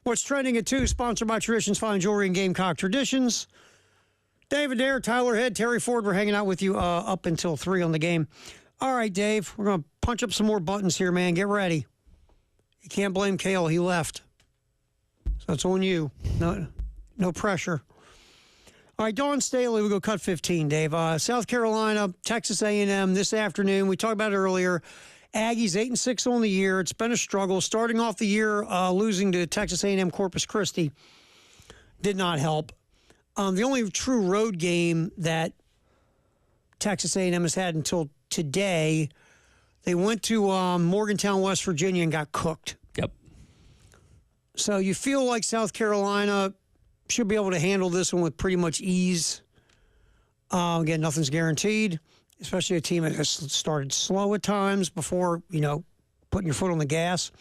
What's trending at 2, sponsored by Traditions Fine Jewelry and Gamecock Traditions. David Dare, Tyler Head, Terry Ford, we're hanging out with you up until 3 on the game. All right, Dave, we're going to punch up some more buttons here, man. Get ready. You can't blame Cale. He left. So it's on you. No pressure. All right, Dawn Staley, we go cut 15, Dave. South Carolina, Texas A&M this afternoon. We talked about it earlier. Aggies 8-6 on the year. It's been a struggle. Starting off the year, losing to Texas A&M Corpus Christi did not help. The only true road game that Texas A&M has had until today, they went to Morgantown, West Virginia, and got cooked. Yep. So you feel like South Carolina should be able to handle this one with pretty much ease. Again, nothing's guaranteed, especially a team that has started slow at times before, putting your foot on the gas.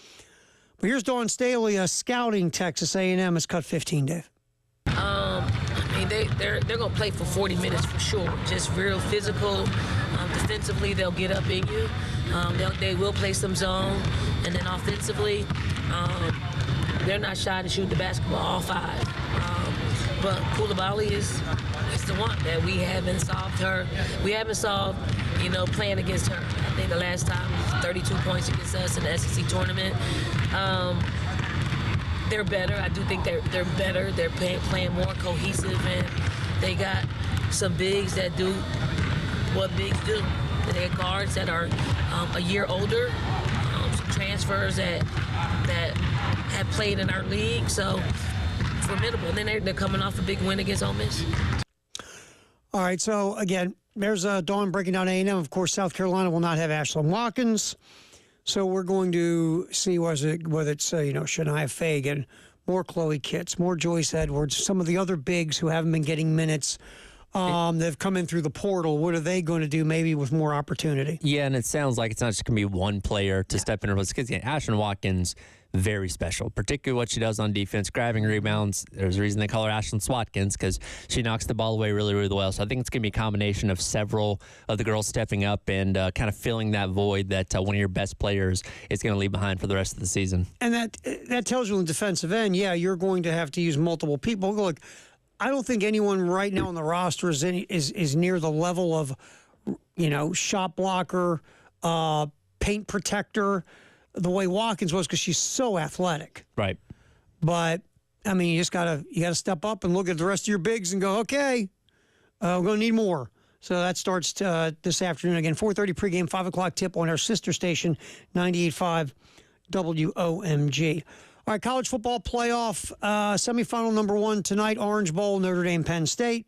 But here's Dawn Staley scouting Texas A&M. It's cut 15, Dave. They're going to play for 40 minutes for sure. Just real physical. Defensively, they'll get up in you. They will play some zone. And then offensively, they're not shy to shoot the basketball, all 5. But Koulibaly is the one that we haven't solved her. We haven't solved, playing against her. I think the last time it was 32 points against us in the SEC tournament. They're better. I do think they're better. They're playing more cohesive, and they got some bigs that do what bigs do. They got guards that are a year older, some transfers that have played in our league, so formidable. And then they're coming off a big win against Ole Miss. All right, so again, there's Dawn breaking down A&M. Of course, South Carolina will not have Ashlyn Watkins. So we're going to see whether it's Shania Fagan, more Chloe Kitts, more Joyce Edwards, some of the other bigs who haven't been getting minutes that have come in through the portal. What are they going to do maybe with more opportunity? Yeah, and it sounds like it's not just going to be one player to step in her place. Because Ashlyn Watkins, very special, particularly what she does on defense, grabbing rebounds. There's a reason they call her Ashlyn Swatkins, because she knocks the ball away really, really well. So I think it's going to be a combination of several of the girls stepping up and kind of filling that void that one of your best players is going to leave behind for the rest of the season. And that tells you on the defensive end, you're going to have to use multiple people. Look, I don't think anyone right now on the roster is near the level of, shot blocker, paint protector, the way Watkins was, because she's so athletic. Right. But you just gotta step up and look at the rest of your bigs and go, okay, we're gonna need more. So that starts this afternoon again, 4:30 pregame, 5 o'clock tip on our sister station, 98.5 WOMG. All right, college football playoff semifinal number 1 tonight, Orange Bowl, Notre Dame, Penn State.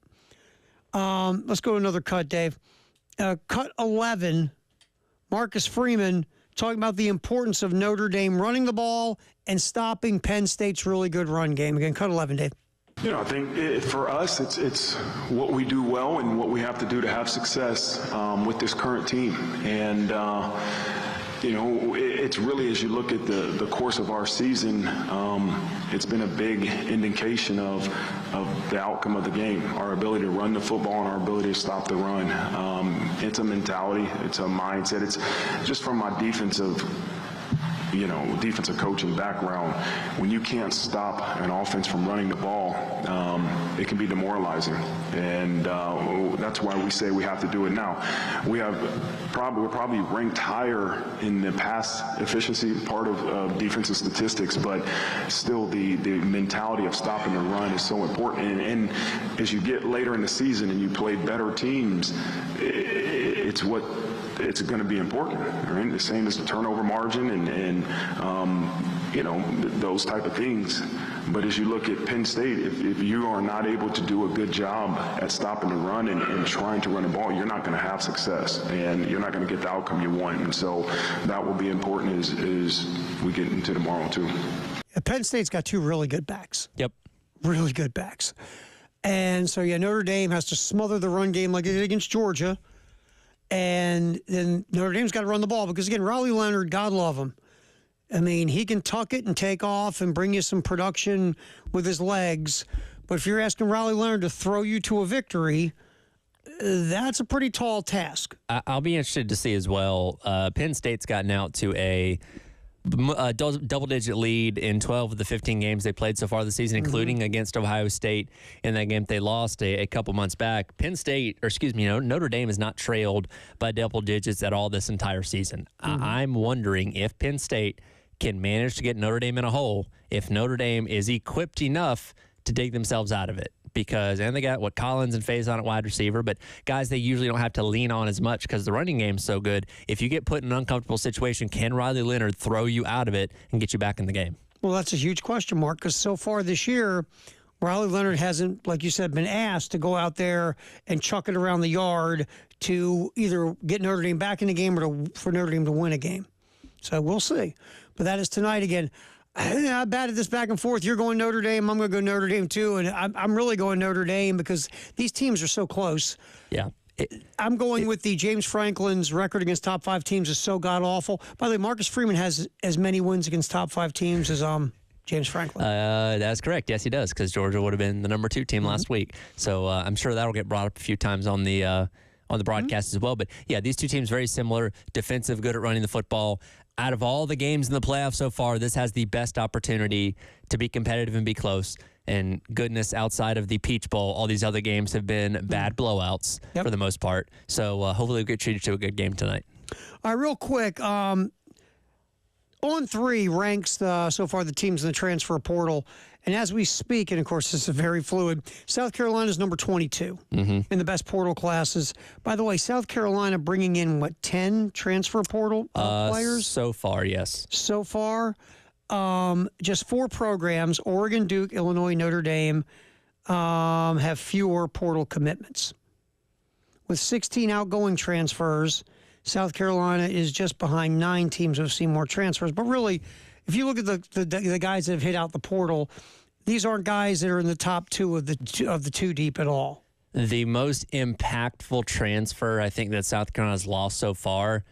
Let's go to another cut, Dave. Cut 11, Marcus Freeman talking about the importance of Notre Dame running the ball and stopping Penn State's really good run game. Again, cut 11, Dave. I think for us, it's what we do well and what we have to do to have success with this current team. And it's really, as you look at the course of our season, it's been a big indication of the outcome of the game, our ability to run the football and our ability to stop the run. It's a mentality, it's a mindset. It's just from my defensive coaching background. When you can't stop an offense from running the ball, it can be demoralizing. And that's why we say we have to do it now. We're probably ranked higher in the pass efficiency part of defensive statistics, but still the mentality of stopping the run is so important. And as you get later in the season and you play better teams, it's going to be important, right? The same as the turnover margin and those type of things. But as you look at Penn State, if you are not able to do a good job at stopping the run and trying to run the ball, you're not going to have success, and you're not going to get the outcome you want. And so that will be important as we get into tomorrow too. Penn State's got 2 really good backs. Yep. Really good backs. And so, Notre Dame has to smother the run game like they did against Georgia. And then Notre Dame's got to run the ball because, again, Riley Leonard, God love him. He can tuck it and take off and bring you some production with his legs. But if you're asking Riley Leonard to throw you to a victory, that's a pretty tall task. I'll be interested to see as well. Penn State's gotten out to a Double-digit lead in 12 of the 15 games they played so far this season, including against Ohio State in that game they lost a couple months back. Notre Dame has not trailed by double digits at all this entire season. I'm wondering if Penn State can manage to get Notre Dame in a hole, if Notre Dame is equipped enough to dig themselves out of it. And they got Collins and Faison at wide receiver, but guys they usually don't have to lean on as much because the running game's so good. If you get put in an uncomfortable situation, can Riley Leonard throw you out of it and get you back in the game? Well, that's a huge question mark because so far this year, Riley Leonard hasn't, like you said, been asked to go out there and chuck it around the yard to either get Notre Dame back in the game or for Notre Dame to win a game. So we'll see. But that is tonight again. I batted this back and forth. You're going Notre Dame. I'm going to go Notre Dame too. And I'm really going Notre Dame because these teams are so close. Yeah. I'm going with the James Franklin's record against top 5 teams is so god-awful. By the way, Marcus Freeman has as many wins against top 5 teams as James Franklin. That's correct. Yes, he does because Georgia would have been the number 2 team last week. So I'm sure that'll get brought up a few times on the broadcast as well. But, yeah, these two teams very similar, defensive, good at running the football. Out of all the games in the playoffs so far, this has the best opportunity to be competitive and be close. And goodness, outside of the Peach Bowl, all these other games have been bad blowouts for the most part. So hopefully we'll get treated to a good game tonight. All right, real quick. On3 ranks so far the teams in the transfer portal. And as we speak, and of course this is very fluid, South Carolina is number 22 in the best portal classes. By the way, South Carolina bringing in, 10 transfer portal players? So far, yes. So far, just 4 programs, Oregon, Duke, Illinois, Notre Dame, have fewer portal commitments. With 16 outgoing transfers, South Carolina is just behind 9 teams who have seen more transfers. But really, if you look at the guys that have hit out the portal, these aren't guys that are in the top 2 of the 2 deep at all. The most impactful transfer I think that South Carolina's lost so far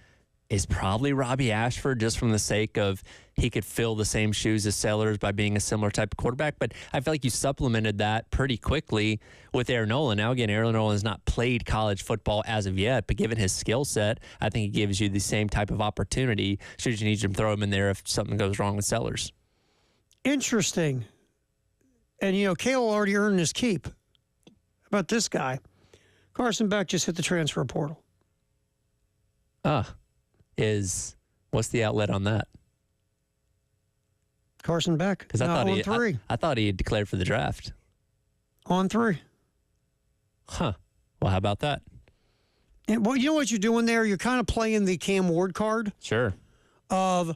is probably Robbie Ashford, just from the sake of he could fill the same shoes as Sellers by being a similar type of quarterback. But I feel like you supplemented that pretty quickly with Aaron Nolan. Now, again, Aaron Nolan has not played college football as of yet, but given his skill set, I think it gives you the same type of opportunity should you need to throw him in there if something goes wrong with Sellers. Interesting. And, Cale already earned his keep. How about this guy? Carson Beck just hit the transfer portal. What's the outlet on that? Carson Beck. Because I thought he had declared for the draft. On3. Huh. Well, how about that? And, well, you know what you're doing there? You're kind of playing the Cam Ward card. Sure. I'll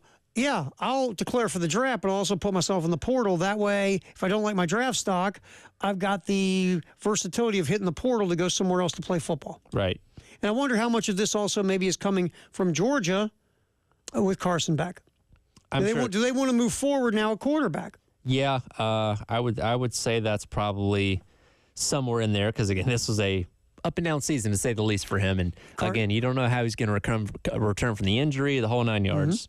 declare for the draft, but I'll also put myself in the portal. That way, if I don't like my draft stock, I've got the versatility of hitting the portal to go somewhere else to play football. Right. And I wonder how much of this also maybe is coming from Georgia with Carson Beck. Do they want to move forward now at quarterback? Yeah, I would say that's probably somewhere in there because, again, this was a up and down season to say the least for him. And, again, you don't know how he's going to return from the injury, the whole 9 yards.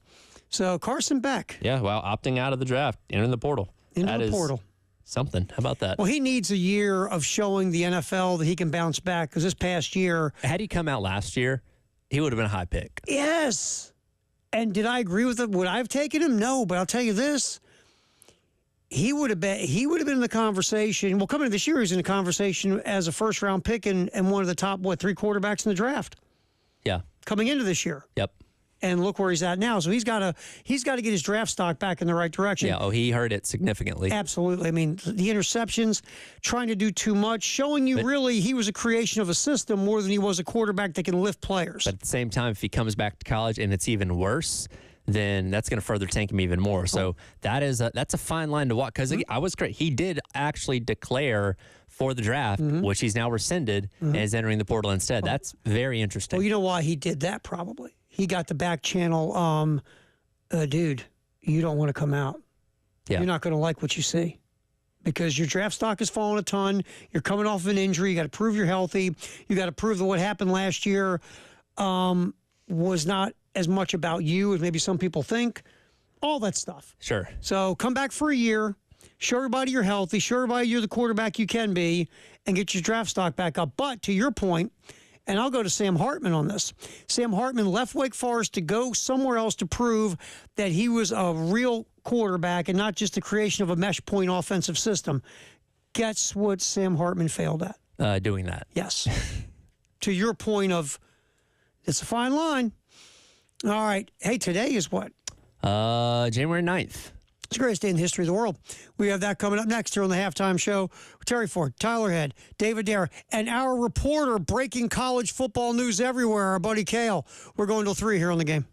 So Carson Beck. Yeah, well, opting out of the draft, entering the portal. Portal. Something. How about that? Well, he needs a year of showing the NFL that he can bounce back because this past year. Had he come out last year, he would have been a high pick. Yes. And did I agree with it? Would I have taken him? No, but I'll tell you this. He would have been in the conversation. Well, coming into this year, he's in the conversation as a first-round pick and one of the top, 3 quarterbacks in the draft. Yeah. Coming into this year. Yep. And look where he's at now. So he's got to get his draft stock back in the right direction. Yeah, he hurt it significantly. Absolutely. I mean, the interceptions, trying to do too much, showing you really he was a creation of a system more than he was a quarterback that can lift players. But at the same time, if he comes back to college and it's even worse, then that's going to further tank him even more. So that's a fine line to walk because I was great. He did actually declare for the draft, which he's now rescinded and is entering the portal instead. That's very interesting. Well, you know why he did that probably. He got the back channel, dude, you don't want to come out. Yeah. You're not going to like what you see because your draft stock has fallen a ton. You're coming off of an injury. You got to prove you're healthy. You got to prove that what happened last year was not as much about you as maybe some people think. All that stuff. Sure. So come back for a year. Show everybody you're healthy. Show everybody you're the quarterback you can be and get your draft stock back up. But to your point, and I'll go to Sam Hartman on this. Sam Hartman left Wake Forest to go somewhere else to prove that he was a real quarterback and not just the creation of a mesh point offensive system. Guess what Sam Hartman failed at? Doing that. Yes. To your point of, it's a fine line. All right. Hey, today is what? January 9th. It's the greatest day in the history of the world. We have that coming up next here on the Halftime Show. Terry Ford, Tyler Head, David Dare, and our reporter breaking college football news everywhere, our buddy Kale. We're going till 3 here on The Game.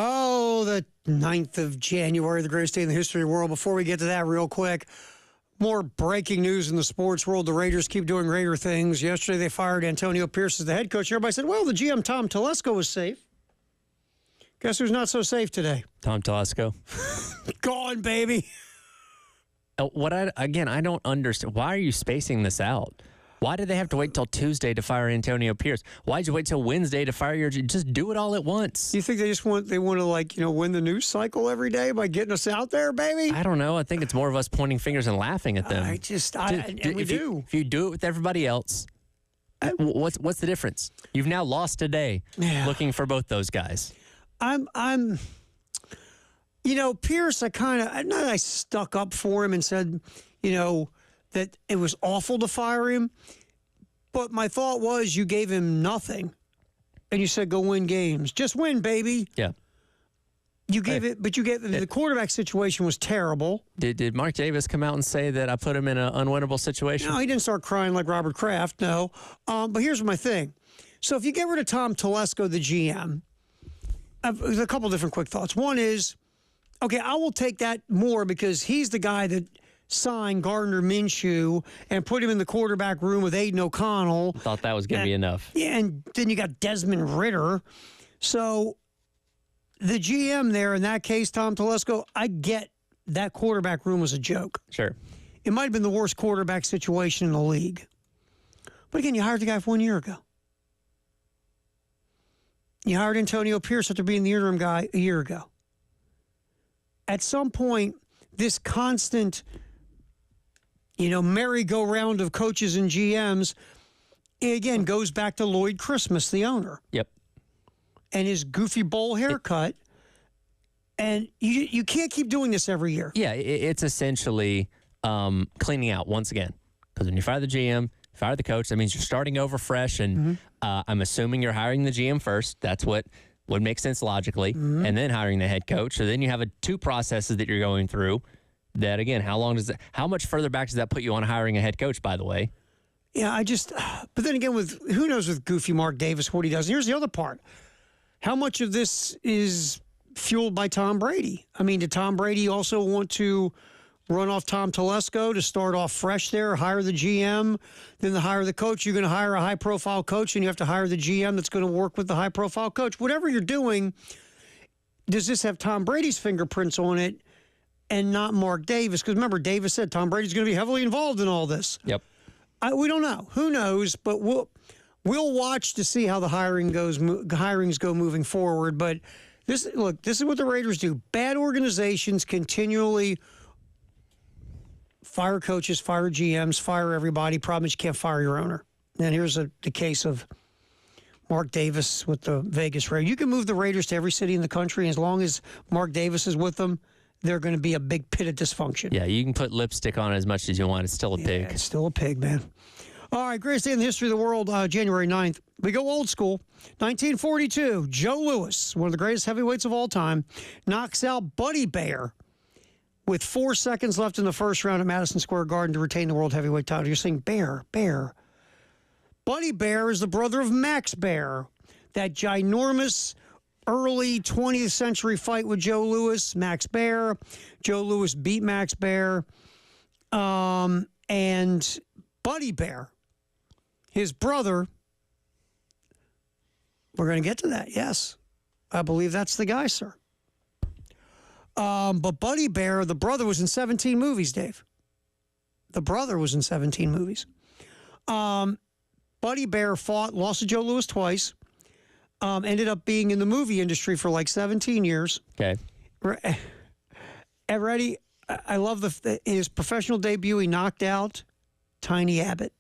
Oh, the 9th of January, the greatest day in the history of the world. Before we get to that real quick, more breaking news in the sports world. The Raiders keep doing Raider things. Yesterday, they fired Antonio Pierce as the head coach. Everybody said, well, the GM, Tom Telesco, was safe. Guess who's not so safe today? Tom Telesco. Gone, baby. I don't understand. Why are you spacing this out? Why did they have to wait till Tuesday to fire Antonio Pierce? Why'd you wait till Wednesday to fire your? Just do it all at once. You think they want to win the news cycle every day by getting us out there, baby? I don't know. I think it's more of us pointing fingers and laughing at them. We do. If you do it with everybody else, what's the difference? You've now lost a day looking for both those guys. Pierce, I stuck up for him and said, that it was awful to fire him. But my thought was you gave him nothing. And you said, go win games. Just win, baby. Yeah. The quarterback situation was terrible. Did Mark Davis come out and say that I put him in an unwinnable situation? No, he didn't start crying like Robert Kraft, no. But here's my thing. So if you get rid of Tom Telesco, the GM, there's a couple different quick thoughts. One is, okay, I will take that more because he's the guy that signed Gardner Minshew and put him in the quarterback room with Aiden O'Connell. Thought that was going to be enough. Yeah, and then you got Desmond Ritter. So the GM there, in that case, Tom Telesco, I get that quarterback room was a joke. Sure. It might have been the worst quarterback situation in the league. But again, you hired the guy 1 year ago. You hired Antonio Pierce after being the interim guy a year ago. At some point, this constant merry-go-round of coaches and GMs, again, goes back to Lloyd Christmas, the owner. Yep. And his goofy bowl haircut. And you can't keep doing this every year. Yeah, it's essentially cleaning out once again. Because when you fire the GM, fire the coach, that means you're starting over fresh. And I'm assuming you're hiring the GM first. That's what would make sense logically. And then hiring the head coach. So then you have two processes that you're going through. That again, how much further back does that put you on hiring a head coach, by the way? Yeah, but then again, who knows with goofy Mark Davis, what he does. And here's the other part. How much of this is fueled by Tom Brady? I mean, did Tom Brady also want to run off Tom Telesco to start off fresh there, hire the GM, then hire the coach? You're going to hire a high-profile coach, and you have to hire the GM that's going to work with the high-profile coach. Whatever you're doing, does this have Tom Brady's fingerprints on it? And not Mark Davis, because remember, Davis said Tom Brady's going to be heavily involved in all this. Yep. We don't know. Who knows? But we'll watch to see how the hirings go moving forward. But this is what the Raiders do. Bad organizations continually fire coaches, fire GMs, fire everybody. Problem is you can't fire your owner. And here's the case of Mark Davis with the Vegas Raiders. You can move the Raiders to every city in the country, and as long as Mark Davis is with them, they're going to be a big pit of dysfunction. Yeah, you can put lipstick on as much as you want. It's still a pig. It's still a pig, man. All right, greatest day in the history of the world, January 9th. We go old school. 1942, Joe Louis, one of the greatest heavyweights of all time, knocks out Buddy Baer with 4 seconds left in the first round at Madison Square Garden to retain the world heavyweight title. You're saying Baer. Buddy Baer is the brother of Max Baer, that ginormous early 20th century fight with Joe Louis, Max Baer. Joe Louis beat Max Baer. And Buddy Baer, his brother, we're going to get to that, yes. I believe that's the guy, sir. But Buddy Baer, the brother, was in 17 movies, Dave. The brother was in 17 movies. Buddy Baer lost to Joe Louis twice. Ended up being in the movie industry for like 17 years. Okay. And ready? I love his professional debut. He knocked out Tiny Abbott.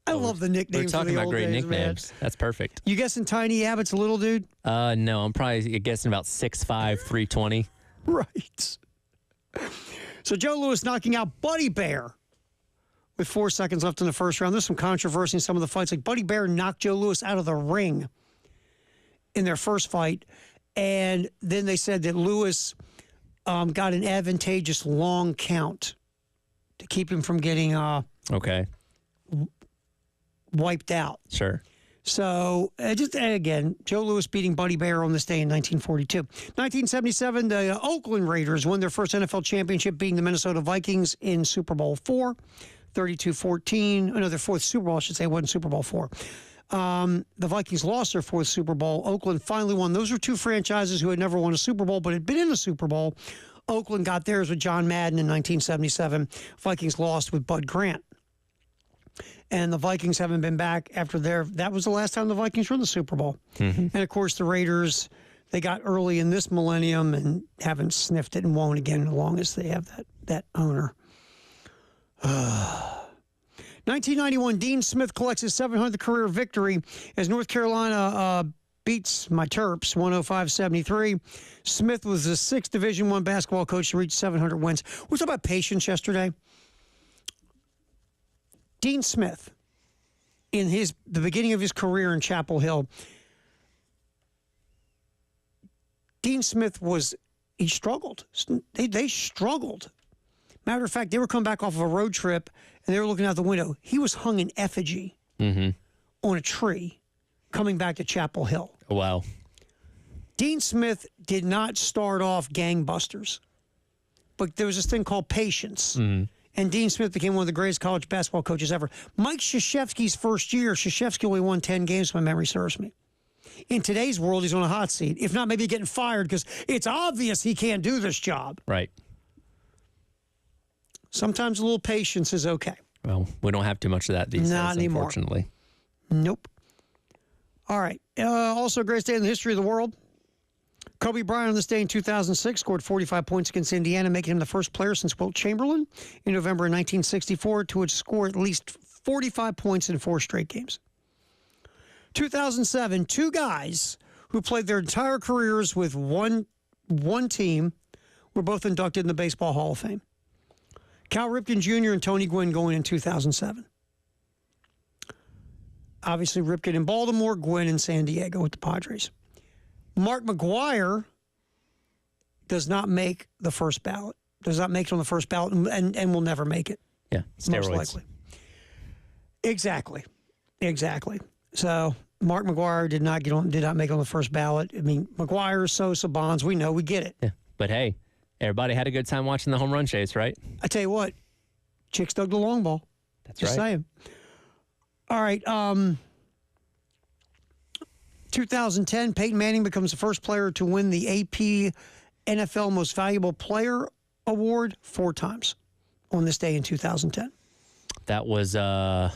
I love the nicknames. We're talking about great days, nicknames. Man. That's perfect. You guessing Tiny Abbott's a little dude? No, I'm probably guessing about 6'5", 320. Right. So Joe Louis knocking out Buddy Baer with 4 seconds left in the first round. There's some controversy in some of the fights. Like Buddy Baer knocked Joe Louis out of the ring in their first fight. And then they said that Louis got an advantageous long count to keep him from getting okay. Wiped out. Sure. So, again, Joe Louis beating Buddy Bear on this day in 1942. 1977, the Oakland Raiders won their first NFL championship, beating the Minnesota Vikings in Super Bowl IV, 32-14. No, their fourth Super Bowl, I should say, it wasn't Super Bowl IV. The Vikings lost their fourth Super Bowl. Oakland finally won. Those were two franchises who had never won a Super Bowl, but had been in the Super Bowl. Oakland got theirs with John Madden in 1977. Vikings lost with Bud Grant. And the Vikings haven't been back after that was the last time the Vikings were in the Super Bowl. And, of course, the Raiders, they got early in this millennium and haven't sniffed it and won't again as long as they have that owner. 1991, Dean Smith collects his 700th career victory as North Carolina beats my Terps 105-73. Smith was the sixth Division I basketball coach to reach 700 wins. We talked about patience yesterday. Dean Smith, in the beginning of his career in Chapel Hill, Dean Smith he struggled. They struggled. Matter of fact, they were coming back off of a road trip, and they were looking out the window. He was hung in effigy on a tree coming back to Chapel Hill. Wow. Dean Smith did not start off gangbusters, but there was this thing called patience. And Dean Smith became one of the greatest college basketball coaches ever. Mike Krzyzewski's first year, Krzyzewski only won 10 games, if my memory serves me. In today's world, he's on a hot seat. If not, maybe getting fired because it's obvious he can't do this job. Right. Sometimes a little patience is okay. Well, we don't have too much of that these Not days, anymore. Unfortunately. Nope. All right. Also, a great day in the history of the world. Kobe Bryant on this day in 2006 scored 45 points against Indiana, making him the first player since Wilt Chamberlain in November 1964 to score at least 45 points in 4 straight games. 2007, 2 guys who played their entire careers with one team were both inducted in the Baseball Hall of Fame. Cal Ripken Jr. and Tony Gwynn going in 2007. Obviously, Ripken in Baltimore, Gwynn in San Diego with the Padres. Mark McGwire does not make the first ballot. Does not make it on the first ballot and will never make it. Yeah, steroids. Most likely. Exactly. So Mark McGwire did not make it on the first ballot. I mean, McGwire, Sosa, Bonds, we know, we get it. Yeah, but hey, everybody had a good time watching the home run chase, right? I tell you what, chicks dug the long ball. That's Just right. saying. All right. 2010, Peyton Manning becomes the first player to win the AP NFL Most Valuable Player Award 4 times on this day in 2010. That was that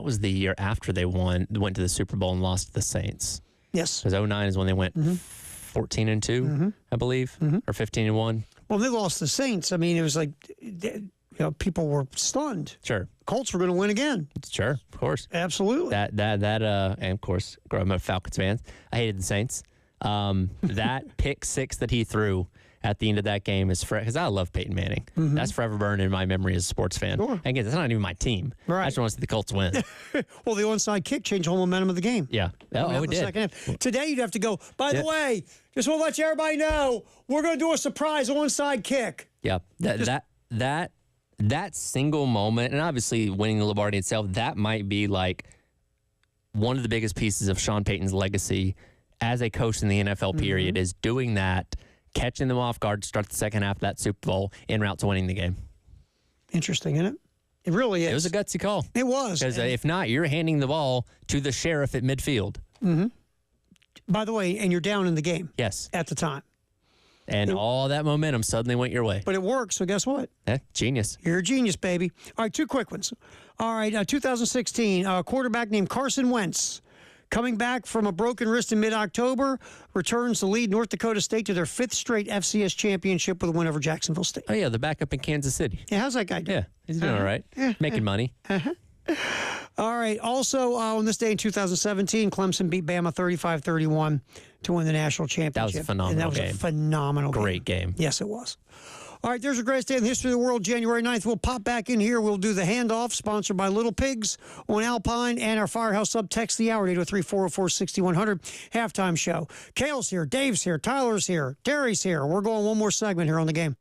was the year after they went to the Super Bowl and lost to the Saints. Yes. Because 2009 is when they went 14-2, I believe, or 15-1. Well, they lost the Saints. I mean, it was like, people were stunned. Sure. Colts were going to win again. Sure, of course. Absolutely. And of course, growing up Falcons fans, I hated the Saints. That pick six that he threw at the end of that game is because I love Peyton Manning. That's forever burned in my memory as a sports fan. Sure. And again, that's not even my team. Right. I just want to see the Colts win. Well, the onside kick changed the whole momentum of the game. Yeah. Oh, it did. Second half. Today, you'd have to go, by the way, just want to let everybody know, we're going to do a surprise onside kick. Yeah. That single moment, and obviously winning the Lombardi itself, that might be like one of the biggest pieces of Sean Payton's legacy as a coach in the NFL period is doing that, catching them off guard to start the second half of that Super Bowl en route to winning the game. Interesting, isn't it? It really is. It was a gutsy call. It was. Because if not, you're handing the ball to the sheriff at midfield. By the way, and you're down in the game. Yes. At the time. And all that momentum suddenly went your way. But it worked, so guess what? Genius. You're a genius, baby. All right, 2 quick ones. All right, 2016, a quarterback named Carson Wentz, coming back from a broken wrist in mid-October, returns to lead North Dakota State to their 5th straight FCS championship with a win over Jacksonville State. Oh, yeah, the backup in Kansas City. Yeah, how's that guy doing? Yeah, he's doing all right. Making money. All right, also on this day in 2017, Clemson beat Bama 35-31 to win the national championship. That was a phenomenal game. A phenomenal Great game. Yes, it was. All right, there's your greatest day in the history of the world, January 9th. We'll pop back in here. We'll do the handoff, sponsored by Little Pigs on Alpine, and our Firehouse Sub text the hour, 803-404-6100. Halftime show. Kale's here, Dave's here, Tyler's here, Terry's here. We're going one more segment here on the game.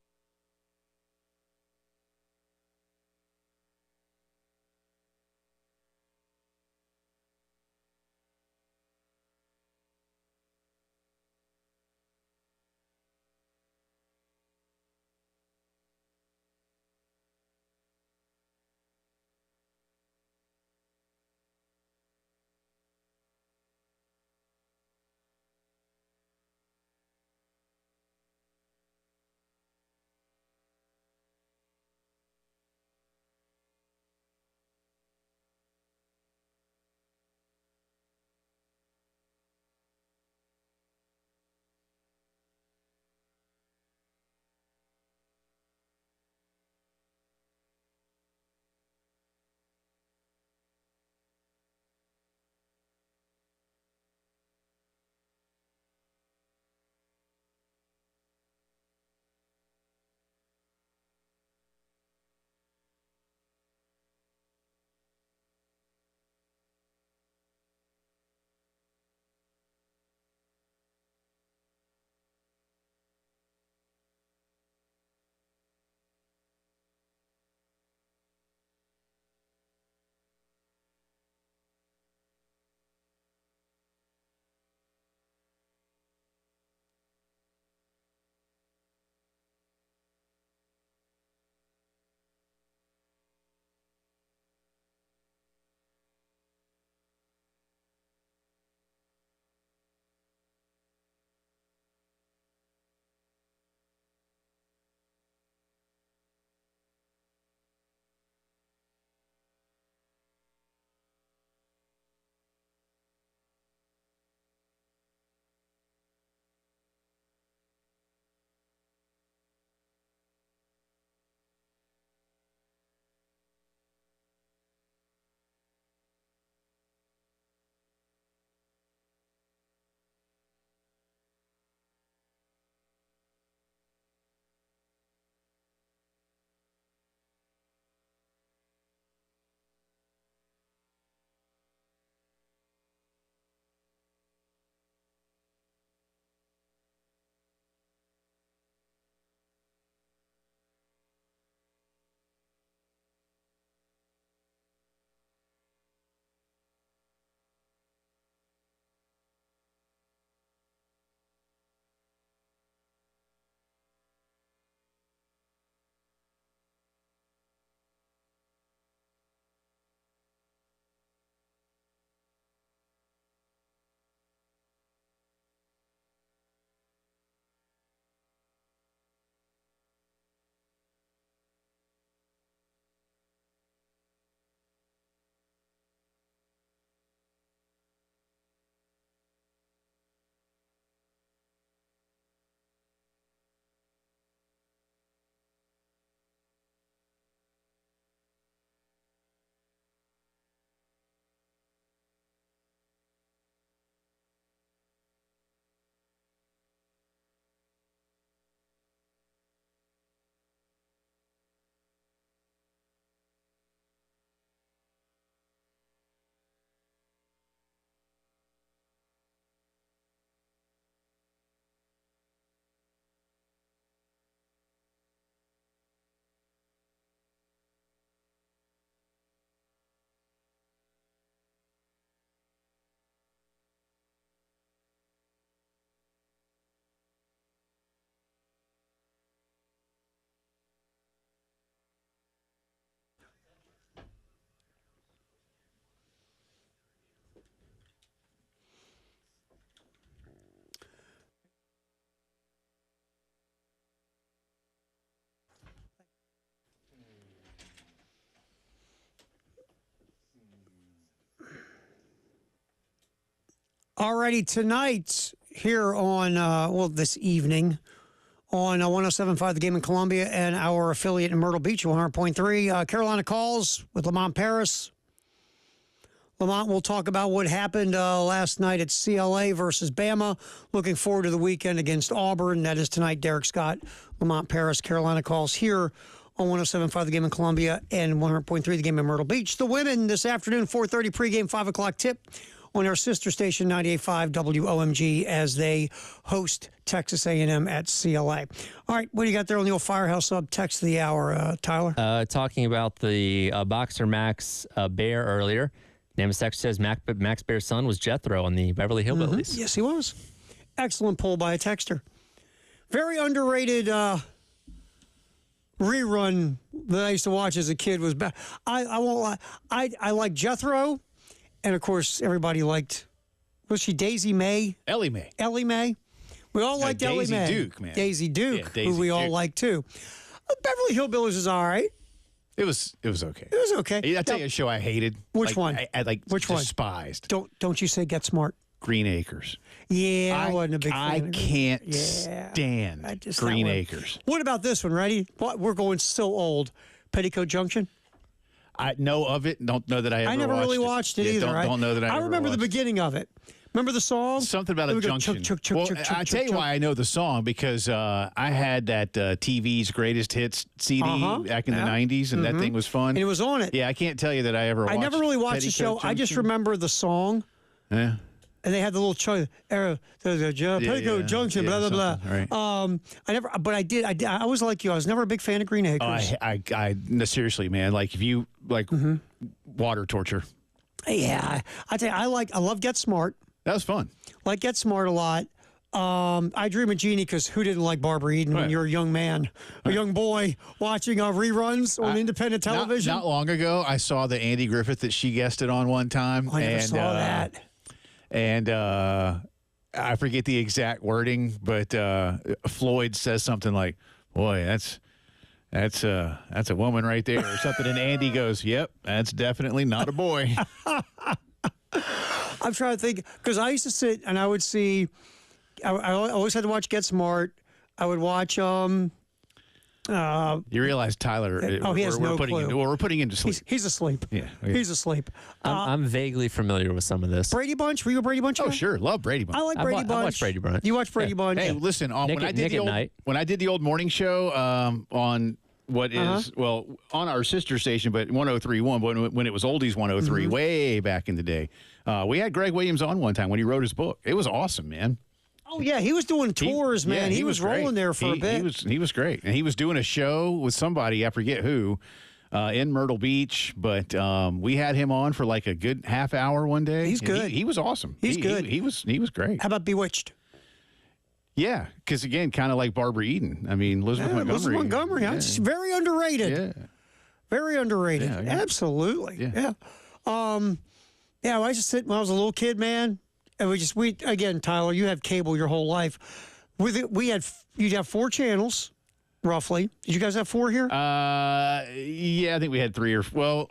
Alrighty, tonight here on, this evening on 107.5 The Game in Columbia and our affiliate in Myrtle Beach, 100.3. Carolina Calls with Lamont Paris. Lamont will talk about what happened last night at CLA versus Bama. Looking forward to the weekend against Auburn. That is tonight. Derek Scott, Lamont Paris, Carolina Calls here on 107.5 The Game in Columbia and 100.3 The Game in Myrtle Beach. The women this afternoon, 4:30 pregame, 5 o'clock tip on our sister station, 98.5 WOMG, as they host Texas A&M at CLA. All right, what do you got there on the old Firehouse Sub text of the hour, Tyler? Talking about the boxer Max Bear earlier. Nama's text says Max Bear's son was Jethro on the Beverly Hillbillies. Yes, he was. Excellent poll by a texter. Very underrated rerun that I used to watch as a kid was back. I won't lie. I like Jethro, and of course everybody liked. Was she Daisy May? Ellie Mae. Ellie Mae. We all liked Ellie Mae. Daisy Duke, man. Daisy Duke, Yeah, Daisy who we all Duke. liked too. Beverly Hillbillies is all right. It was okay. It was okay. I'll tell you a show I hated. Which one? I Which one? despised. Don't you say Get Smart? Green Acres. Yeah, I wasn't a big fan. I of it. can't Yeah. stand I just- Green that one. Acres. What about this one? Ready? We're going so old. Petticoat Junction. I know of it. Don't know that I ever I never really watched it Yeah, either. Don't know that I ever remember the watched it. beginning of it. Remember the song? Something about There a we go, junction. chuk, chuk, Well, chuk, chuk, I chuk, tell you chuk. why I know the song, because I had that TV's Greatest Hits CD back in the 90s, and that thing was fun. And it was on it. Yeah, I can't tell you that I ever watched I never really watched the show. Petticoat I just Junction. remember the song. Yeah. And they had the little Petticoat Junction, yeah, blah blah something, blah. right. I never, but I did. I was like you. I was never a big fan of Green Acres. No, seriously, man. Like, if you like water torture, Yeah, I tell you, I love Get Smart. that was fun. Like Get Smart a lot. I Dream of Jeannie, because who didn't like Barbara Eden when Right. you're a young man, a young boy watching reruns on independent television? Not long ago, I saw the Andy Griffith that she guested on one time. I never saw that. And I forget the exact wording, but Floyd says something like, "Boy, that's a woman right there," or something. And Andy goes, "Yep, that's definitely not a boy." I'm trying to think, because I used to sit and I would see. I always had to watch Get Smart. I would watch. You realize Tyler? He has no clue. We're putting him to sleep. He's asleep. Yeah. He's asleep. I'm vaguely familiar with some of this. Brady Bunch. Were you a Brady Bunch guy? Oh, sure, love Brady Bunch. I like Brady Bunch. I watch Brady Bunch. You watch Brady Bunch? Hey, listen, Nick when I at did the old Night. when I did the old morning show on what is on our sister station, but 103.1 when it was Oldies 103 way back in the day. We had Greg Williams on one time when he wrote his book. It was awesome, man. Oh yeah, he was doing tours, man. He was rolling great. there for a bit. He was great, and he was doing a show with somebody, I forget who, in Myrtle Beach. But we had him on for like a good half hour one day. He's and good. He was awesome. He's good. He was great. How about Bewitched? Yeah, because again, kind of like Barbara Eden. I mean, Elizabeth Montgomery. Elizabeth Montgomery. Yeah. It's very underrated. Yeah. Very underrated. Yeah, yeah. Absolutely. Yeah. Yeah. I used to sit when I was a little kid, man. And we again, Tyler, you had cable your whole life. You'd have 4 channels, roughly. Did you guys have 4 here? Yeah, I think we had 3 or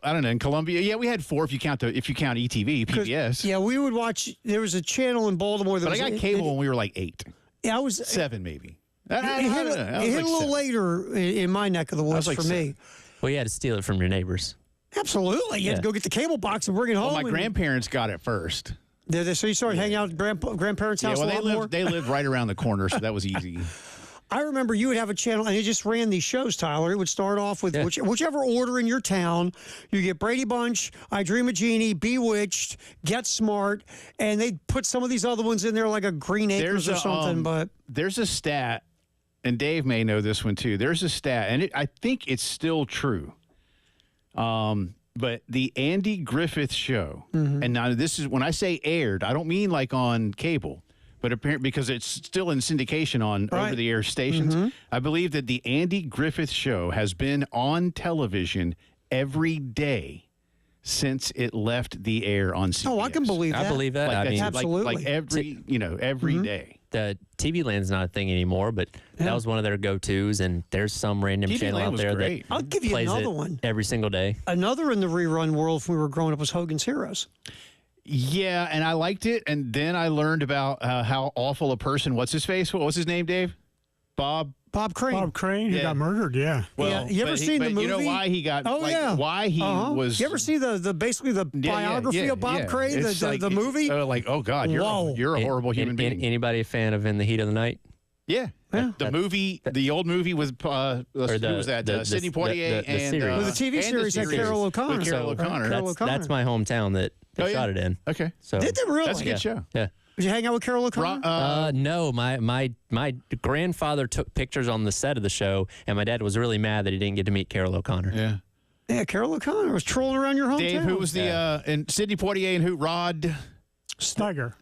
I don't know. In Columbia, yeah, we had 4 if you count ETV, PBS. Yeah, we would watch. There was a channel in Baltimore that But was. I got cable when we were like 8, Yeah, I was 7 maybe. It hit a little later in my neck of the woods like for 7. me. Well, you had to steal it from your neighbors. Absolutely, you had to go get the cable box and bring it home. Well, my and- grandparents got it first. So you started hanging out at grandparents' house Yeah, well, a lot more? they lived right around the corner, so that was easy. I remember you would have a channel, and it just ran these shows, Tyler. It would start off with whichever order in your town. You get Brady Bunch, I Dream of Jeannie, Bewitched, Get Smart, and they'd put some of these other ones in there, like a Green Acres or something. But there's a stat, and Dave may know this one too. There's a stat, and I think it's still true. But the Andy Griffith Show, and now this is when I say aired, I don't mean like on cable, but apparently because it's still in syndication on over-the-air stations. I believe that the Andy Griffith Show has been on television every day since it left the air on CBS. Oh, I can believe that. I believe that. I mean, absolutely. like every day. The TV Land's not a thing anymore, but that was one of their go-tos, and there's some random TV channel Land out was there great. that I'll give you plays another it one. every single day. Another in the rerun world when we were growing up was Hogan's Heroes. Yeah, and I liked it, and then I learned about how awful a person. What's his face? What's his name, Dave? Bob Crane. Bob Crane, who Yeah. got murdered. Yeah. Well, you ever seen the movie? You know why he got? Oh, like, yeah. Why he was? You ever see the basically the biography of Bob Crane, It's the movie? Like, oh God, you're a horrible human being. Anybody a fan of In the Heat of the Night? Yeah. The movie, the old movie with who was that? Sidney Poitier the and series. Well, the TV series had Carol O'Connor. With Carol O'Connor. That's my hometown that they shot it in. Okay. So Did they really? That's a good show. Yeah. Did you hang out with Carol O'Connor? No, my grandfather took pictures on the set of the show, and my dad was really mad that he didn't get to meet Carol O'Connor. Yeah. Yeah, Carol O'Connor was trolling around your hometown. Dave, who was the and Sidney Poitier and who? Rod Steiger.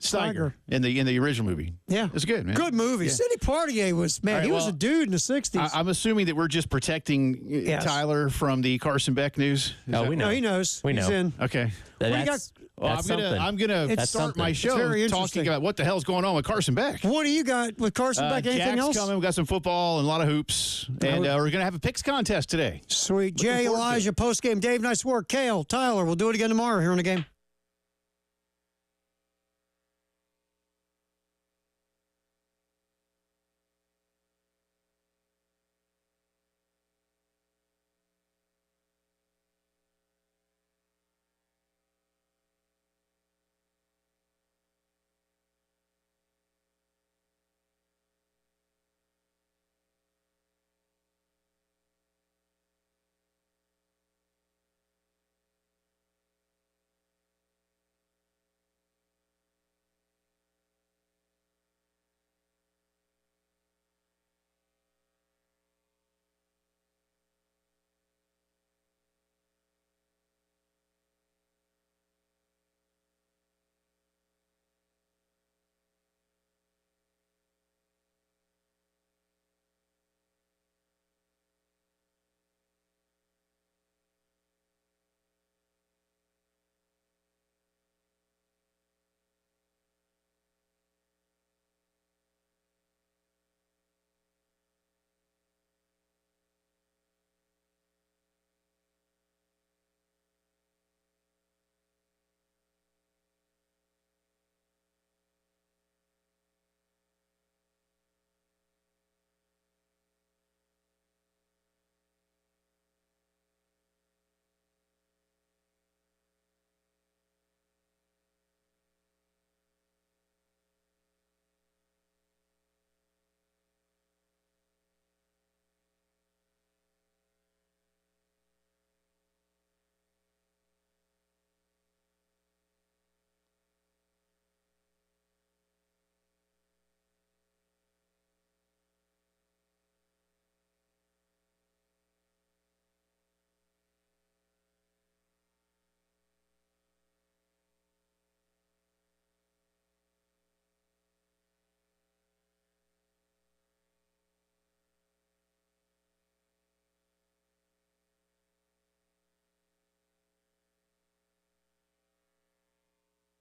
in the original movie. Yeah, it's good, man. Good movie. Yeah. Sidney Poitier was All right, he was well, a dude in the '60s. I'm assuming that we're just protecting Tyler from the Carson Beck news. We know. No, he knows. We He's know. in. Okay. That's I'm gonna start my show very talking interesting. about what the hell's going on with Carson Beck. What do you got with Carson Beck? Anything Jack's else? coming. We got some football and a lot of hoops, and we're gonna have a picks contest today. Sweet. Jay, Elijah, post game. Dave, nice work. Kale, Tyler, we'll do it again tomorrow here on the game.